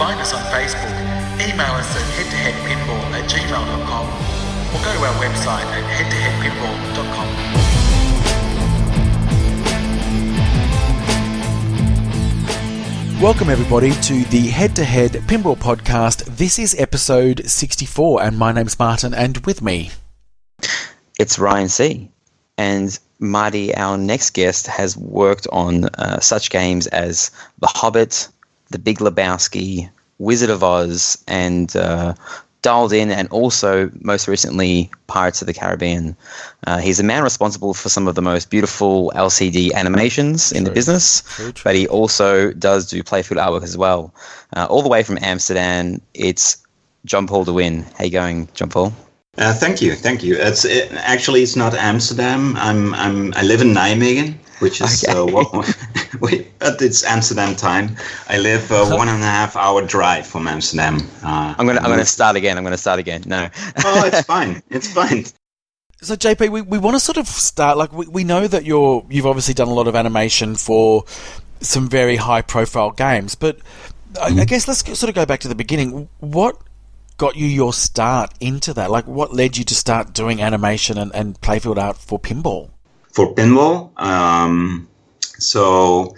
Find us on Facebook, email us at head2headpinball@gmail.com or go to our website at head2headpinball.com. Welcome everybody to the Head2Head Pinball podcast. This is episode 64 and my name's Martin, and with me it's Ryan C. And Marty, our next guest, has worked on such games as The Hobbit, The Big Lebowski, Wizard of Oz, and Dialed In, and also, most recently, Pirates of the Caribbean. He's a man responsible for some of the most beautiful LCD animations in the business, but he also does do playfield artwork as well. All the way from Amsterdam, it's John Paul DeWin. How you going, John Paul? Thank you. Actually, it's not Amsterdam. I live in Nijmegen, which is but it's Amsterdam time. I live 1.5 hour drive from Amsterdam. I'm gonna start again. No. Oh, it's fine. It's fine. So JP, we want to sort of start, like we know that you've obviously done a lot of animation for some very high profile games, but I guess let's sort of go back to the beginning. What got you your start into that? Like, what led you to start doing animation and playfield art for pinball? For pinball? So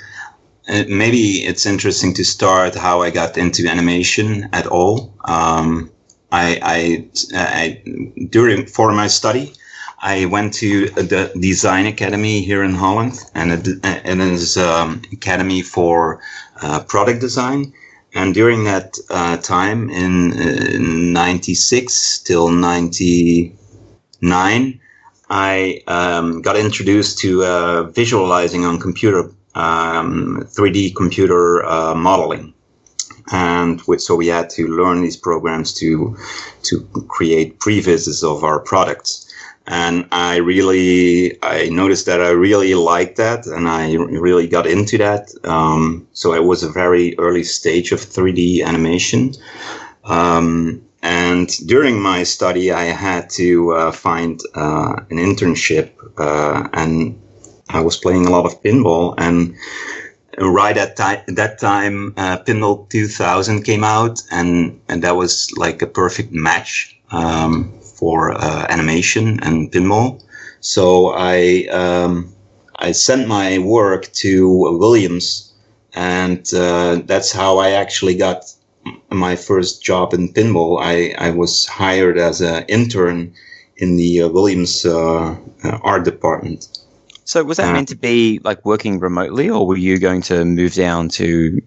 maybe it's interesting to start how I got into animation at all. For my study, I went to the Design Academy here in Holland, and it is academy for product design. And during that time, in 96 till 99, I got introduced to visualizing on computer, 3D computer modeling. And so we had to learn these programs to create previses of our products. And I noticed that I really liked that, and I really got into that. So it was a very early stage of 3D animation. And during my study, I had to find an internship, and I was playing a lot of pinball. And right at that time, Pinball 2000 came out, and that was like a perfect match for animation and pinball. So I sent my work to Williams, and that's how I actually got my first job in pinball. I was hired as an intern in the Williams art department. So was that meant to be like working remotely, or were you going to move down to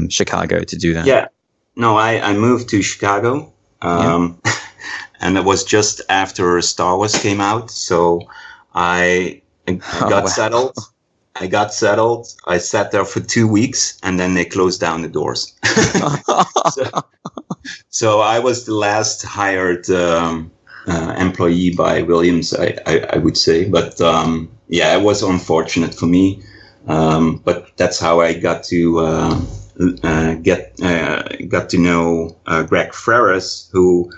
Chicago to do that? Yeah, no, I moved to Chicago. And it was just after Star Wars came out, so I got settled. I sat there for 2 weeks, and then they closed down the doors. so I was the last hired employee by Williams, I would say. But it was unfortunate for me. But that's how I got to got to know Greg Ferris, who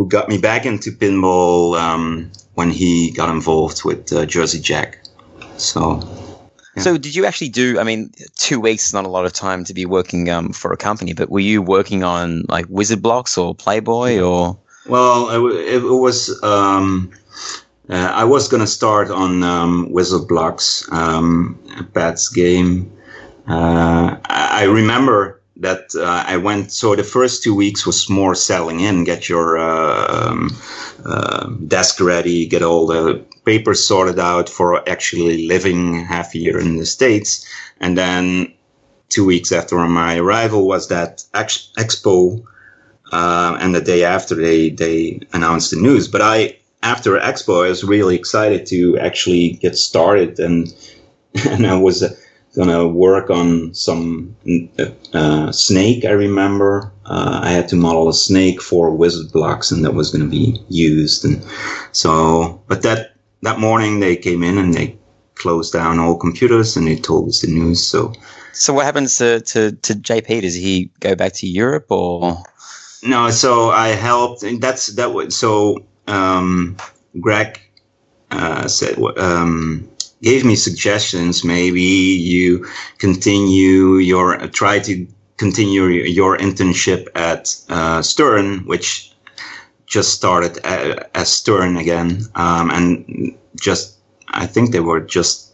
got me back into pinball when he got involved with Jersey Jack. So did you actually do, 2 weeks is not a lot of time to be working for a company, but were you working on like Wizard Blocks or Playboy or? Well, it was, I was going to start on Wizard Blocks, Pat's game. I remember that I went, so the first 2 weeks was more settling in, get your desk ready, get all the papers sorted out for actually living half a year in the States. And then 2 weeks after my arrival was that expo, and the day after they announced the news. But after expo, I was really excited to actually get started, and I was gonna work on some snake. I remember I had to model a snake for Wizard Blocks, and that was going to be used. And so, but that morning they came in and they closed down all computers, and they told us the news. So what happens to JP? Does he go back to Europe or? No. So I helped, and Greg said. Gave me suggestions. Maybe you continue try to continue your internship at Stern, which just started as Stern again, and I think they were just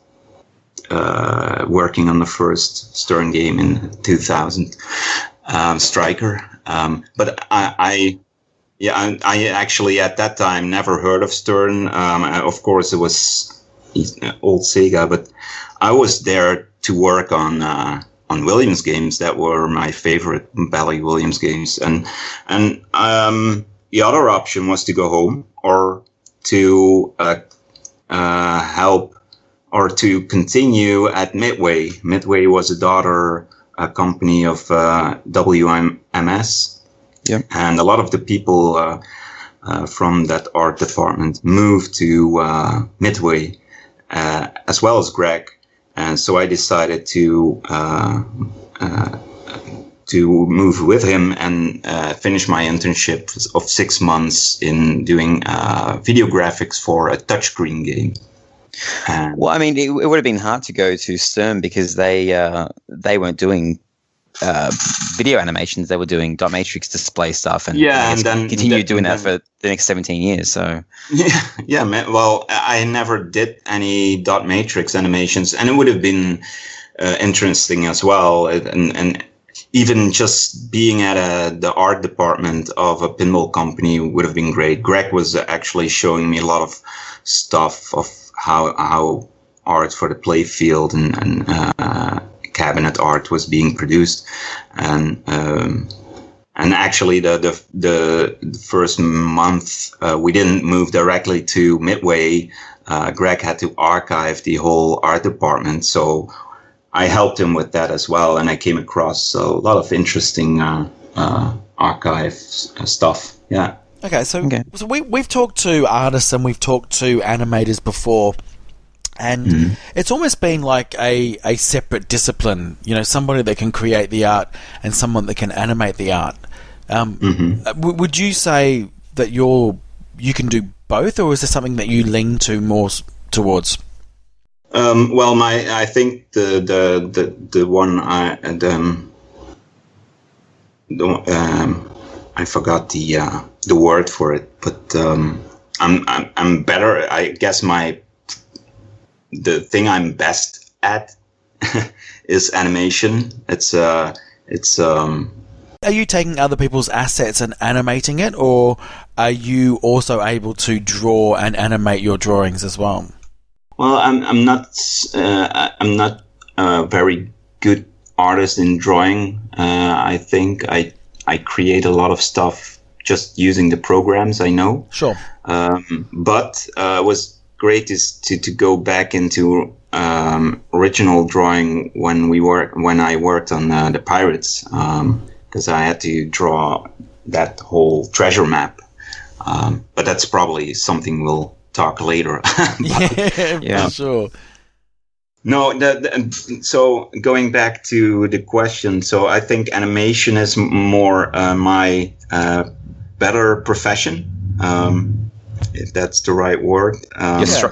working on the first Stern game in 2000, Striker. But I actually at that time never heard of Stern. Of course, it was old Sega, but I was there to work on Williams games that were my favorite Bally Williams games, and the other option was to go home or to help or to continue at Midway. Midway was a daughter company of WMS. Yeah. And a lot of the people from that art department moved to Midway, as well as Greg. And so I decided to move with him and finish my internship of 6 months in doing video graphics for a touchscreen game. Well, I mean, it would have been hard to go to Stern because they weren't doing video animations. They were doing dot matrix display stuff, and and then continued doing that for the next 17 years. So yeah, man. Well, I never did any dot matrix animations, and it would have been interesting as well. And even just being at the art department of a pinball company would have been great. Greg was actually showing me a lot of stuff of how art for the play field and cabinet art was being produced, and actually the first month we didn't move directly to Midway. Greg had to archive the whole art department, so I helped him with that as well, and I came across a lot of interesting archive stuff. Yeah. Okay, so we've talked to artists and we've talked to animators before, and it's almost been like a separate discipline. You know, somebody that can create the art and someone that can animate the art. Would you say that you can do both, or is there something that you lean to more towards? Well, I think the one I forgot the word for it, but I'm better. I guess the thing I'm best at is animation. It's Are you taking other people's assets and animating it, or are you also able to draw and animate your drawings as well? Well, I'm not a very good artist in drawing. I think I create a lot of stuff just using the programs I know. Sure. But was great is to go back into original drawing when I worked on the Pirates, because I had to draw that whole treasure map. But that's probably something we'll talk later about. Yeah, for sure. No, so going back to the question, so I think animation is more my better profession, if that's the right word.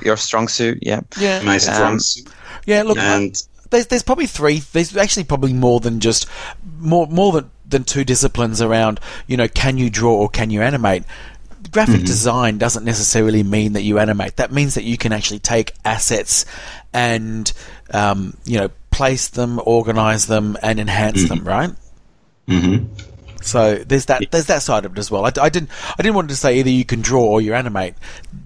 Your strong suit, yeah. My strong suit. Yeah, look, there's probably three. There's actually probably more than just more than two disciplines around. You know, can you draw or can you animate? Graphic design doesn't necessarily mean that you animate. That means that you can actually take assets and place them, organize them, and enhance them. Right. So there's that side of it as well. I didn't want to say either you can draw or you animate.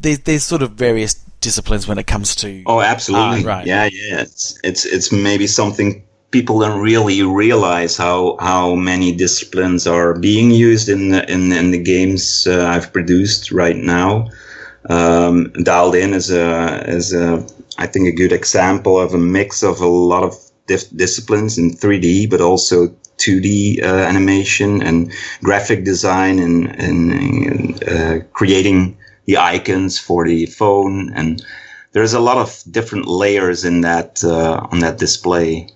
There's sort of various disciplines when it comes to. Oh, absolutely. Right. Yeah. It's maybe something people don't really realize how many disciplines are being used in the games I've produced right now. Dialed In is I think a good example of a mix of a lot of disciplines in 3D, but also 2D animation and graphic design and creating the icons for the phone, and there's a lot of different layers in that on that display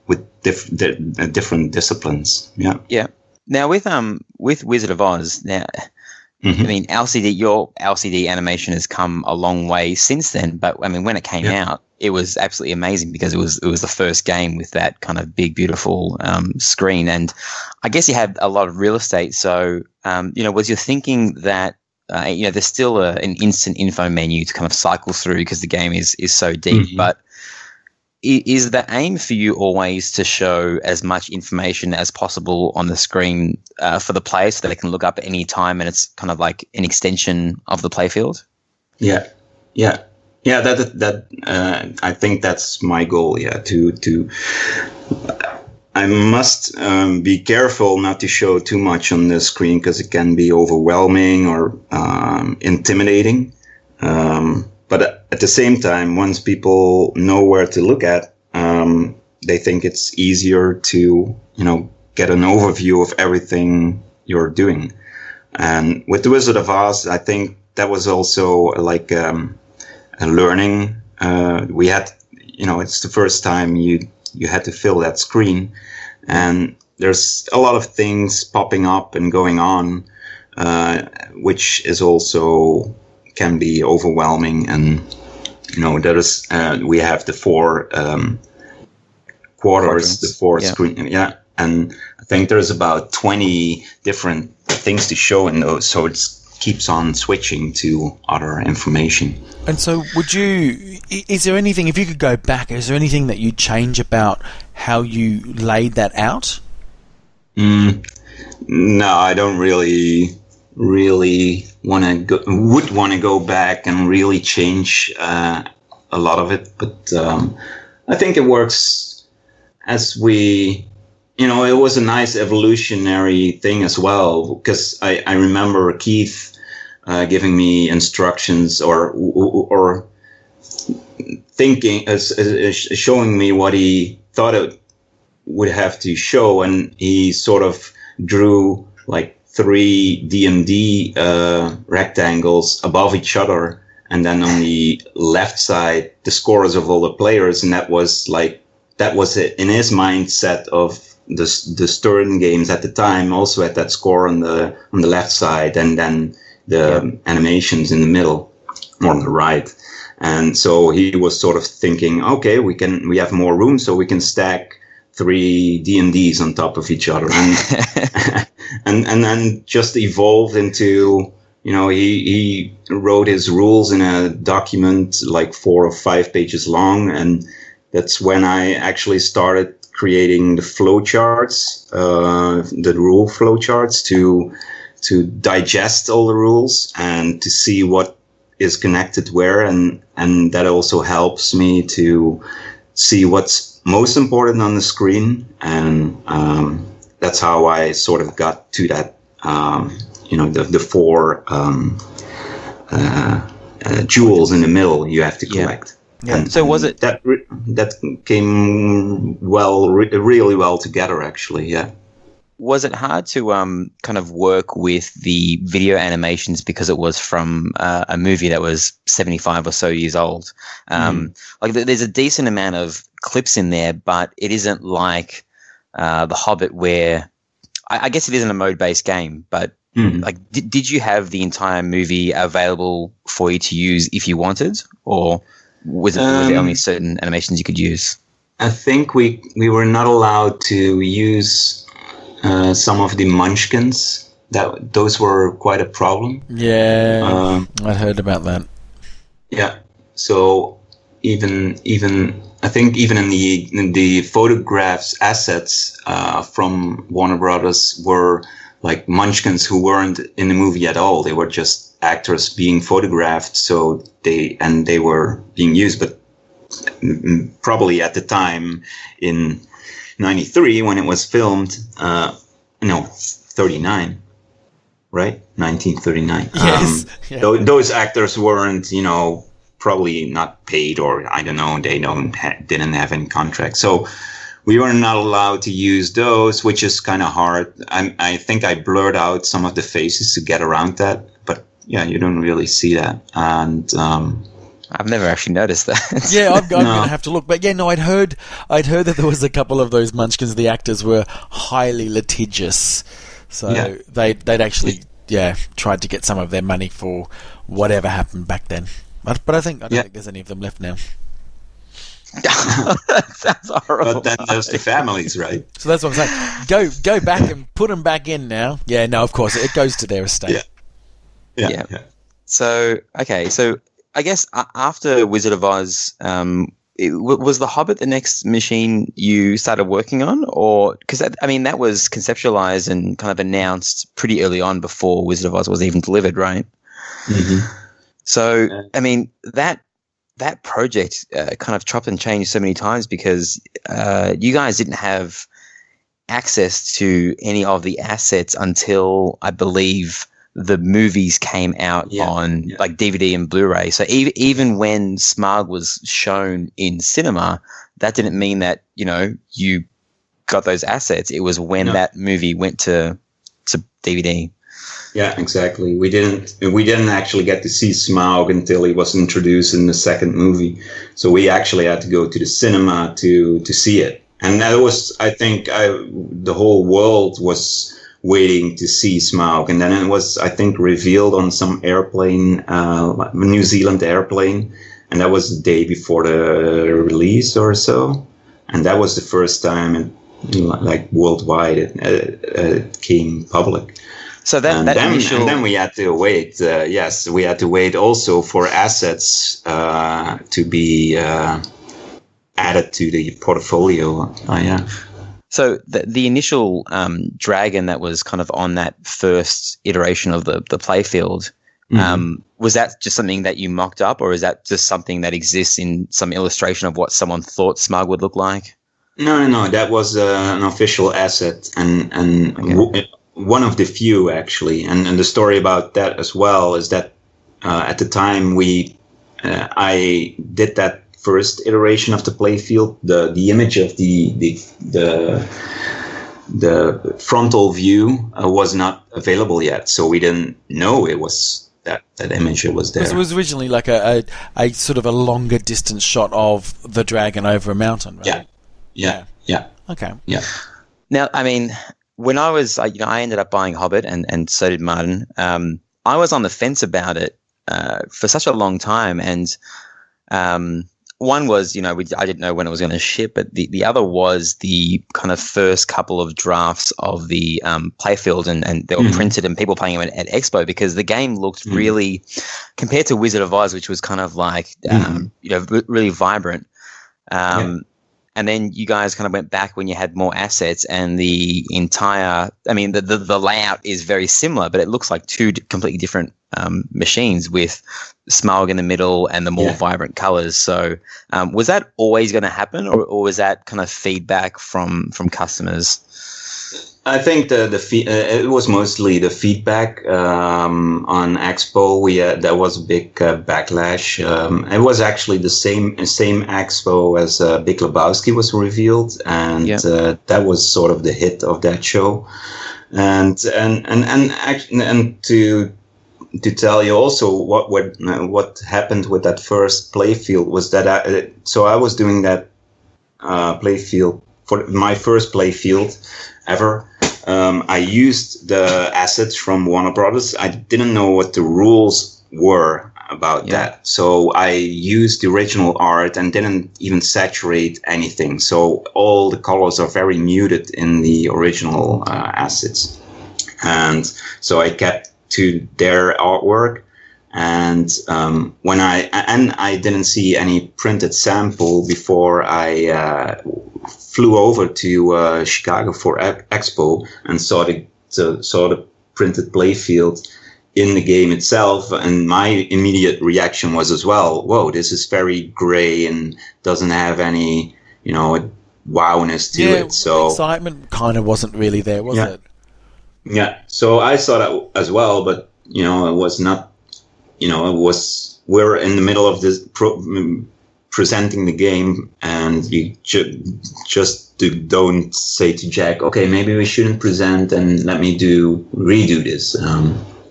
with different disciplines. Yeah. Now with Wizard of Oz, now I mean your LCD animation has come a long way since then. But I mean when it came out, it was absolutely amazing because it was the first game with that kind of big, beautiful screen. And I guess you had a lot of real estate. So, was your thinking that, there's still an instant info menu to kind of cycle through because the game is so deep. Mm-hmm. But is the aim for you always to show as much information as possible on the screen for the player so that they can look up at any time and it's kind of like an extension of the playfield? Yeah. That I think that's my goal. Yeah, to I must be careful not to show too much on the screen because it can be overwhelming or intimidating. But at the same time, once people know where to look at, they think it's easier to, get an overview of everything you're doing. And with the Wizard of Oz, I think that was also like a learning. We had, it's the first time you had to fill that screen, and there's a lot of things popping up and going on, which is also can be overwhelming. And there is we have the four quarters, the four screen, and I think there's about 20 different things to show in those, so it keeps on switching to other information. And so is there anything, if you could go back, is there anything that you'd change about how you laid that out? No, I don't really want to go back and really change a lot of it, but I think it works as we, it was a nice evolutionary thing as well, because I remember Keith giving me instructions or thinking, showing me what he thought it would have to show, and he sort of drew like 3 D&D rectangles above each other, and then on the left side the scores of all the players, and that was it in his mindset of the Stern games at the time. Also at that score on the left side, and then the animations in the middle or on the right. And so he was sort of thinking, okay, we have more room, so we can stack 3 D&Ds on top of each other, and then just evolved into, he wrote his rules in a document like 4 or 5 pages long, and that's when I actually started creating the flowcharts, the rule flowcharts to digest all the rules and to see what is connected where, and that also helps me to see what's most important on the screen, and that's how I sort of got to that, the 4 jewels in the middle you have to collect. Yeah. And so was it that came really well together, actually? Yeah. Was it hard to kind of work with the video animations because it was from a movie that was 75 or so years old? Like there's a decent amount of clips in there, but it isn't like The Hobbit, where I guess it isn't a mode-based game, but like did you have the entire movie available for you to use if you wanted, or was there only certain animations you could use? I think we were not allowed to use some of the munchkins. Those were quite a problem. Yeah, I heard about that. Yeah, so even I think even in the photographs assets from Warner Brothers were like munchkins who weren't in the movie at all. They were just actors being photographed, so they were being used, but probably at the time in 93 when it was filmed, 39, right? 1939. Yes. Those actors weren't, probably not paid, or I don't know, they didn't have any contract. So we were not allowed to use those, which is kind of hard. I think I blurred out some of the faces to get around that, but yeah, you don't really see that. And I've never actually noticed that. Yeah, I'm going to have to look. But yeah, no, I'd heard that there was a couple of those munchkins. The actors were highly litigious, so they'd actually tried to get some of their money for whatever happened back then. But I don't think there's any of them left now. That sounds horrible. But then there's the families, right? So that's what I'm saying. Go back and put them back in now. Yeah, no, of course it goes to their estate. Yeah. So okay, so I guess after Wizard of Oz, was The Hobbit the next machine you started working on, or because that was conceptualized and kind of announced pretty early on before Wizard of Oz was even delivered, right? Mm-hmm. So I mean that project kind of chopped and changed so many times because you guys didn't have access to any of the assets until I believe the movies came out on like DVD and Blu-ray. So even when Smaug was shown in cinema, that didn't mean that, you got those assets. It was when that movie went to DVD. Yeah, exactly. We didn't actually get to see Smaug until he was introduced in the second movie. So we actually had to go to the cinema to see it. And that was, I think, the whole world was waiting to see Smaug. And then it was, I think, revealed on some airplane, New Zealand airplane. And that was the day before the release or so. And that was the first time it, worldwide it came public. So and then we had to wait. We had to wait also for assets to be added to the portfolio. So the initial dragon that was kind of on that first iteration of the playfield, was that just something that you mocked up, or is that just something that exists in some illustration of what someone thought Smaug would look like? No. That was an official asset, and one of the few actually. And the story about that as well is that at the time I did that first iteration of the playfield, the image of the frontal view was not available yet, so we didn't know it was that image was there. It was originally like a sort of a longer distance shot of the dragon over a mountain, right? Yeah. Okay. Yeah. Now, I mean, when I was, I ended up buying Hobbit, and so did Martin. I was on the fence about it for such a long time, and one was, I didn't know when it was going to ship, but the other was the kind of first couple of drafts of the playfield, and they were printed and people playing them at Expo, because the game looked really, compared to Wizard of Oz, which was kind of like, really vibrant. And then you guys kind of went back when you had more assets, and the entire, the layout is very similar, but it looks like two completely different machines with Smaug in the middle and the more vibrant colors. So was that always going to happen, or was that kind of feedback from customers? I think it was mostly the feedback on Expo. There was a big backlash. It was actually the same Expo as Big Lebowski was revealed, and that was sort of the hit of that show. And to tell you also what happened with that first playfield was that I was doing that playfield for my first playfield ever. I used the assets from Warner Brothers. I didn't know what the rules were about that. So I used the original art and didn't even saturate anything. So all the colors are very muted in the original assets. And so I kept to their artwork. And when I didn't see any printed sample before I flew over to Chicago for Expo and saw the printed playfield in the game itself, and my immediate reaction was as well, whoa, this is very gray and doesn't have any, wowness to it. So excitement kind of wasn't really there, was it? Yeah. So I saw that as well, but it was not. We're in the middle of this presenting the game, and you just don't say to Jack, okay, maybe we shouldn't present and let me redo this.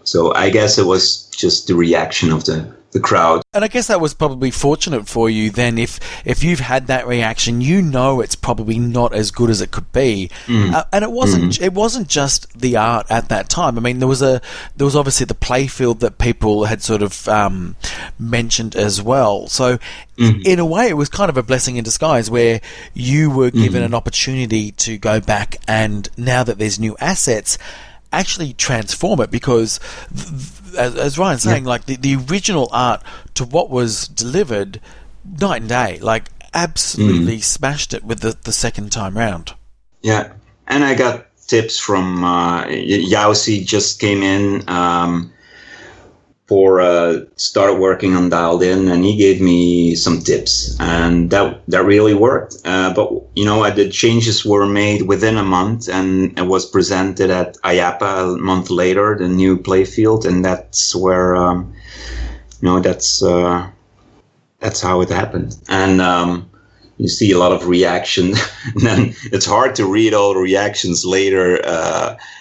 So I guess it was just the reaction of the the crowd. And I guess that was probably fortunate for you then. If you've had that reaction, you know it's probably not as good as it could be. And it wasn't just the art at that time. I mean, there was obviously the playfield that people had sort of mentioned as well. So in a way, it was kind of a blessing in disguise, where you were given an opportunity to go back and, now that there's new assets, actually transform it, because as Ryan's saying, like the original art to what was delivered, night and day, like absolutely smashed it with the second time round. Yeah, and I got tips from Yausi, just came in for start working on Dialed In, and he gave me some tips, and that really worked. But the changes were made within a month, and it was presented at IAPA a month later, the new playfield, and that's where that's how it happened. And you see a lot of reaction, and then it's hard to read all the reactions later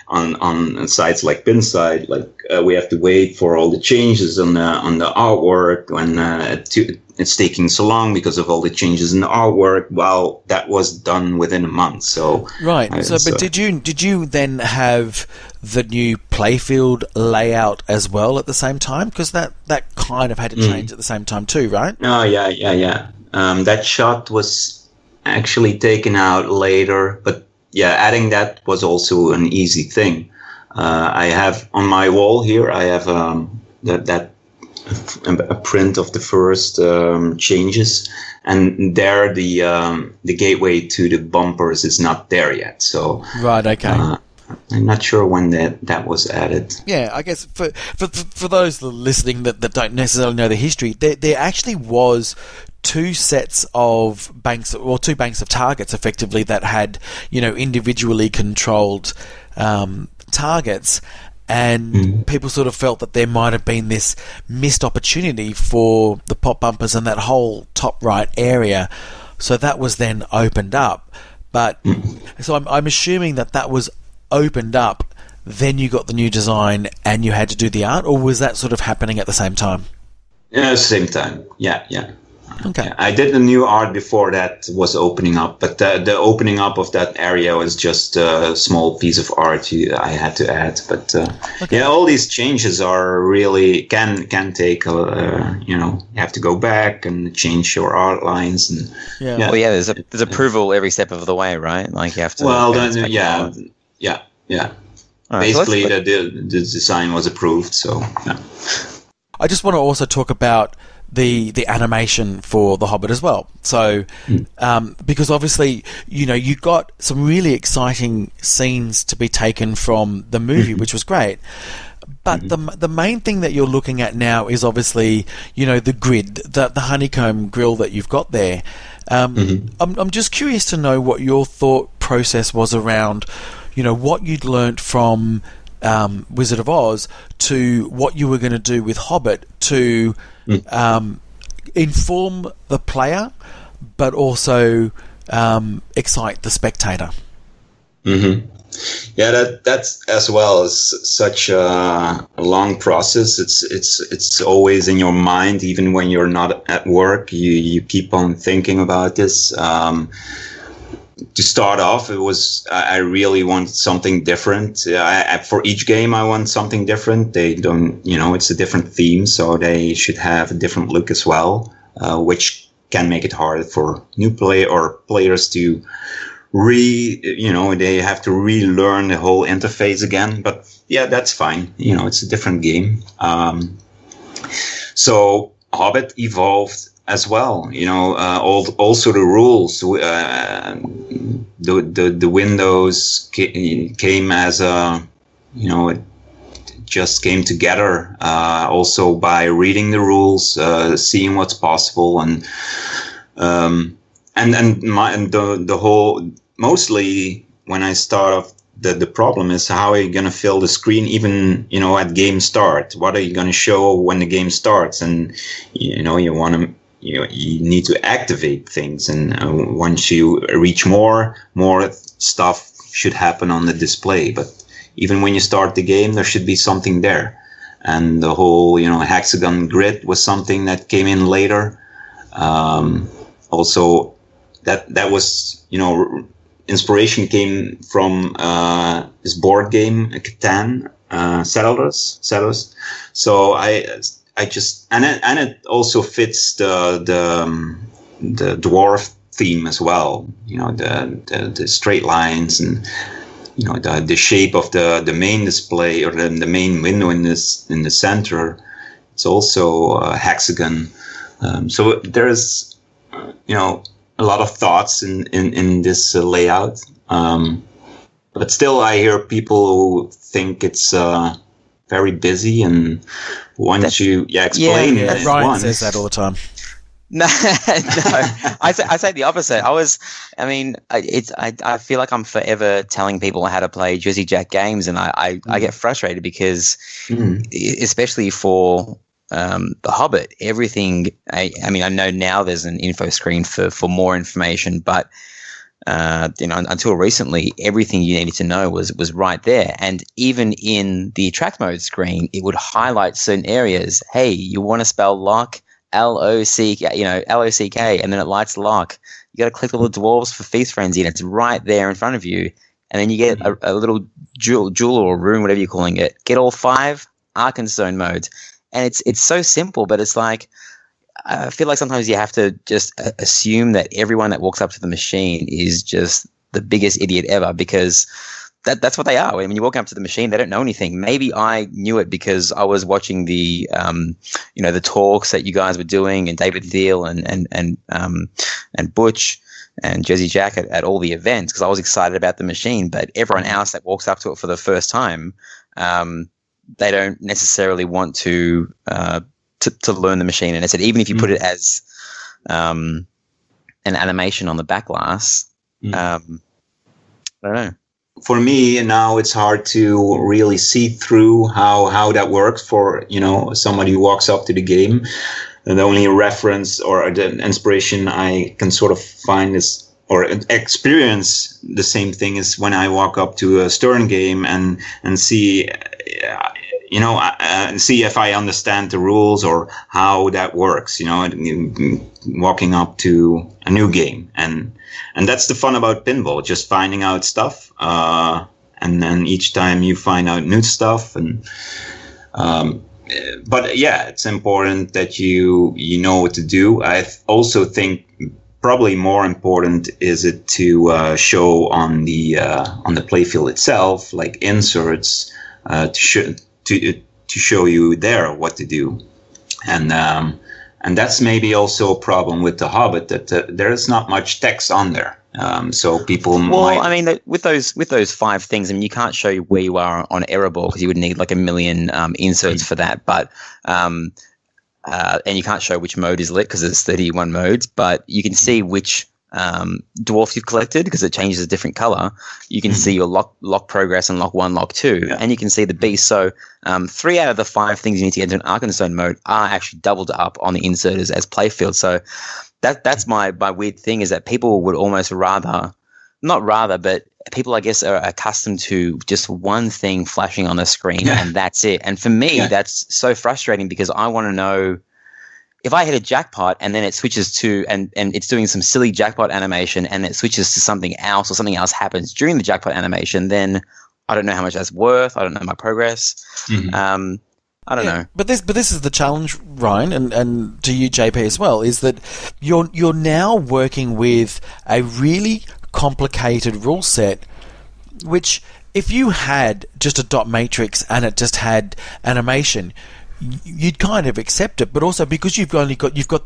on sites like Pinside. Like we have to wait for all the changes on the artwork when it's taking so long because of all the changes in the artwork. Well, that was done within a month. So right. But did you then have the new playfield layout as well at the same time? Because that kind of had to change at the same time too, right? Oh yeah. That shot was actually taken out later, but yeah, adding that was also an easy thing. I have on my wall here, I have a print of the first changes, and there the gateway to the bumpers is not there yet. So right, okay. I'm not sure when that was added. Yeah, I guess for those listening that don't necessarily know the history, there actually was two banks of targets, effectively, that had individually controlled targets, and people sort of felt that there might have been this missed opportunity for the pop bumpers and that whole top right area, so that was then opened up. But so I'm assuming that was opened up, then you got the new design and you had to do the art, or was that sort of happening at the same time? Yeah, same time. Yeah. Okay. I did the new art before that was opening up, but the opening up of that area was just a small piece of art I had to add. But okay. Yeah, all these changes are really can take you have to go back and change your art lines and yeah. Well, yeah, there's approval every step of the way, right? Like you have to. Well, then, yeah. Right, basically, the design was approved. So yeah. I just want to also talk about the animation for The Hobbit as well. So, because obviously, you got some really exciting scenes to be taken from the movie, which was great. But the main thing that you're looking at now is obviously, the grid, the honeycomb grill that you've got there. I'm just curious to know what your thought process was around, what you'd learnt from Wizard of Oz to what you were going to do with Hobbit to inform the player, but also excite the spectator. Yeah, that's as well as such a long process. It's always in your mind, even when you're not at work. You keep on thinking about this. To start off, I really wanted something different. For each game, I want something different. They don't, it's a different theme, so they should have a different look as well, which can make it hard for new players to they have to relearn the whole interface again. But yeah, that's fine. It's a different game. So Hobbit evolved as well, also the rules, the windows came as it just came together, also by reading the rules, seeing what's possible, and the whole, mostly when I start off, the problem is how are you going to fill the screen even, at game start? What are you going to show when the game starts? And, you want to, you need to activate things, and once you reach more stuff should happen on the display. But even when you start the game, there should be something there. and the whole hexagon grid was something that came in later. Also, that was inspiration came from this board game Catan, Settlers. So I just and it also fits the dwarf theme as well. The straight lines and the shape of the main display or the main window in the center. It's also a hexagon. So there's a lot of thoughts in this layout. But still, I hear people who think it's very busy and once you explain it Ryan once. says that all the time. No, I say the opposite. I feel like I'm forever telling people how to play Jersey Jack games, and I get frustrated because, especially for The Hobbit, everything. I know now there's an info screen for more information, but until recently, everything you needed to know was right there. And even in the attract mode screen, it would highlight certain areas. Hey, you want to spell lock? Lock, and then it lights lock. You got to click all the dwarves for Feast Frenzy, and it's right there in front of you. And then you get a little jewel or room, whatever you're calling it. Get all 5 Arkenstone modes, and it's so simple. But it's like I feel like sometimes you have to just assume that everyone that walks up to the machine is just the biggest idiot ever, because that's what they are. When you walk up to the machine, they don't know anything. Maybe I knew it because I was watching the the talks that you guys were doing, and David Thiel and Butch and Jersey Jack at all the events, because I was excited about the machine. But everyone else that walks up to it for the first time, they don't necessarily want to learn the machine. And I said, even if you put it as an animation on the back glass, I don't know. For me now, it's hard to really see through how that works for somebody who walks up to the game. And the only reference or the inspiration I can sort of find is or experience the same thing is when I walk up to a Stern game and see see if I understand the rules or how that works. Walking up to a new game, and that's the fun about pinball, just finding out stuff, and then each time you find out new stuff. And but yeah, it's important that you know what to do. I also think probably more important is it to show on the playfield itself, like inserts to show you there what to do. And that's maybe also a problem with The Hobbit, that there is not much text on there. So people might... with those 5 things, you can't show you where you are on Erebor because you would need like a million inserts for that. But and you can't show which mode is lit because there's 31 modes. But you can see which dwarf you've collected because it changes a different color. You can see your lock progress and lock 1, lock 2, and you can see the beast. So 3 out of the 5 things you need to get into an Arkenstone mode are actually doubled up on the inserters as playfield. So that's my weird thing, is that people would almost but people I guess are accustomed to just one thing flashing on the screen and that's it. And for me, that's so frustrating because I want to know if I hit a jackpot and then it switches to and it's doing some silly jackpot animation and it switches to something else, or something else happens during the jackpot animation, then I don't know how much that's worth. I don't know my progress. I don't know. But this is the challenge, Ryan, and to you, JP, as well, is that you're now working with a really complicated rule set, which if you had just a dot matrix and it just had animation, you'd kind of accept it. But also because you've got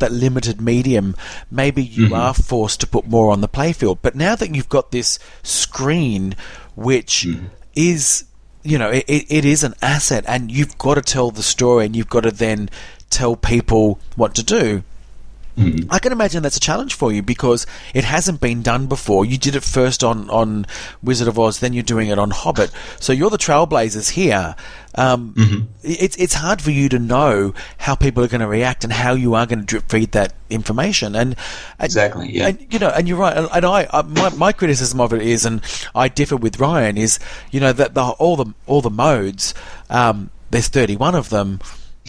that limited medium, maybe you are forced to put more on the playfield. But now that you've got this screen, which is, it is an asset, and you've got to tell the story, and you've got to then tell people what to do. I can imagine that's a challenge for you because it hasn't been done before. You did it first on Wizard of Oz, then you're doing it on Hobbit. So you're the trailblazers here. It's hard for you to know how people are going to react and how you are going to drip feed that information. And exactly, yeah. And you're right. And my criticism of it is, and I differ with Ryan, is that all the modes. there's 31 of them.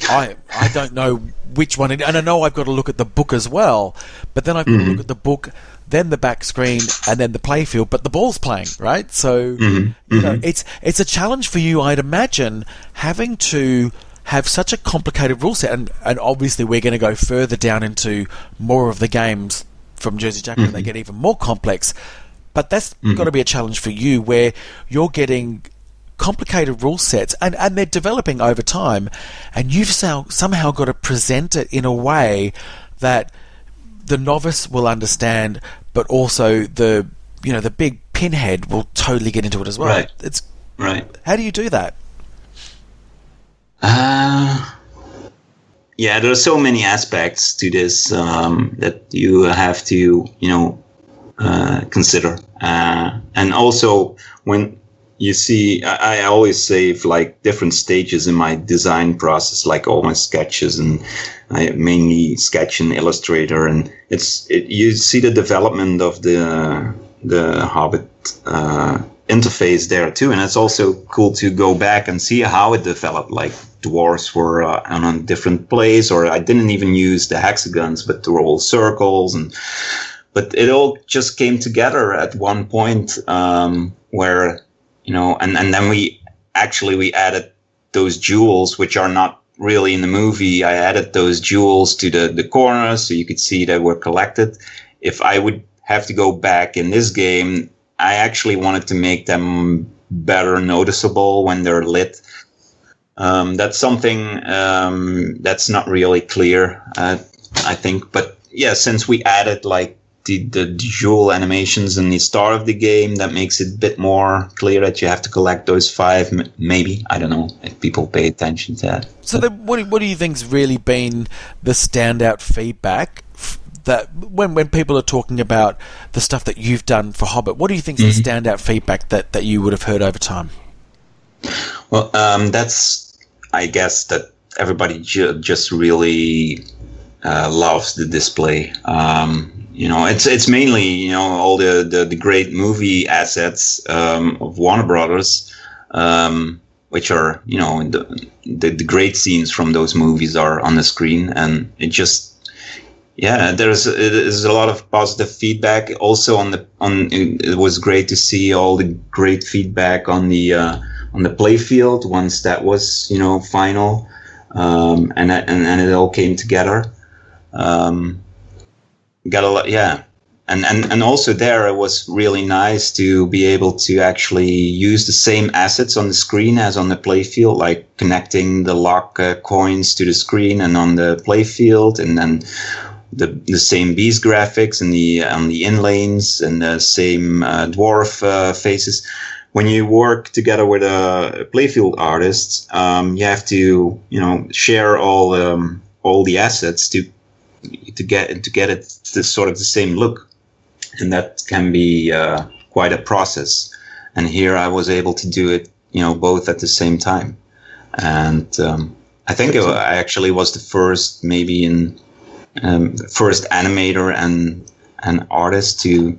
I don't know which one, and I know I've got to look at the book as well, but then I've got to look at the book, then the back screen, and then the playfield, but the ball's playing, right? So, you know, it's a challenge for you, I'd imagine, having to have such a complicated rule set, and obviously we're going to go further down into more of the games from Jersey Jack when they get even more complex, but that's got to be a challenge for you where you're getting complicated rule sets and they're developing over time, and you've somehow got to present it in a way that the novice will understand, but also the big pinhead will totally get into it as well. Right. It's right. How do you do that? Yeah, there are so many aspects to this that you have to, consider. And also, when you see, I always save like different stages in my design process, like all my sketches, and I mainly sketch in Illustrator, and you see the development of the Hobbit interface there too, and it's also cool to go back and see how it developed. Like dwarves were on a different place, or I didn't even use the hexagons, but they were all circles, but it all just came together at one point where. And then we added those jewels, which are not really in the movie. I added those jewels to the corners so you could see they were collected. If I would have to go back in this game, I actually wanted to make them better noticeable when they're lit. That's something that's not really clear, I think. But yeah, since we added like the jewel animations in the start of the game, that makes it a bit more clear that you have to collect those 5, maybe. I don't know if people pay attention to that. So then what do you think's really been the standout feedback that when people are talking about the stuff that you've done for Hobbit, what do you think's the standout feedback that you would have heard over time? Well, that's, I guess, that everybody just really loves the display. It's mainly, all the great movie assets of Warner Brothers, which are, the great scenes from those movies are on the screen, and it just, there's a lot of positive feedback. Also it was great to see all the great feedback on the playfield once that was, final, and it all came together. Got a lot, yeah, and also there it was really nice to be able to actually use the same assets on the screen as on the playfield, like connecting the lock coins to the screen and on the playfield, and then the same beast graphics and on the inlanes and the same dwarf faces. When you work together with a playfield artist, you have to share all the assets to get it to sort of the same look, and that can be quite a process. And here I was able to do it, both at the same time. And I think I actually was the first, maybe first animator and artist to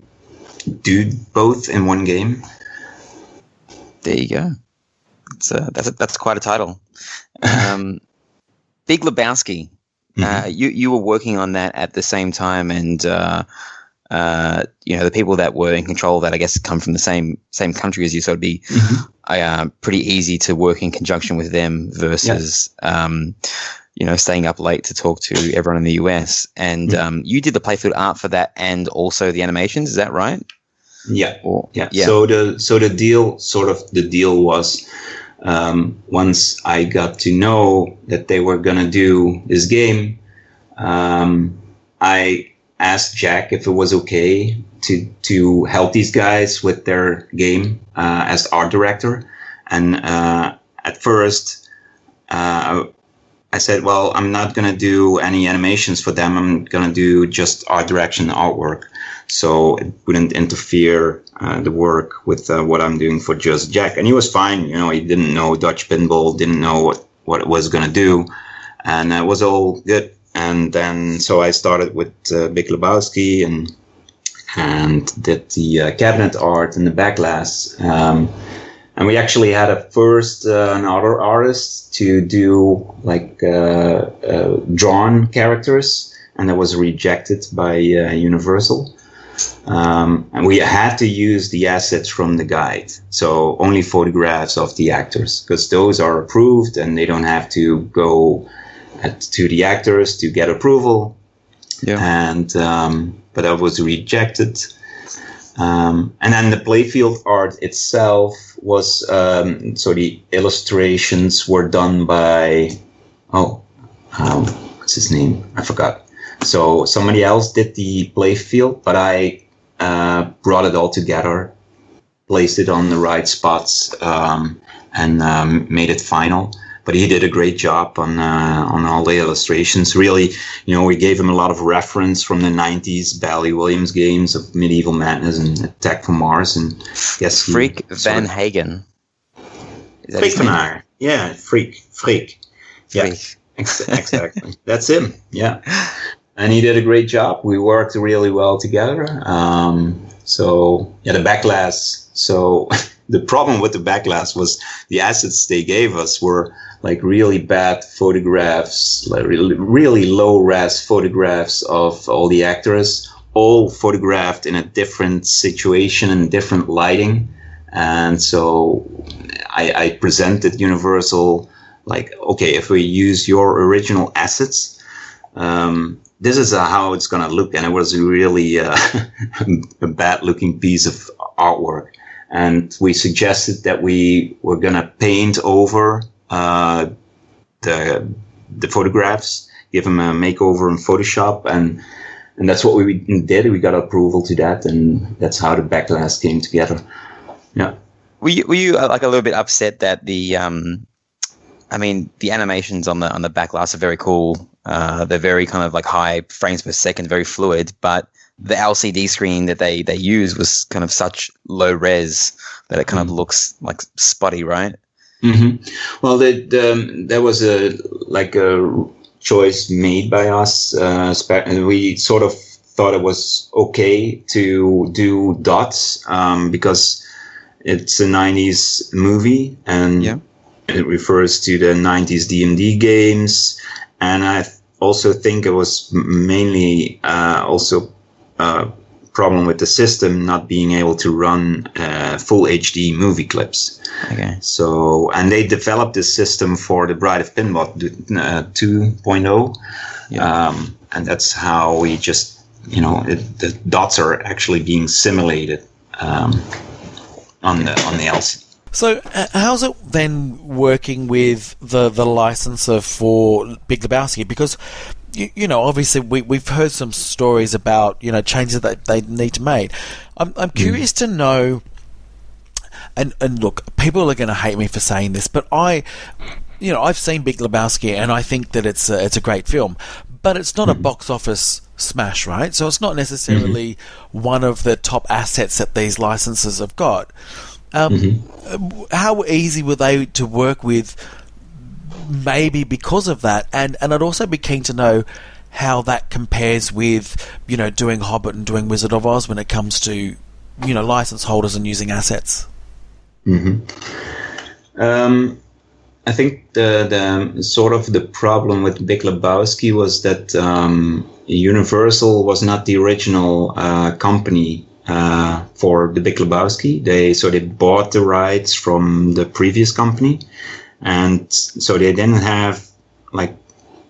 do both in one game. There you go. That's quite a title. Big Lebowski. You were working on that at the same time, and the people that were in control of that, I guess, come from the same country as you, so it'd be pretty easy to work in conjunction with them versus staying up late to talk to everyone in the US. And you did the playfield art for that, and also the animations. Is that right? Yeah. So the deal was. Once I got to know that they were going to do this game, I asked Jack if it was okay to help these guys with their game as art director. And at first, I said, well, I'm not going to do any animations for them. I'm going to do just art direction and artwork. So it wouldn't interfere the work with what I'm doing for Just Jack. And he was fine. He didn't know Dutch Pinball, didn't know what it was going to do. And it was all good. And then, so I started with Big Lebowski and did the cabinet art and the back glass. And And we actually had another artist to do drawn characters, and that was rejected by Universal. And we had to use the assets from the guide, so only photographs of the actors, because those are approved and they don't have to go to the actors to get approval. Yeah. And but that was rejected. And then the playfield art itself was so the illustrations were done by what's his name? I forgot. So somebody else did the playfield, but I brought it all together, placed it on the right spots, and made it final. But he did a great job on all the illustrations. Really, we gave him a lot of reference from the 90s Bally Williams games of Medieval Madness and Attack from Mars. And guess Freek Van Hagen. Freek Van Hagen. Yeah, Freek. Yeah, exactly. That's him. Yeah. And he did a great job. We worked really well together. The backlash. So the problem with the backlash was the assets they gave us were like really bad photographs, like really low res photographs of all the actors, all photographed in a different situation and different lighting. And so I presented Universal like, okay, if we use your original assets, this is how it's going to look. And it was really a bad looking piece of artwork. And we suggested that we were going to paint over the photographs, give them a makeover in Photoshop. And that's what we did. We got approval to that. And that's how the backlash came together. Yeah. Were you like a little bit upset that the animations on the backlash are very cool. They're very kind of like high frames per second, very fluid, but the LCD screen that they use was kind of such low res that it kind of looks like spotty, right? Mm-hmm. Well, there was a choice made by us. We sort of thought it was okay to do dots because it's a 90s movie and it refers to the 90s D&D games. And I also think it was mainly also a problem with the system not being able to run full HD movie clips. Okay. So, and they developed this system for the Bride of Pinball 2.0. Yeah. And that's how we just, the dots are actually being simulated on the LCD. So how's it then working with the licensor for Big Lebowski? Because, obviously we've heard some stories about, changes that they need to make. I'm curious to know, and look, people are going to hate me for saying this, but I've seen Big Lebowski and I think that it's a great film, but it's not a box office smash, right? So it's not necessarily one of the top assets that these licensors have got. How easy were they to work with, maybe because of that? And I'd also be keen to know how that compares with, doing Hobbit and doing Wizard of Oz when it comes to, license holders and using assets. I think the sort of the problem with Big Lebowski was that Universal was not the original company for the Big Lebowski. They bought the rights from the previous company, and so they didn't have like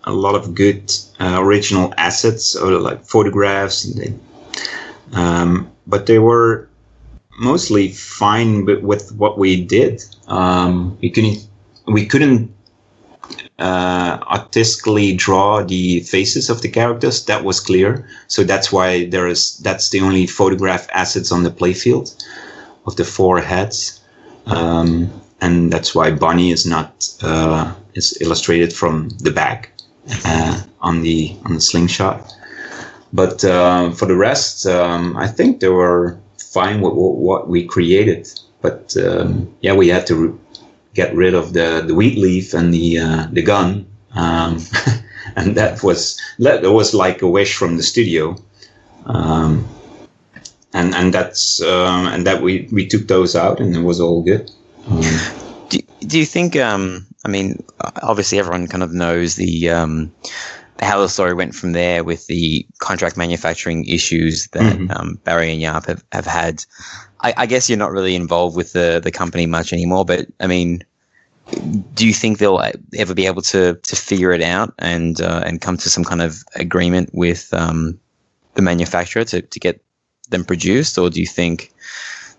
a lot of good original assets or like photographs. But they were mostly fine with what we did. We couldn't artistically draw the faces of the characters. That was clear. So that's why that's the only photograph assets on the playfield of the 4 heads. And that's why Bonnie is not is illustrated from the back on the slingshot. But for the rest, I think they were fine with what we created. But we had to get rid of the wheat leaf and the gun, and that was like a wish from the studio, and that we took those out and it was all good. Do you think? I mean, obviously, everyone kind of knows the how the story went from there with the contract manufacturing issues that Barry and Yarp have had. I guess you're not really involved with the company much anymore, but I mean, do you think they'll ever be able to figure it out and come to some kind of agreement with the manufacturer to get them produced, or do you think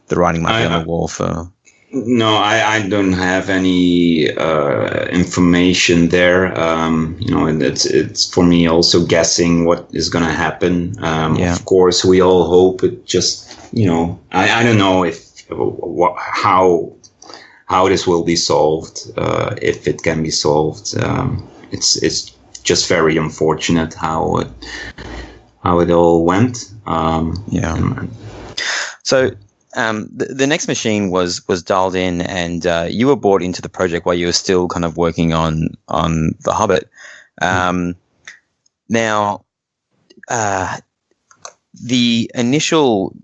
the writing might be on the wall for? No, I don't have any information there. It's for me also guessing what is going to happen. Of course, we all hope it just, I don't know how this will be solved, if it can be solved. It's just very unfortunate how it all went. So. The next machine was dialed in, and you were brought into the project while you were still kind of working on The Hobbit. Now, the initial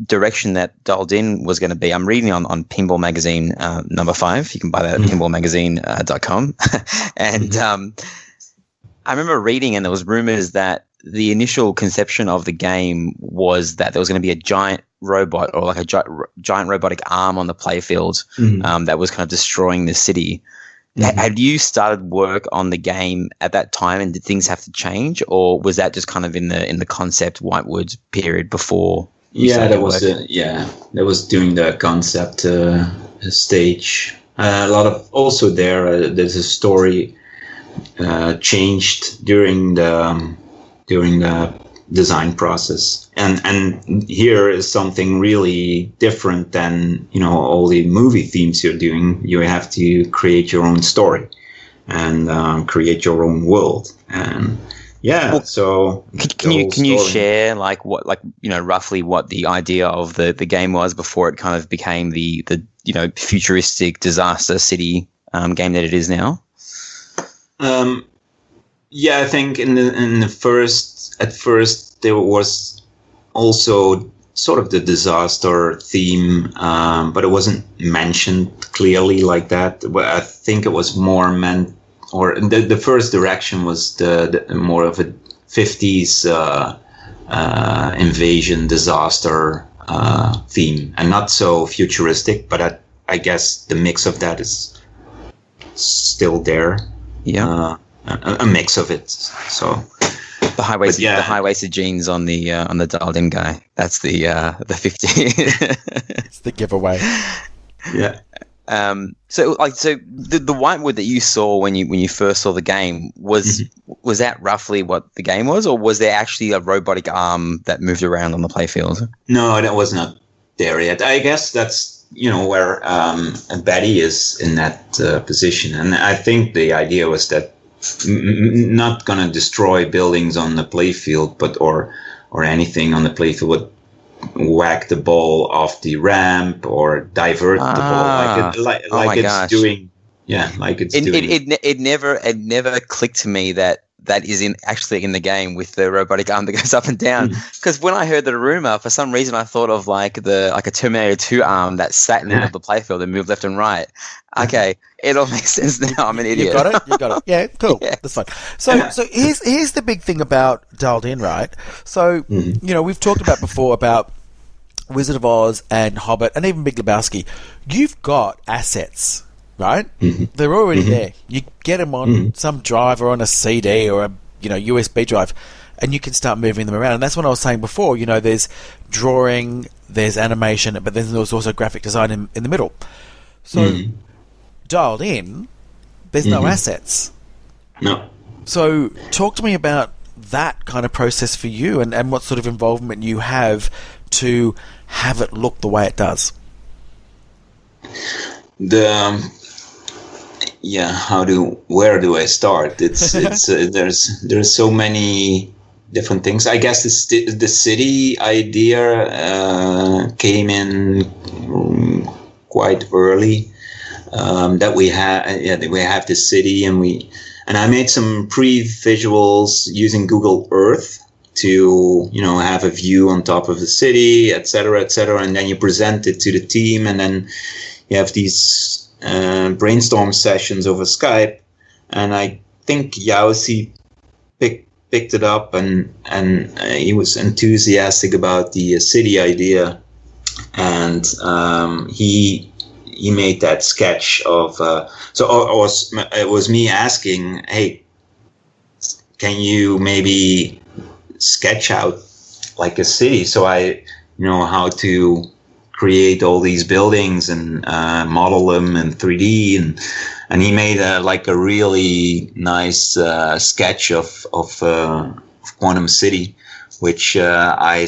direction that dialed in was going to be, I'm reading on Pinball Magazine number 5. You can buy that at pinballmagazine.com. And I remember reading, and there was rumors that the initial conception of the game was that there was going to be a giant robot, or like a giant robotic arm on the playfield that was kind of destroying the city. Had you started work on the game at that time, and did things have to change, or was that just kind of in the concept Whitewood period before? That was during the concept stage. A lot of also there's a story changed during the design process, and here is something really different than all the movie themes you're doing. You have to create your own story and create your own world, and so can you share roughly what the idea of the game was before it kind of became the futuristic disaster city game that it is now? I think at first there was also sort of the disaster theme, but it wasn't mentioned clearly like that. But I think it was more meant, or the first direction was the more of a 50s invasion disaster theme, and not so futuristic. But I guess the mix of that is still there. Yeah. A mix of it. So the high-waisted jeans on the dialed-in guy. That's the 50. It's the giveaway. Yeah. So the Whitewood that you saw when you first saw the game was that roughly what the game was, or was there actually a robotic arm that moved around on the playfield? No, that was not there yet. I guess that's where Betty is in that position, and I think the idea was that not gonna destroy buildings on the playfield, but or anything on the playfield, would whack the ball off the ramp or divert the ball like it's doing. Yeah, like it's doing. It never clicked to me that is actually in the game with the robotic arm that goes up and down. Because when I heard the rumor, for some reason I thought of like a Terminator 2 arm that sat in the middle of the playfield and moved left and right. Okay, it all makes sense now. I'm an idiot. You got it. Yeah, cool. Yeah. That's fine. So here's the big thing about Dialed In, right? So we've talked about before about Wizard of Oz and Hobbit and even Big Lebowski. You've got assets. Right? They're already there. You get them on some drive or on a CD or a USB drive, and you can start moving them around. And that's what I was saying before. There's drawing, there's animation, but then there's also graphic design in the middle. So Dialed In, there's no assets. No. So talk to me about that kind of process for you, and what sort of involvement you have to have it look the way it does. Where do I start? It's there's so many different things. I guess the city idea came in quite early. That we have the city, and I made some pre-visuals using Google Earth to have a view on top of the city, etc., and then you present it to the team, and then you have these brainstorm sessions over Skype, and I think Yausi picked it up, and he was enthusiastic about the city idea, and he made that sketch of. It was me asking, hey, can you maybe sketch out like a city, so I know how to create all these buildings and model them in 3D, and he made a really nice sketch of Quantum City, which I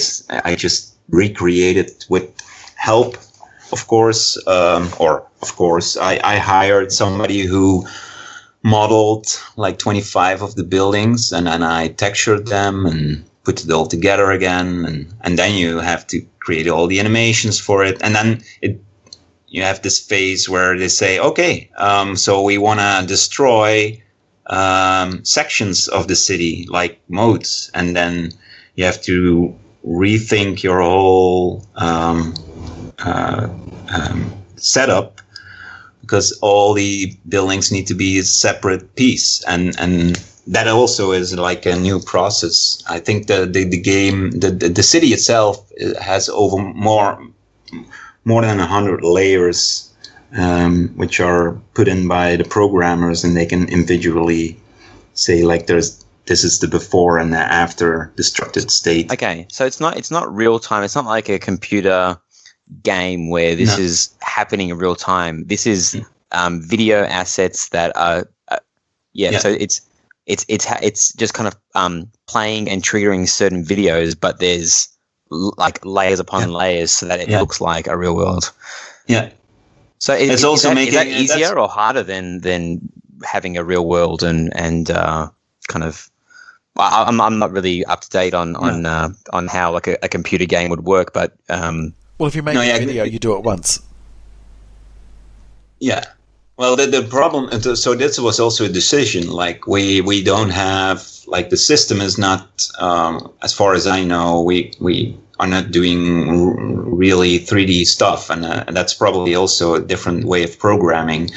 just recreated with help, of course, I hired somebody who modeled like 25 of the buildings, and then I textured them and put it all together again, and then you have to create all the animations for it, and then you have this phase where they say, okay, so we want to destroy sections of the city, like modes, and then you have to rethink your whole setup, because all the buildings need to be a separate piece, and that also is like a new process. I think the game, the city itself has over more than 100 layers, which are put in by the programmers, and they can individually say like this is the before and the after destructed state. Okay, so it's not real time. It's not like a computer game where this is happening in real time. This is video assets that are so it's just kind of playing and triggering certain videos, but there's like layers upon layers so that it looks like a real world. Yeah. So is that easier or harder than having a real world and kind of? I'm not really up to date on how like a computer game would work, but well, if you make a video, you do it once. Yeah. Well, the problem. So this was also a decision. Like we don't have, like, the system is not, as far as I know, we are not doing really 3D stuff, and that's probably also a different way of programming.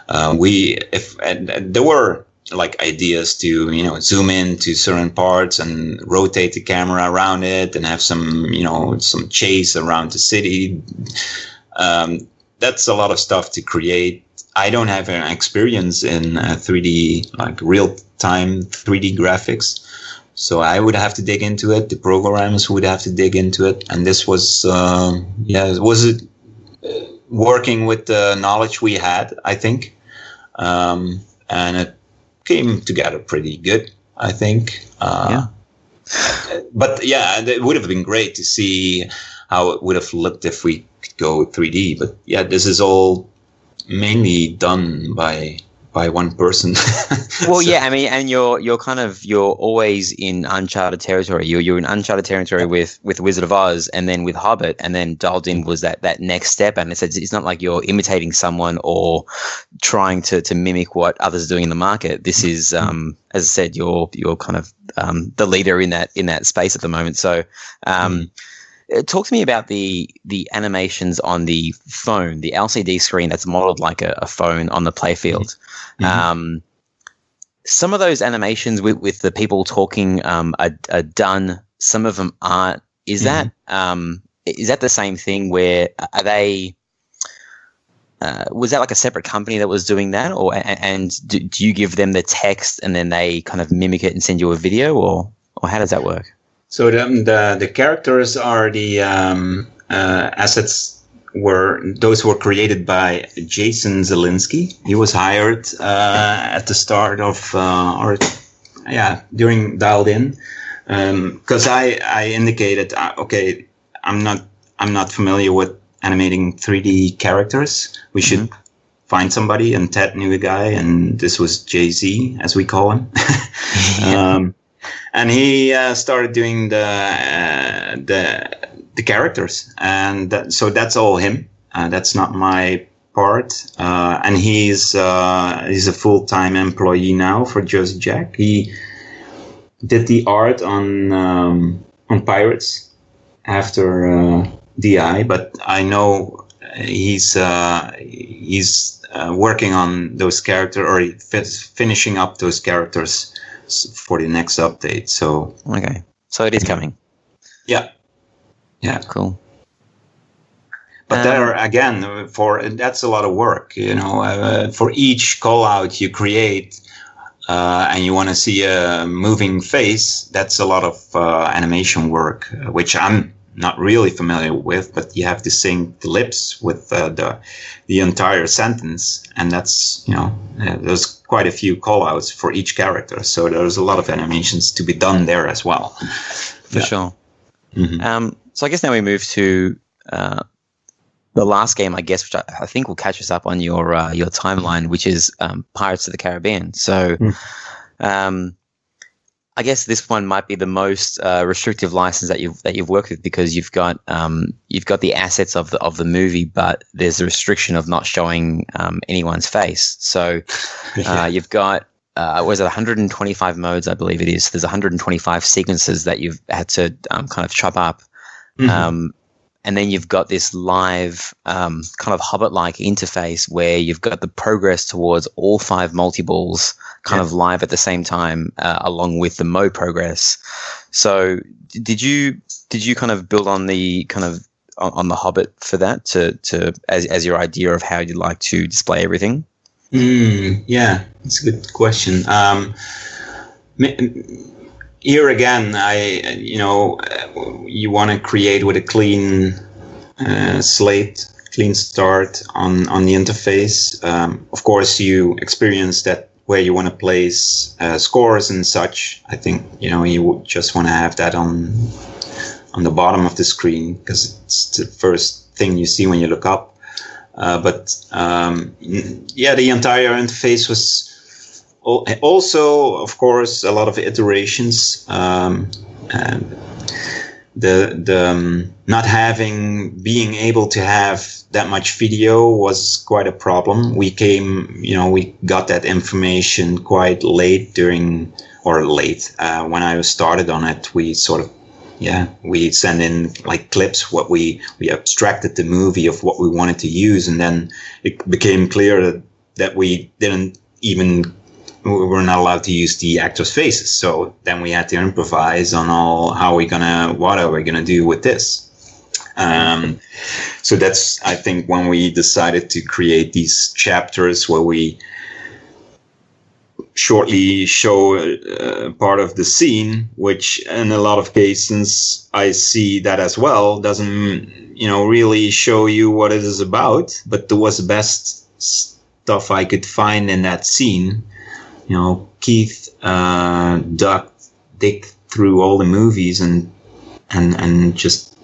There were like ideas to zoom in to certain parts and rotate the camera around it and have some chase around the city. That's a lot of stuff to create. I don't have an experience in 3D, like real-time 3D graphics, so I would have to dig into it. The programmers would have to dig into it, and this was, working with the knowledge we had, I think, and it came together pretty good, I think. But yeah, it would have been great to see how it would have looked if we could go 3D. But yeah, this is all mainly done by one person. Well, yeah, I mean, and you're always in uncharted territory. You're in uncharted territory with Wizard of Oz, and then with Hobbit, and then Dialed In was that next step. And it's not like you're imitating someone or trying to mimic what others are doing in the market. This is, as I said, you're kind of the leader in that space at the moment. So. Talk to me about the animations on the phone, the LCD screen that's modeled like a phone on the playfield. Mm-hmm. Some of those animations with the people talking are done. Some of them aren't. Is that the same thing? Where are they? Was that like a separate company that was doing that, and do you give them the text and then they kind of mimic it and send you a video, or how does that work? So the characters are the assets were created by Jason Zielinski. He was hired at the start of during Dialed In, because I indicated okay, I'm not familiar with animating 3D characters. We should find somebody, and Ted knew a guy, and this was Jay-Z, as we call him. And he started doing the characters, and so that's all him. That's not my part. And he's a full-time employee now for Jersey Jack. He did the art on Pirates after DI, but I know he's working on those characters, or finishing up those characters for the next update. So okay, so it is coming. Yeah. Cool. But there again, that's a lot of work. For each call out you create, and you want to see a moving face, that's a lot of animation work, which I'm not really familiar with. But you have to sync the lips with the entire sentence, and that's there's quite a few call outs for each character. So there's a lot of animations to be done there as well. For sure. Mm-hmm. So I guess now we move to the last game, I guess, which I think will catch us up on your timeline, which is Pirates of the Caribbean. So I guess this one might be the most restrictive license that you've worked with, because you've got the assets of the movie, but there's a restriction of not showing anyone's face. So you've got was it 125 modes, I believe it is. There's 125 sequences that you've had to kind of chop up. And then you've got this live kind of Hobbit-like interface where you've got the progress towards all 5 multi-balls kind of live at the same time, along with the mode progress. So did you kind of build on the on the Hobbit for that to as your idea of how you'd like to display everything? Yeah, that's a good question. Here again, you want to create with a clean slate, clean start on the interface. Of course, you experience that where you want to place scores and such. I think you would just want to have that on the bottom of the screen, because it's the first thing you see when you look up. But the entire interface was. Also, of course, a lot of iterations. And the not being able to have that much video was quite a problem. We got that information quite late when I started on it. We sort of, we sent in like clips, what we abstracted the movie of what we wanted to use, and then it became clear that we were not allowed to use the actors' faces. So then we had to improvise on what are we gonna do with this? So that's, I think, when we decided to create these chapters where we shortly show part of the scene, which in a lot of cases I see that as well, doesn't, really show you what it is about, but it was the best stuff I could find in that scene. Keith dig through all the movies and just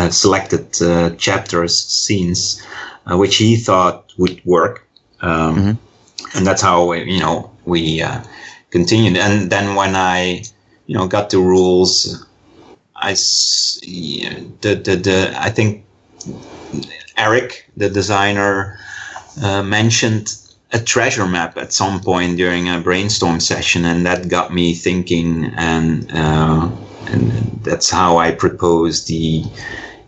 selected chapters, scenes, which he thought would work, and that's how we continued. And then when I got the rules, I think Eric, the designer, mentioned a treasure map at some point during a brainstorm session, and that got me thinking, and that's how I proposed the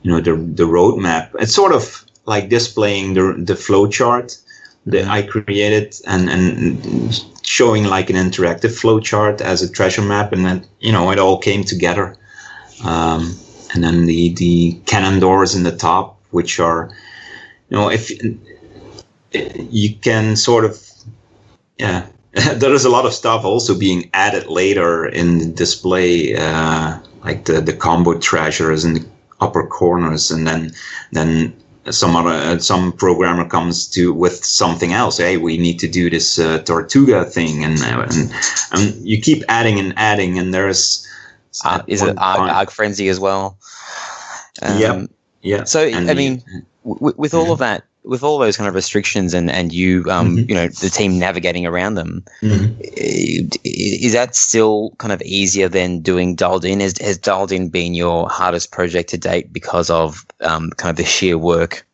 roadmap. It's sort of like displaying the flow chart that I created, and showing like an interactive flow chart as a treasure map, and then it all came together. And then the cannon doors in the top, which are if you can sort of, there is a lot of stuff also being added later in the display, like the combo treasures in the upper corners, and then some programmer comes with something else. Hey, we need to do this Tortuga thing, and you keep adding and adding, and there's is it Arc Frenzy as well? Yeah. So I mean, with all of that. With all those kind of restrictions and you, the team navigating around them, is that still kind of easier than doing Dialed In? Has Dialed In been your hardest project to date because of kind of the sheer work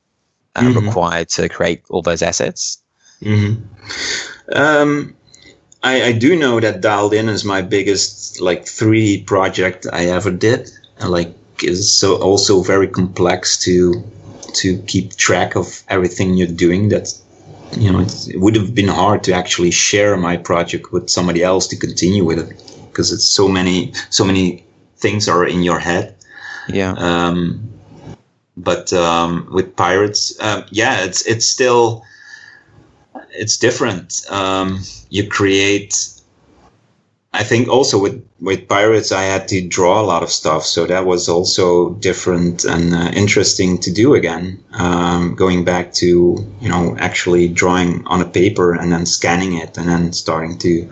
required to create all those assets? I do know that Dialed In is my biggest 3D project I ever did. Is so also very complex to to keep track of everything you're doing. That it would have been hard to actually share my project with somebody else to continue with it, because it's so many things are in your head. Yeah. But with Pirates, it's still, it's different. You create, I think also with Pirates, I had to draw a lot of stuff. So that was also different and interesting to do again. Going back to, actually drawing on a paper and then scanning it and then starting to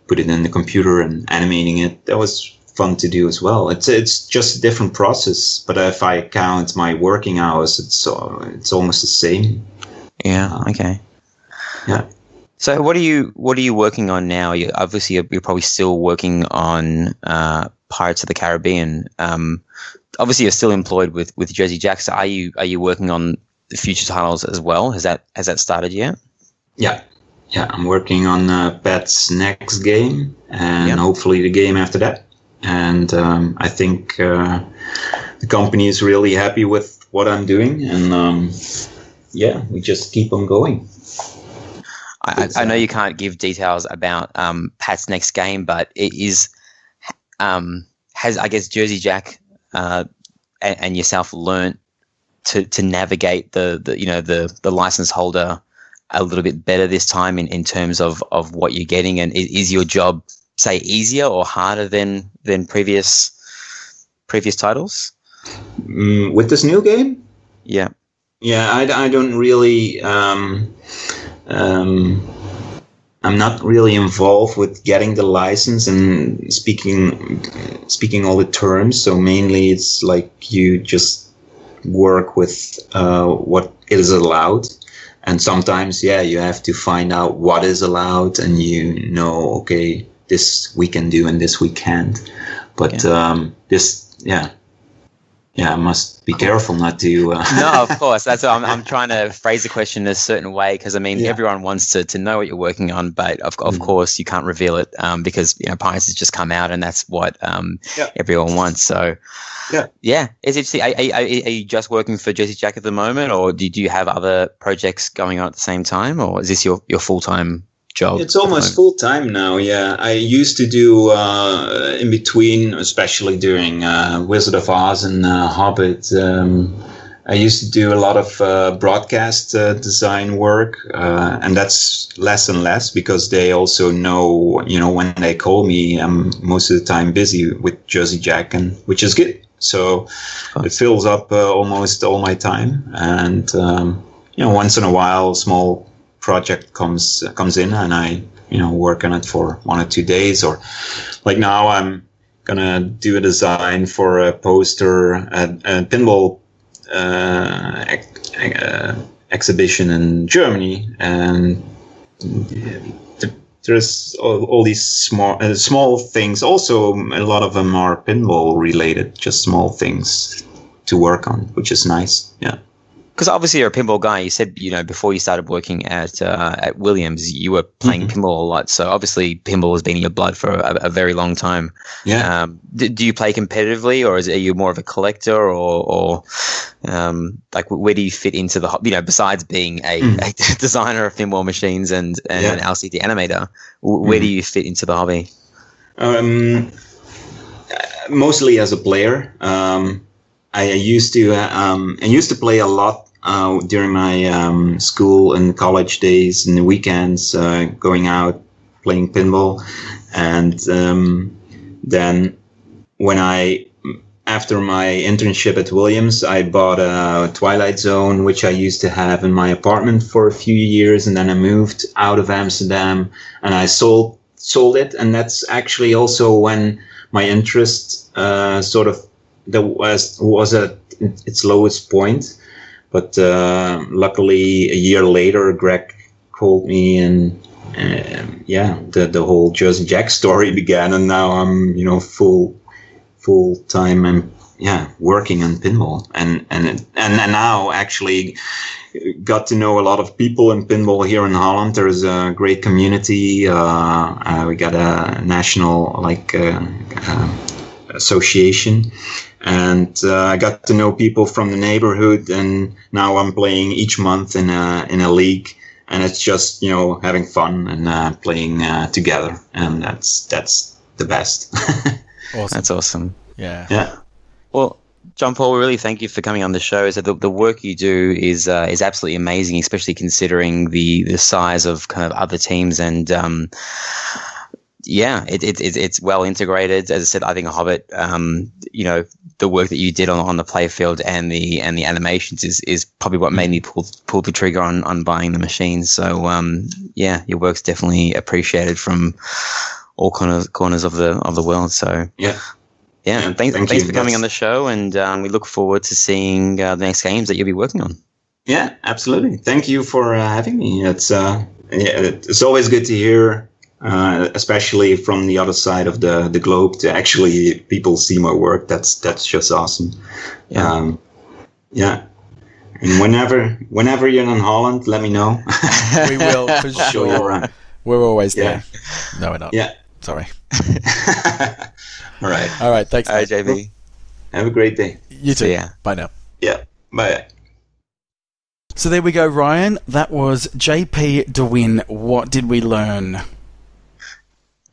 put it in the computer and animating it. That was fun to do as well. It's just a different process, but if I count my working hours, it's almost the same. Yeah. Okay. Yeah. So what are you working on now? You're probably still working on Pirates of the Caribbean. Obviously you're still employed with Jersey Jack. So are you working on the future titles as well? Has that started yet? Yeah. I'm working on Pat's next game and hopefully the game after that. And I think the company is really happy with what I'm doing, and we just keep on going. I know you can't give details about Pat's next game, but it is has, I guess, Jersey Jack and yourself learnt to navigate the license holder a little bit better this time in terms of what you're getting, and is your job, say, easier or harder than previous titles? With this new game? Yeah. Yeah, I don't really... I'm not really involved with getting the license and speaking all the terms. So mainly it's like you just work with what is allowed. And sometimes, you have to find out what is allowed, and okay, this we can do and this we can't. But I must be careful not to... No, of course. That's what I'm trying to phrase the question in a certain way, because, everyone wants to know what you're working on, but of course you can't reveal it because, Pirates has just come out, and that's what everyone wants. So, it's interesting. Are you just working for Jersey Jack at the moment, or do you have other projects going on at the same time, or is this your full-time job? It's almost full time now. Yeah, I used to do in between, especially during Wizard of Oz and Hobbit. I used to do a lot of broadcast design work, and that's less and less because they also know, when they call me, I'm most of the time busy with Jersey Jack, and which is good. So it fills up almost all my time, and once in a while, a small project comes in, and I work on it for 1 or 2 days, or like now I'm gonna do a design for a poster at a pinball exhibition in Germany, and there's all these small things. Also, a lot of them are pinball related, just small things to work on, which is nice. Yeah. Because obviously you're a pinball guy. You said, before you started working at Williams, you were playing pinball a lot. So obviously pinball has been in your blood for a very long time. Yeah. Do you play competitively, or are you more of a collector, or like where do you fit into the hobby? Besides being a designer of pinball machines and an LCD animator, where do you fit into the hobby? Mostly as a player. I used to play a lot during my school and college days and the weekends, going out playing pinball, and then after my internship at Williams, I bought a Twilight Zone, which I used to have in my apartment for a few years, and then I moved out of Amsterdam and I sold it, and that's actually also when my interest that was at its lowest point. But luckily, a year later, Greg called me, and the whole Jersey Jack story began. And now I'm full time and working on pinball, and now actually got to know a lot of people in pinball here in Holland. There's a great community. We got a national association, and I got to know people from the neighborhood, and now I'm playing each month in a league, and it's just having fun and playing together, and that's the best. Awesome. That's awesome. Yeah. Well, John Paul, we really thank you for coming on the show. So the work you do is absolutely amazing, especially considering the size of kind of other teams, and it's well integrated. As I said, I think Hobbit, the work that you did on the playfield and the animations is probably what made me pull the trigger on buying the machines. So your work's definitely appreciated from all corners of the world. So yeah, thanks for coming on the show, and we look forward to seeing the next games that you'll be working on. Yeah, absolutely. Thank you for having me. It's always good to hear, especially from the other side of the globe, to actually people see my work. That's just awesome. And whenever you're in Holland, let me know. We will, for sure. Show you around. We're always there. No, we're not. Yeah. Sorry. All right. Thanks. All right, JB. Have a great day. You too. See ya. Bye now. Yeah. Bye. So there we go, Ryan. That was JP DeWin. What did we learn?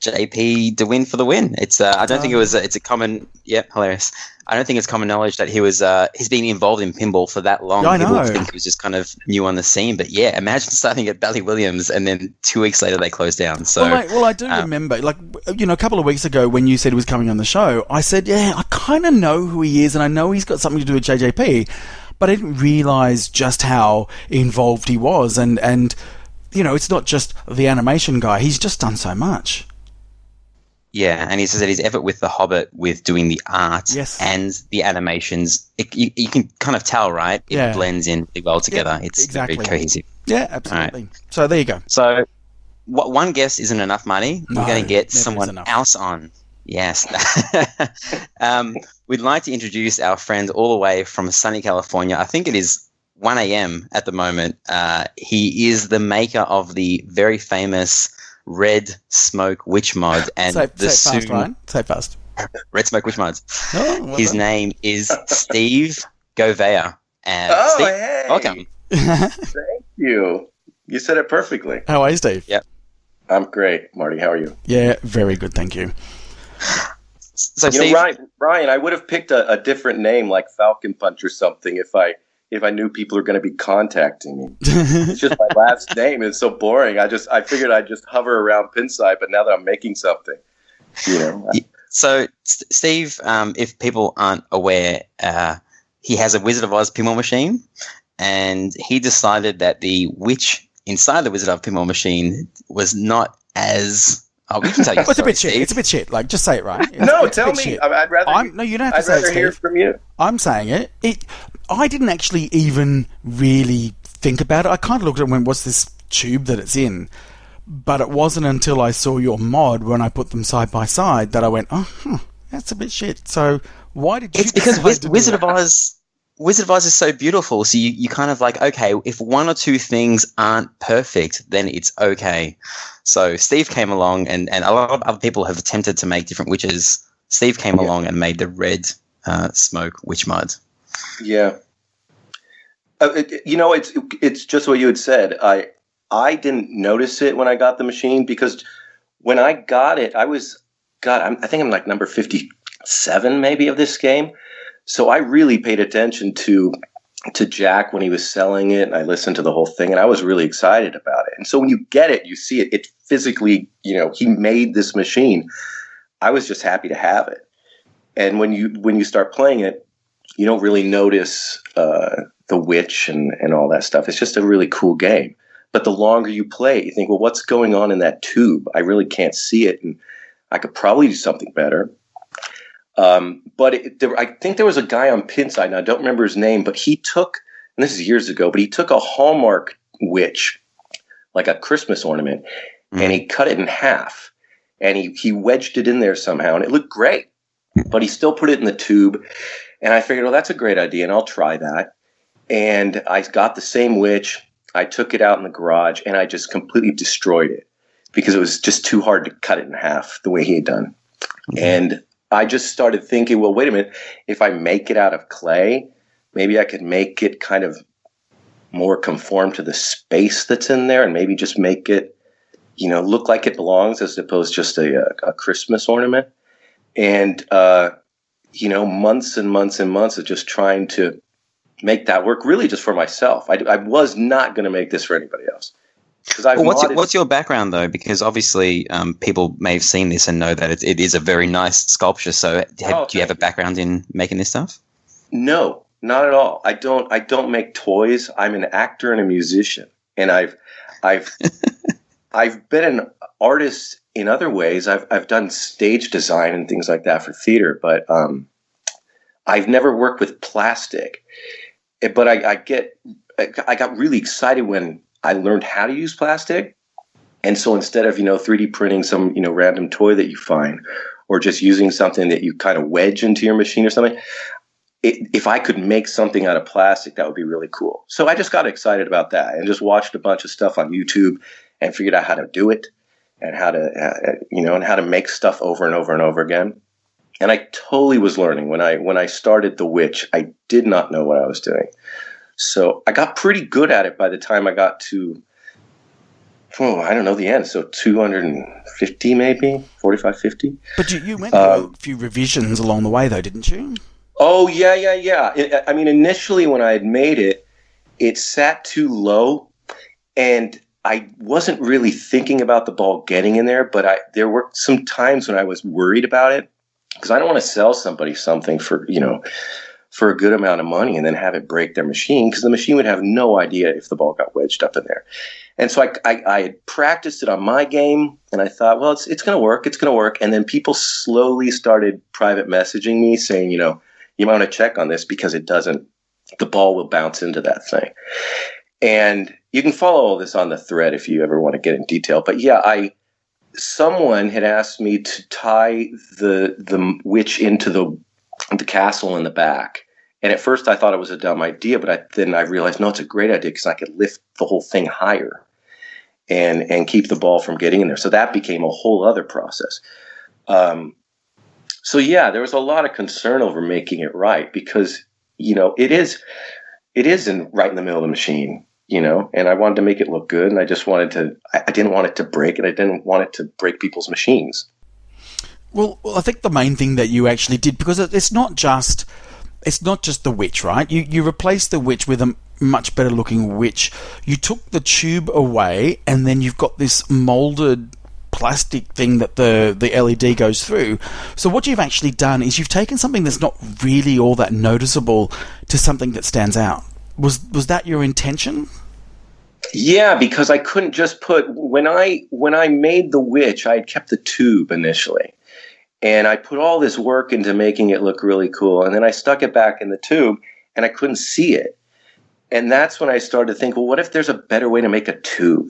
JP DeWin for the win. It's I don't think it's a common. Yeah, hilarious. I don't think it's common knowledge that he's been involved in pinball for that long. I know. People think he was just kind of new on the scene, but yeah, imagine starting at Bally Williams and then 2 weeks later they closed down. So well, I do remember, a couple of weeks ago when you said he was coming on the show, I said, yeah, I kind of know who he is, and I know he's got something to do with JJP, but I didn't realise just how involved he was, and it's not just the animation guy; he's just done so much. Yeah, and he says that his effort with The Hobbit, with doing the art and the animations, you can kind of tell, right? It blends in really well together. It's exactly. very cohesive. Yeah, absolutely. Right. So there you go. So one guest isn't enough money. We're going to get someone else on. Yes. We'd like to introduce our friend all the way from sunny California. I think it is 1 a.m. at the moment. He is the maker of the very famous Red Smoke Witch mod, and say fast, Ryan. Say fast. Red Smoke Witch mods. Oh, his name is Steve Gouveia. Steve, hey. welcome. Thank you. You said it perfectly. How are you, Steve? Yep. I'm great, Marty. How are you? Yeah, very good, thank you. So, Steve, Ryan, I would have picked a different name like Falcon Punch or something if I knew people are going to be contacting me. It's just my last name. It's so boring. I figured I'd just hover around Pinside, but now that I'm making something, So, Steve, if people aren't aware, he has a Wizard of Oz pinball machine, and he decided that the witch inside the Wizard of Oz pinball machine was not as... Oh, we can tell you. It's a bit shit. It's a bit shit. Like, just say it, right? Tell me. Shit. I'd rather. No, you don't have to say it, Steve. Hear from you. I'm saying it. I didn't actually even really think about it. I kind of looked at it and went, "What's this tube that it's in?" But it wasn't until I saw your mod when I put them side by side that I went, "Oh, that's a bit shit." So why did you? It's because Wizard of Oz is so beautiful. So you kind of like, okay, if one or two things aren't perfect, then it's okay. So Steve came along, and a lot of other people have attempted to make different witches. Steve came along and made the Red Smoke Witch mod. Yeah. It's just what you had said. I didn't notice it when I got the machine, because when I got it, I think I'm like number 57 maybe of this game. So I really paid attention to Jack when he was selling it, and I listened to the whole thing, and I was really excited about it. And so when you get it, you see it physically, he made this machine. I was just happy to have it. And when you start playing it, you don't really notice the witch and all that stuff. It's just a really cool game. But the longer you play it, you think, well, what's going on in that tube? I really can't see it, and I could probably do something better. But I think there was a guy on Pinside, and I don't remember his name, but he took, and this is years ago, but he took a Hallmark witch, like a Christmas ornament, and he cut it in half, and he wedged it in there somehow, and it looked great, but he still put it in the tube, and I figured, well, that's a great idea, and I'll try that. And I got the same witch, I took it out in the garage, and I just completely destroyed it, because it was just too hard to cut it in half the way he had done. And I just started thinking, well, wait a minute, if I make it out of clay, maybe I could make it kind of more conform to the space that's in there, and maybe just make it, look like it belongs as opposed to just a Christmas ornament. And, months and months and months of just trying to make that work, really just for myself. I was not going to make this for anybody else. What's your background, though? Because obviously people may have seen this and know that it is a very nice sculpture. So do you have a background in making this stuff? No, not at all. I don't make toys. I'm an actor and a musician. And I've been an artist in other ways. I've done stage design and things like that for theater, but I've never worked with plastic. But I got really excited when I learned how to use plastic. And so instead of, 3D printing some, random toy that you find, or just using something that you kind of wedge into your machine or something, if I could make something out of plastic, that would be really cool. So I just got excited about that and just watched a bunch of stuff on YouTube and figured out how to do it and how to, and how to make stuff over and over and over again. And I totally was learning. When I started The Witch, I did not know what I was doing. So I got pretty good at it by the time I got to, I don't know, the end. So 250 maybe, 45, 50. But you went through a few revisions along the way, though, didn't you? Oh, yeah. Initially when I had made it, it sat too low, and I wasn't really thinking about the ball getting in there, but there were some times when I was worried about it, because I don't want to sell somebody something for a good amount of money and then have it break their machine, because the machine would have no idea if the ball got wedged up in there. And so I had practiced it on my game, and I thought, well, it's going to work. It's going to work. And then people slowly started private messaging me saying, you might want to check on this because the ball will bounce into that thing. And you can follow all this on the thread if you ever want to get in detail. But yeah, someone had asked me to tie the witch into the castle in the back. And at first I thought it was a dumb idea, but then I realized, no, it's a great idea because I could lift the whole thing higher and keep the ball from getting in there. So that became a whole other process. So yeah, there was a lot of concern over making it right because, it is right in the middle of the machine, and I wanted to make it look good. And I just I didn't want it to break, and I didn't want it to break people's machines. Well, I think the main thing that you actually did, because it's not just the witch, right? You replaced the witch with a much better looking witch. You took the tube away, and then you've got this molded plastic thing that the LED goes through. So what you've actually done is you've taken something that's not really all that noticeable to something that stands out. Was that your intention? Yeah, because I couldn't just when I made the witch, I had kept the tube initially. And I put all this work into making it look really cool. And then I stuck it back in the tube and I couldn't see it. And that's when I started to think, well, what if there's a better way to make a tube?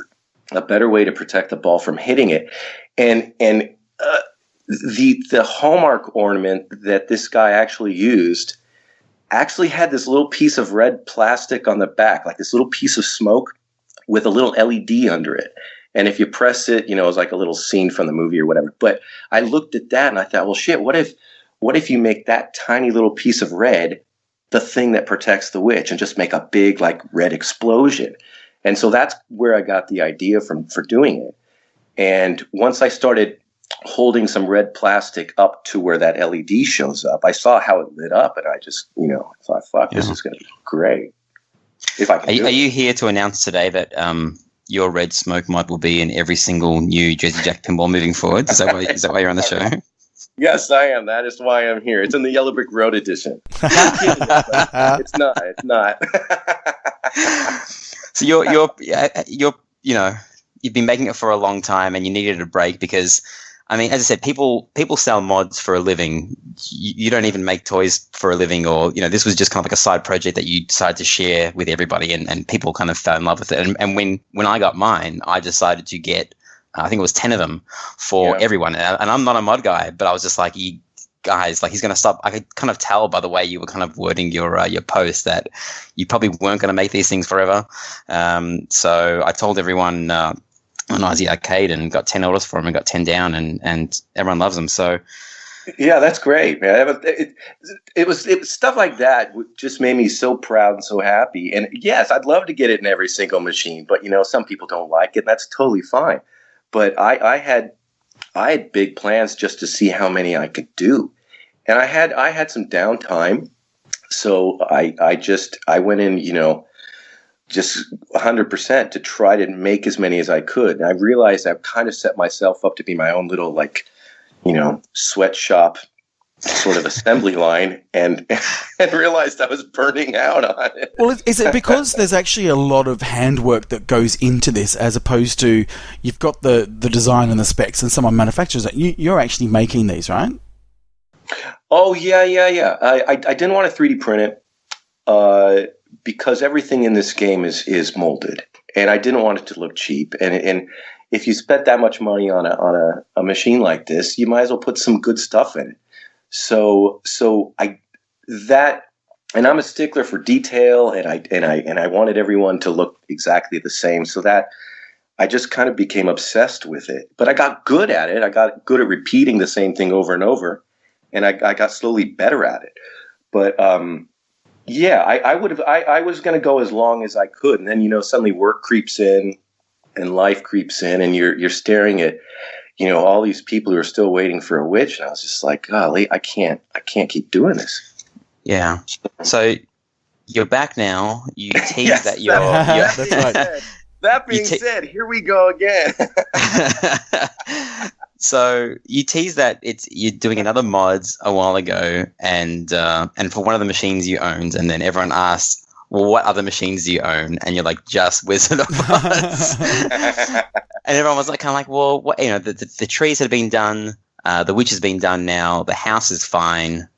A better way to protect the ball from hitting it? And the Hallmark ornament that this guy actually used actually had this little piece of red plastic on the back, like this little piece of smoke with a little LED under it. And if you press it, it's like a little scene from the movie or whatever. But I looked at that and I thought, well, shit, what if you make that tiny little piece of red the thing that protects the witch and just make a big like red explosion? And so that's where I got the idea for doing it. And once I started holding some red plastic up to where that LED shows up, I saw how it lit up, and I just, thought, fuck, this is going to be great. If I can. Are you here to announce today that your red smoke mod will be in every single new Jersey Jack pinball moving forward? Is that why you're on the show? Yes, I am. That is why I'm here. It's in the Yellow Brick Road edition. It's not. It's not. So you've been making it for a long time, and you needed a break because, I mean, as I said, people sell mods for a living. You don't even make toys for a living, or this was just kind of like a side project that you decided to share with everybody, and people kind of fell in love with it. And when I got mine, I decided to get, I think it was 10 of them for everyone. And I'm not a mod guy, but I was just like, you guys, like, he's going to stop. I could kind of tell by the way you were kind of wording your post that you probably weren't going to make these things forever. So I told everyone on Aussie Arcade and got 10 orders for them and got 10 down, and everyone loves them. So Yeah, that's great, man. It was stuff like that just made me so proud and so happy. And yes, I'd love to get it in every single machine, but some people don't like it, and that's totally fine. But I had big plans just to see how many I could do, and I had some downtime, so I went in, just 100% to try to make as many as I could. And I realized I kind of set myself up to be my own little sweatshop sort of assembly line, and realized I was burning out on it. Well, is it because there's actually a lot of handwork that goes into this, as opposed to you've got the design and the specs and someone manufactures it? You're actually making these, right? Oh, yeah. I didn't want to 3D print it because everything in this game is molded, and I didn't want it to look cheap. And if you spent that much money on a machine like this, you might as well put some good stuff in it. So I'm a stickler for detail, and I wanted everyone to look exactly the same, so that I just kind of became obsessed with it. But I got good at it. I got good at repeating the same thing over and over, and I got slowly better at it. But yeah, I was going to go as long as I could, and then suddenly work creeps in and life creeps in, and you're staring at all these people who are still waiting for a witch, and I was just like, golly, I can't keep doing this. Yeah. So you're back now. You tease Yes, that you're. That's right. That being said, here we go again. So you tease that you're doing another mods a while ago, and for one of the machines you owned, and then everyone asks, well, what other machines do you own? And you're like, just Wizard of Oz. And everyone was kind of like, well, what, the trees had been done, the witch has been done now, the house is fine.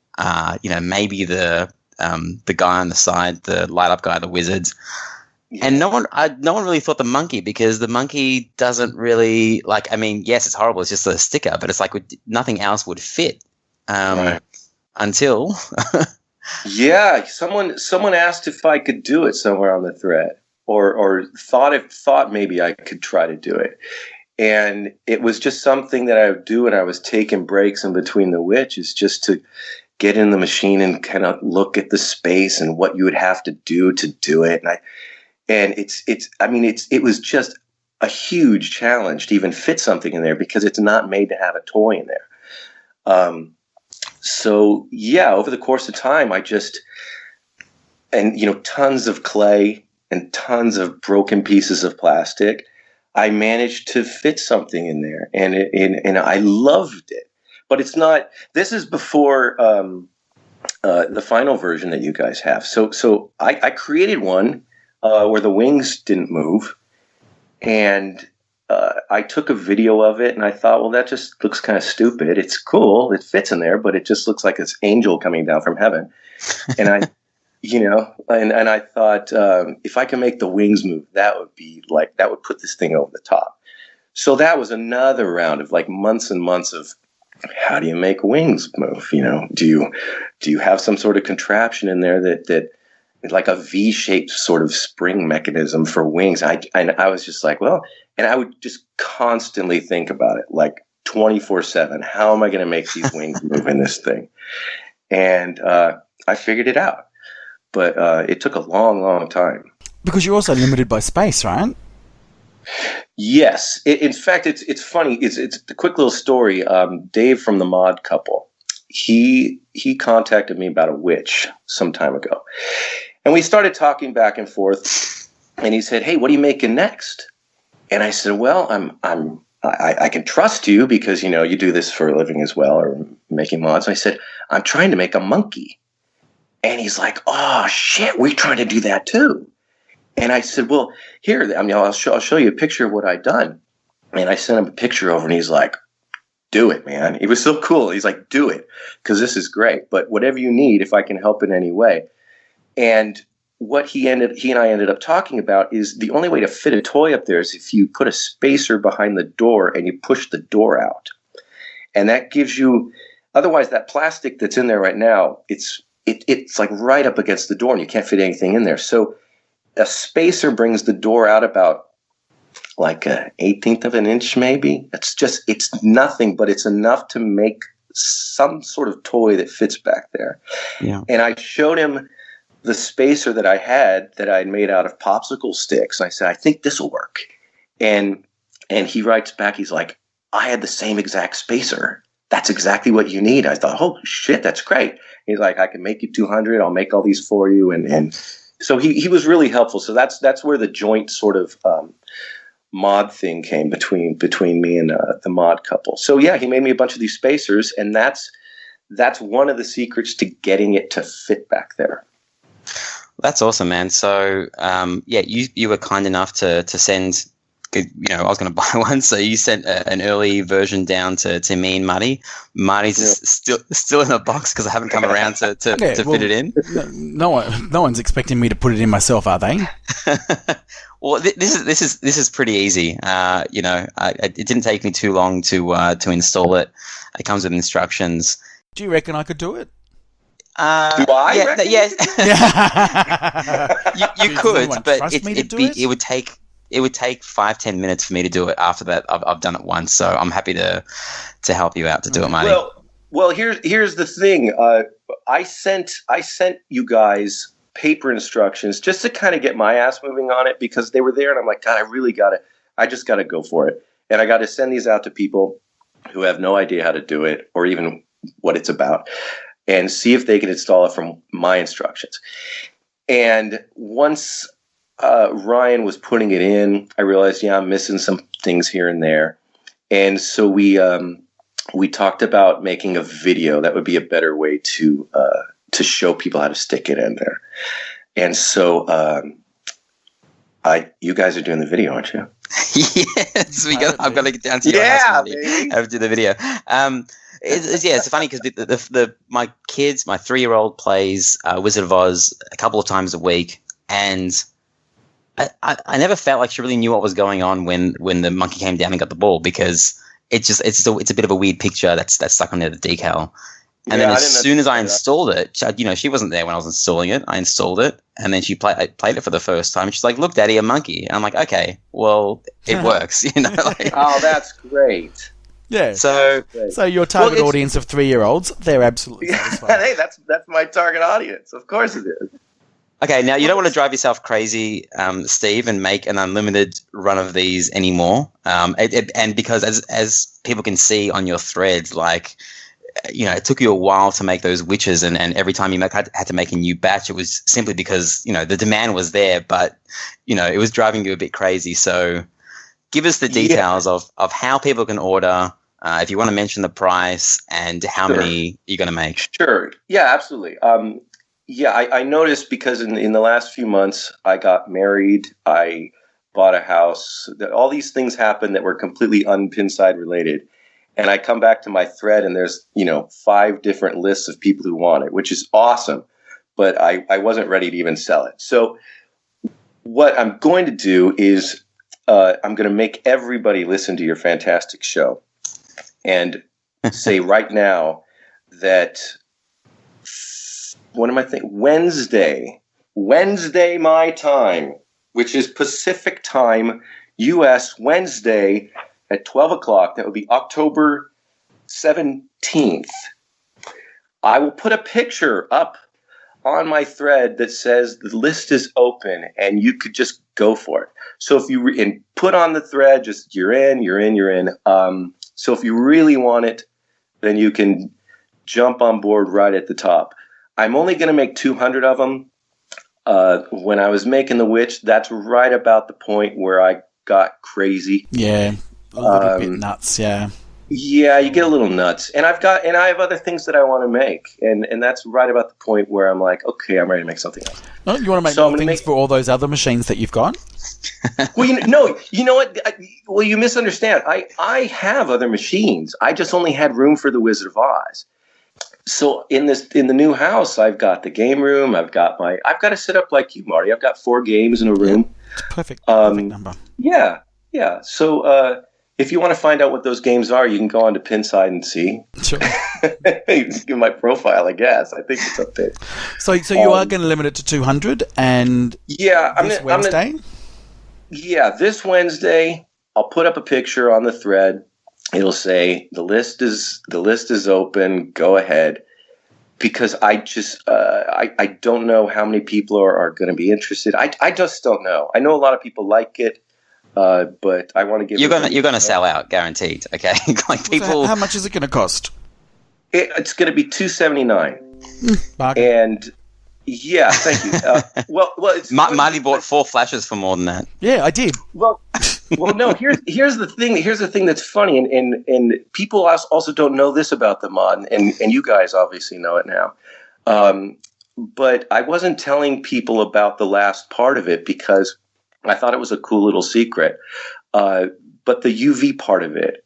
Maybe the guy on the side, the light up guy, the wizards. Yeah. And no one really thought the monkey, because the monkey doesn't really yes, it's horrible. It's just a sticker, but it's like nothing else would fit right. Until. Yeah, someone asked if I could do it somewhere on the thread, or thought maybe I could try to do it, and it was just something that I would do when I was taking breaks in between the witches, just to get in the machine and kind of look at the space and what you would have to do it, and it was just a huge challenge to even fit something in there, because it's not made to have a toy in there. So yeah, over the course of time, tons of clay and tons of broken pieces of plastic, I managed to fit something in there, and I loved it. But it's not. This is before the final version that you guys have. So I created one where the wings didn't move, and I took a video of it, and I thought, well, that just looks kind of stupid. It's cool, it fits in there, but it just looks like this angel coming down from heaven. And I, and I thought, if I can make the wings move, that would put this thing over the top. So that was another round of months and months of, how do you make wings move? Do you have some sort of contraption in there that like a V-shaped sort of spring mechanism for wings? I was just like, well, and I would just constantly think about it, 24/7. How am I going to make these wings move in this thing? And I figured it out, but it took a long, long time. Because you're also limited by space, right? Yes. In fact, it's funny. It's a quick little story. Dave from the Mod Couple, he contacted me about a witch some time ago, and we started talking back and forth. And he said, "Hey, what are you making next?" And I said, "Well, I can trust you, because you do this for a living as well, or making mods." And I said, "I'm trying to make a monkey." And he's like, "Oh shit, we're trying to do that too." And I said, "Well, here, I'll show you a picture of what I've done." And I sent him a picture over, and he's like, "Do it, man." He was so cool. He's like, "Do it, because this is great. But whatever you need, if I can help in any way." And what he and I ended up talking about is the only way to fit a toy up there is if you put a spacer behind the door and you push the door out. And that gives you, otherwise that plastic that's in there right now, it's right up against the door, and you can't fit anything in there. So a spacer brings the door out about an 1/18 of an inch, maybe. It's nothing, but it's enough to make some sort of toy that fits back there. Yeah. And I showed him the spacer that I had that I'd made out of popsicle sticks. I said, I think this will work. And he writes back, he's like, I had the same exact spacer. That's exactly what you need. I thought, holy shit, that's great. He's like, I can make you 200. I'll make all these for you. And so he was really helpful. So that's where the joint sort of mod thing came between me and the mod couple. So yeah, he made me a bunch of these spacers, and that's one of the secrets to getting it to fit back there. That's awesome, man. So you were kind enough to send. I was going to buy one, so you sent an early version down to me and Marty. Marty's still in a box because I haven't come around to fit it in. No one's expecting me to put it in myself, are they? Well, this is pretty easy. It didn't take me too long to install it. It comes with instructions. Do you reckon I could do it? Do I? Reckon? Yes. you could, but it would take. It would take 5-10 minutes for me to do it. After that, I've done it once, so I'm happy to help you out to do it, Marty. Well, here's the thing. I sent you guys paper instructions just to kind of get my ass moving on it, because they were there, and I'm like, God, I just gotta go for it, and I got to send these out to people who have no idea how to do it or even what it's about, and see if they can install it from my instructions. And once Ryan was putting it in, I realized, I'm missing some things here and there. And so we talked about making a video. That would be a better way to show people how to stick it in there. And so you guys are doing the video, aren't you? Yes, I've got to get down to your house, Marty. I have to do the video. It's funny because my 3-year-old plays Wizard of Oz a couple of times a week, and I never felt like she really knew what was going on when the monkey came down and got the ball, because it's a bit of a weird picture that's stuck on there, the decal. And then as soon as I installed it, she wasn't there when I was installing it. I installed it, and then she played it for the first time. She's like, "Look, Daddy, a monkey." And I'm like, "Okay, well, it works." Oh, that's great. Yeah. So your target audience of 3-year-olds, they're absolutely satisfied. Hey, that's my target audience. Of course it is. Okay, now you don't want to drive yourself crazy, Steve, and make an unlimited run of these anymore. And because as people can see on your thread, it took you a while to make those witches, and every time you had to make a new batch, it was simply because the demand was there, but it was driving you a bit crazy. So give us the details of how people can order. If you want to mention the price and how many you're going to make. Sure. Yeah, absolutely. I noticed because in the last few months, I got married, I bought a house, all these things happened that were completely unpinside related. And I come back to my thread, and there's, 5 different lists of people who want it, which is awesome. But I wasn't ready to even sell it. So what I'm going to do is I'm going to make everybody listen to your fantastic show and say right now that what am I thinking? Wednesday my time, which is Pacific time, U.S. Wednesday at 12 o'clock. That would be October 17th. I will put a picture up on my thread that says the list is open and you could just go for it. So if you and put on the thread, just you're in. So if you really want it, then you can jump on board right at the top. I'm only going to make 200 of them. When I was making the witch, that's right about the point where I got crazy. Yeah, a little bit nuts. Yeah. Yeah, you get a little nuts, and I have other things that I want to make, and that's right about the point where I'm like, okay, I'm ready to make something else. Oh, you want to make more things for all those other machines that you've got? Well, you know what? You misunderstand. I have other machines. I just only had room for the Wizard of Oz. So in the new house, I've got the game room. I've got to set up like you, Marty. I've got 4 games in a room. Yeah, perfect number. Yeah. So if you want to find out what those games are, you can go on to Pinside and see. Sure. Give my profile, I guess. I think it's up there. So you are going to limit it to 200, and this Wednesday. This Wednesday, I'll put up a picture on the thread. it'll say the list is open. Go ahead. Because I just I don't know how many people are going to be interested. I just don't know. I know a lot of people like it, but I want to give. You're gonna sell out, guaranteed. Okay, like people. How much is it going to cost? It's going to be $279, Bargain. and yeah, thank you. Well, it's Marty bought 4 flashes for more than that. Yeah, I did. Well, no. Here's the thing. Here's the thing that's funny, and people also don't know this about the mod, and you guys obviously know it now. But I wasn't telling people about the last part of it because I thought it was a cool little secret. But the UV part of it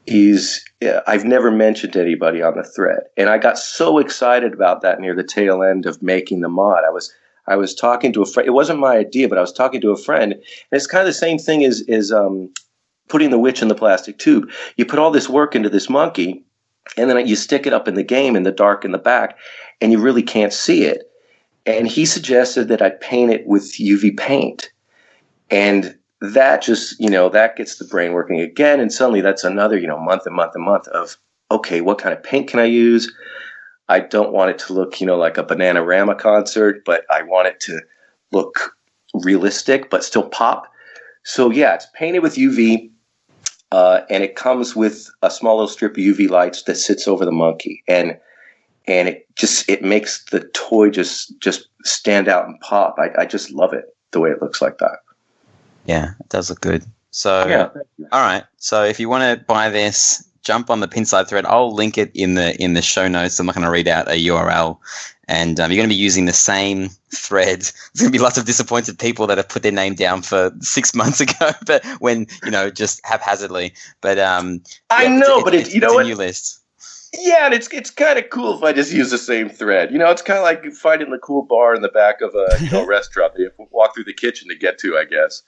is I've never mentioned to anybody on the thread, and I got so excited about that near the tail end of making the mod. I was talking to a friend. It wasn't my idea, but I was talking to a friend. And it's kind of the same thing as putting the witch in the plastic tube. You put all this work into this monkey, and then you stick it up in the game in the dark in the back, and you really can't see it. And he suggested that I paint it with UV paint. And that just, that gets the brain working again. And suddenly that's another, month and month and month of, okay, what kind of paint can I use? I don't want it to look, like a Bananarama concert, but I want it to look realistic, but still pop. So yeah, it's painted with UV, and it comes with a small little strip of UV lights that sits over the monkey, and it makes the toy just stand out and pop. I just love it the way it looks like that. Yeah, it does look good. So yeah. All right. So if you want to buy this, jump on the Pinside thread. I'll link it in the show notes. I'm not going to read out a URL. And you're going to be using the same thread. There's going to be lots of disappointed people that have put their name down for 6 months ago, but when, just haphazardly. But I know, but it's a new list. Yeah, and it's kind of cool if I just use the same thread. It's kind of like finding the cool bar in the back of a restaurant that you have to walk through the kitchen to get to, I guess.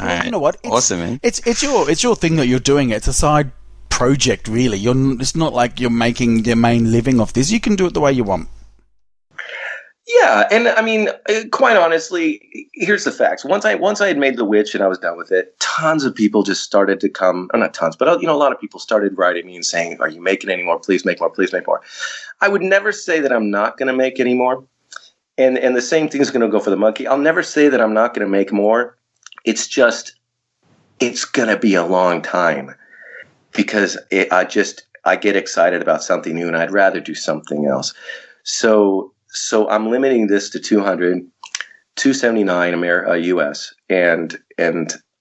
All right. You know what? Awesome, man. It's your thing that you're doing. It's a side project, really. It's not like you're making your main living off this. You can do it the way you want. Yeah, and I mean, quite honestly, here's the facts. Once I had made the witch and I was done with it, tons of people just started to come. Or not tons, but a lot of people started writing me and saying, "Are you making any more? Please make more. Please make more." I would never say that I'm not going to make any more, and the same thing is going to go for the monkey. I'll never say that I'm not going to make more. It's just, it's going to be a long time because I get excited about something new and I'd rather do something else. So I'm limiting this to 279 US, and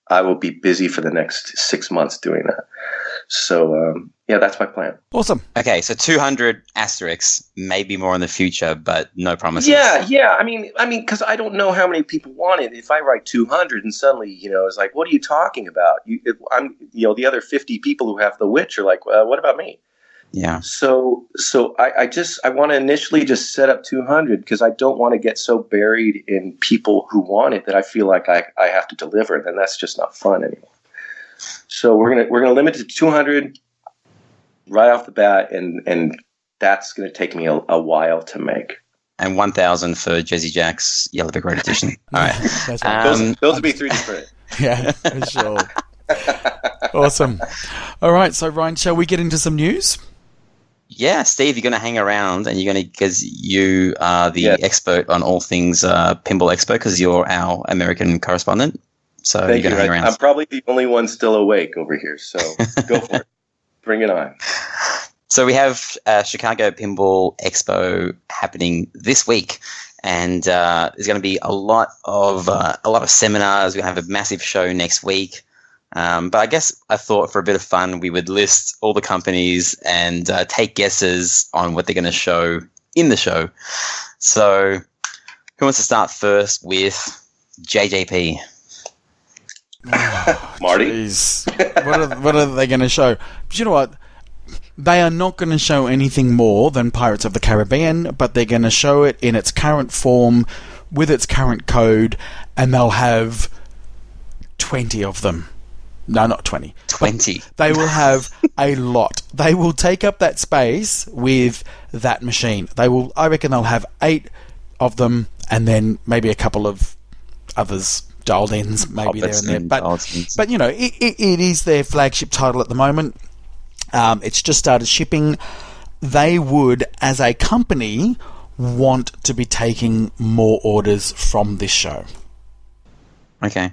I will be busy for the next 6 months doing that. So yeah, that's my plan. Awesome. Okay, so 200 asterisks, maybe more in the future, but no promises. Yeah. I mean, because I don't know how many people want it. If I write 200 and suddenly, it's like, what are you talking about? The other 50 people who have the witch are like, what about me? Yeah. So I want to initially just set up 200 because I don't want to get so buried in people who want it that I feel like I have to deliver, and then that's just not fun anymore. So we're gonna limit it to 200 right off the bat, and that's gonna take me a while to make. And 1,000 for Jazzy Jack's Yellow Brick Road edition. All right. That's right. Those will be 3D printed. Yeah, for sure. Awesome. All right, so Ryan, shall we get into some news? Yeah, Steve, you're going to hang around, and because you are the expert on all things Pinball Expo, because you're our American correspondent. So you're going to hang around. I'm probably the only one still awake over here, so go for it. Bring it on. So we have Chicago Pinball Expo happening this week, and there's going to be a lot of seminars. We're going to have a massive show next week. But I guess I thought for a bit of fun, we would list all the companies and take guesses on what they're going to show in the show. So who wants to start first with JJP? Marty? Jeez. What are they going to show? But you know what? They are not going to show anything more than Pirates of the Caribbean, but they're going to show it in its current form with its current code, and they'll have 20 of them. No, not 20. 20. They will have a lot. They will take up that space with that machine. I reckon they'll have 8 of them, and then maybe a couple of others dialed in, maybe there and there. But it is their flagship title at the moment. It's just started shipping. They would, as a company, want to be taking more orders from this show. Okay.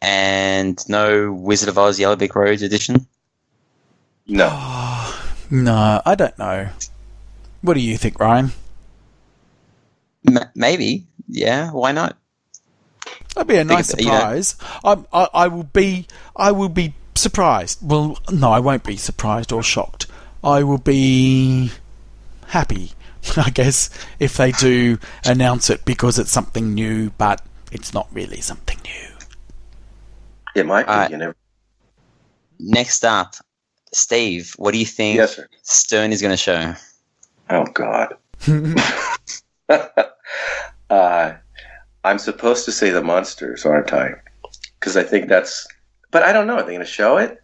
And no Wizard of Oz Yellow Brick Road edition? No. No, I don't know. What do you think, Ryan? Maybe. Yeah, why not? That'd be a nice surprise. I will be surprised. Well, no, I won't be surprised or shocked. I will be happy, I guess, if they do announce it because it's something new, but it's not really something new. It might be, you know. Next up, Steve, what do you think Stern is going to show? Oh, God. I'm supposed to say the monsters, aren't I? Because I think that's... But I don't know. Are they going to show it?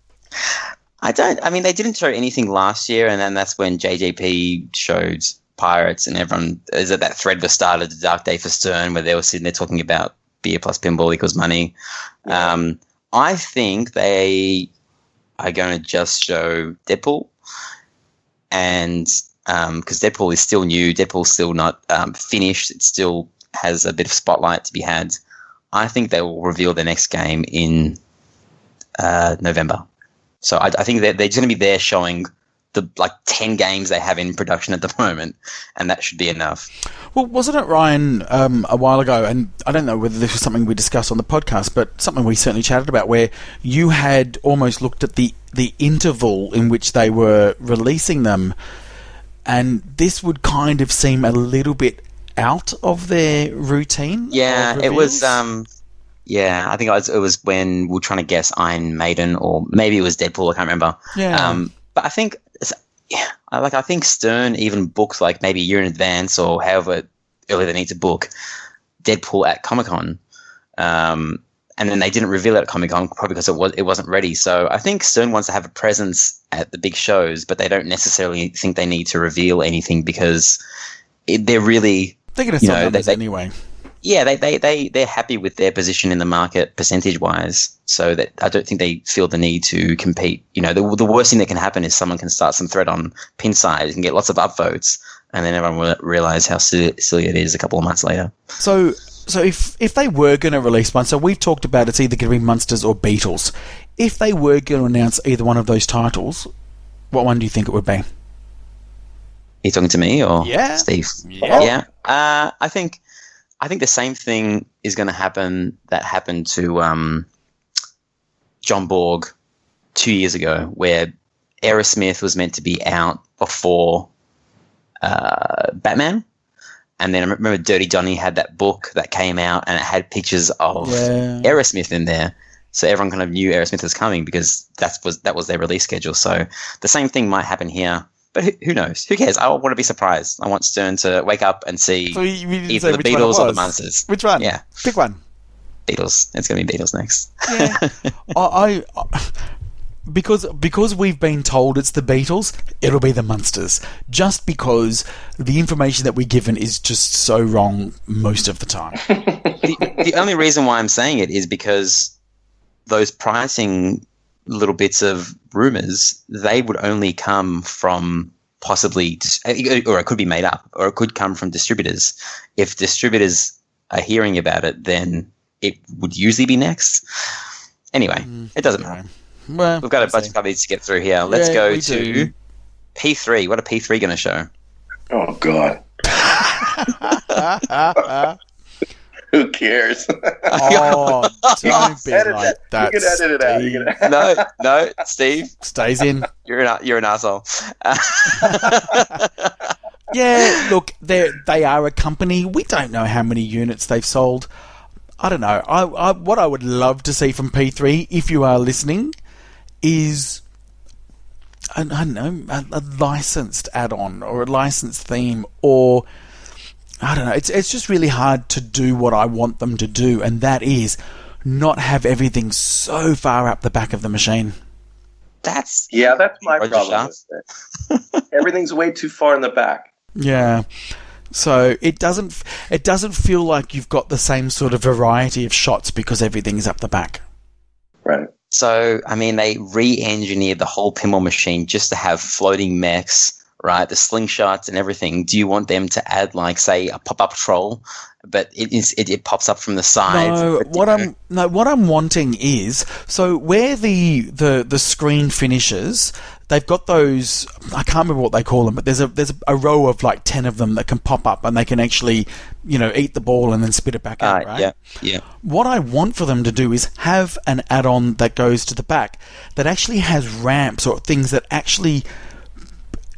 I mean, they didn't show anything last year, and then that's when JJP showed Pirates, and everyone... Is it that thread was started, the Dark Day for Stern, where they were sitting there talking about beer plus pinball equals money. Yeah. I think they are going to just show Deadpool, and because Deadpool is still new, Deadpool's still not finished, it still has a bit of spotlight to be had. I think they will reveal the next game in November. So I think they're just going to be there showing the 10 games they have in production at the moment, and that should be enough. Well, wasn't it, Ryan, a while ago, and I don't know whether this was something we discussed on the podcast, but something we certainly chatted about, where you had almost looked at the interval in which they were releasing them, and this would kind of seem a little bit out of their routine. Yeah, it was... I think it was when we were trying to guess Iron Maiden, or maybe it was Deadpool, I can't remember. Yeah. But I think... I think Stern even books maybe a year in advance or however early they need to book Deadpool at Comic-Con. And then they didn't reveal it at Comic-Con probably because it wasn't ready. So I think Stern wants to have a presence at the big shows, but they don't necessarily think they need to reveal anything because they're really... They're going to sell numbers anyway. Yeah, they're happy with their position in the market percentage-wise, so that I don't think they feel the need to compete. The worst thing that can happen is someone can start some thread on Pinside and get lots of upvotes, and then everyone will realise how silly it is a couple of months later. So if they were going to release one, so we've talked about it's either going to be Munsters or Beatles. If they were going to announce either one of those titles, what one do you think it would be? Are you talking to me or Steve? Yeah. I think the same thing is going to happen that happened to John Borg 2 years ago, where Aerosmith was meant to be out before Batman. And then I remember Dirty Johnny had that book that came out, and it had pictures of Aerosmith in there. So everyone kind of knew Aerosmith was coming because that was their release schedule. So the same thing might happen here. But who knows? Who cares? I want to be surprised. I want Stern to wake up and see either the Beatles or the Munsters. Which one? Yeah. Pick one. Beatles. It's going to be Beatles next. Yeah. Because we've been told it's the Beatles, it'll be the Munsters. Just because the information that we're given is just so wrong most of the time. The only reason why I'm saying it is because those pricing little bits of rumors, they would only come from possibly, or it could be made up, or it could come from distributors. If distributors are hearing about it, then it would usually be next. Anyway, it doesn't matter. Well, we've got a bunch of puppies to get through here. Let's go to P3. What are P3 going to show? Oh, God. Who cares? Oh, don't be like that. You can edit it out. No, Steve. Stays in. You're an asshole. Yeah, look, they are a company. We don't know how many units they've sold. I don't know. What I would love to see from P3, if you are listening, is I don't know, a licensed add-on or a licensed theme, or I don't know. It's just really hard to do what I want them to do, and that is not have everything so far up the back of the machine. That's my problem with it. Everything's way too far in the back. Yeah. So it doesn't feel like you've got the same sort of variety of shots because everything's up the back. Right. So, I mean, they re-engineered the whole pinball machine just to have floating mechs, right? The slingshots and everything. Do you want them to add, like, say, a pop-up troll, but it pops up from the side? No, what I'm wanting is, so where the screen finishes, they've got those, I can't remember what they call them, but there's a row of like 10 of them that can pop up and they can actually, eat the ball and then spit it back out, right? Yeah. What I want for them to do is have an add-on that goes to the back that actually has ramps or things that actually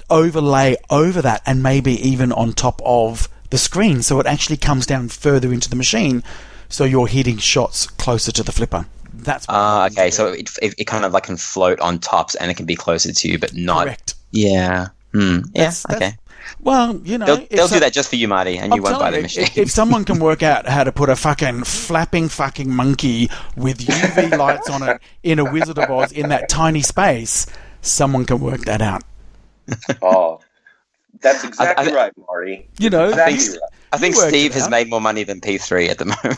overlay over that and maybe even on top of the screen, so it actually comes down further into the machine, so you're hitting shots closer to the flipper. That's okay. So it kind of like can float on tops and it can be closer to you, but not. Correct. Yeah. That's, okay. Well, they'll do that just for you, Marty, and you won't buy the machine. If someone can work out how to put a fucking flapping fucking monkey with UV lights on it in a Wizard of Oz in that tiny space, someone can work that out. Oh, that's exactly right, Marty. Exactly I think Steve has made more money than P3 at the moment.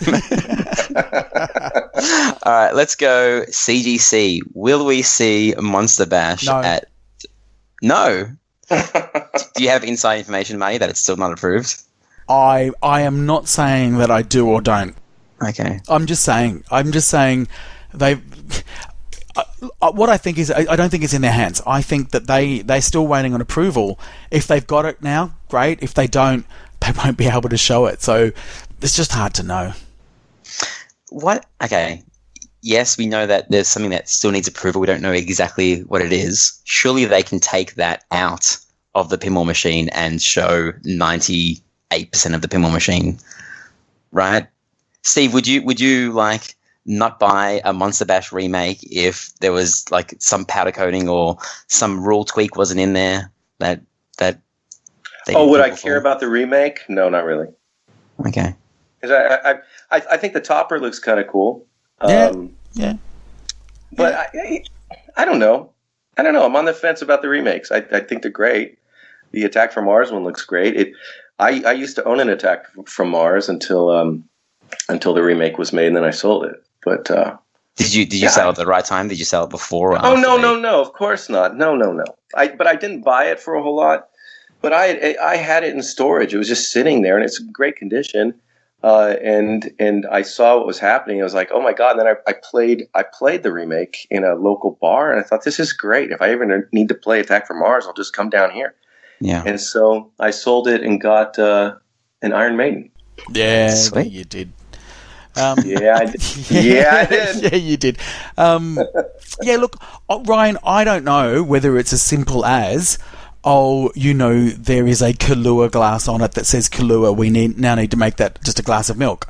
All right, let's go CGC. Will we see Monster Bash at... No. Do you have inside information, Marty, that it's still not approved? I am not saying that I do or don't. Okay. I'm just saying they... what I think is, I don't think it's in their hands. I think that they're still waiting on approval. If they've got it now, great. If they don't, they won't be able to show it. So it's just hard to know. What? Okay. Yes, we know that there's something that still needs approval. We don't know exactly what it is. Surely they can take that out of the pinball machine and show 98% of the pinball machine, right? Steve, would you like not buy a Monster Bash remake if there was like some powder coating or some rule tweak wasn't in there that would I care about the remake? No, not really. Okay. Because I think the topper looks kind of cool. Yeah. But I don't know. I'm on the fence about the remakes. I think they're great. The Attack from Mars one looks great. I used to own an Attack from Mars until the remake was made, and then I sold it. But did you sell it at the right time? Did you sell it before? Or after? No. Of course not. No. But I didn't buy it for a whole lot. But I had it in storage. It was just sitting there, and it's in great condition. And I saw what was happening. I was like, oh my god! And then I played the remake in a local bar, and I thought, this is great. If I ever need to play Attack from Mars, I'll just come down here. Yeah. And so I sold it and got an Iron Maiden. Yeah, sweet. You did. Yeah, I did. Yeah, I did. Yeah, you did. Yeah, look, Ryan, I don't know whether it's as simple as, there is a Kahlua glass on it that says Kahlua. We now need to make that just a glass of milk.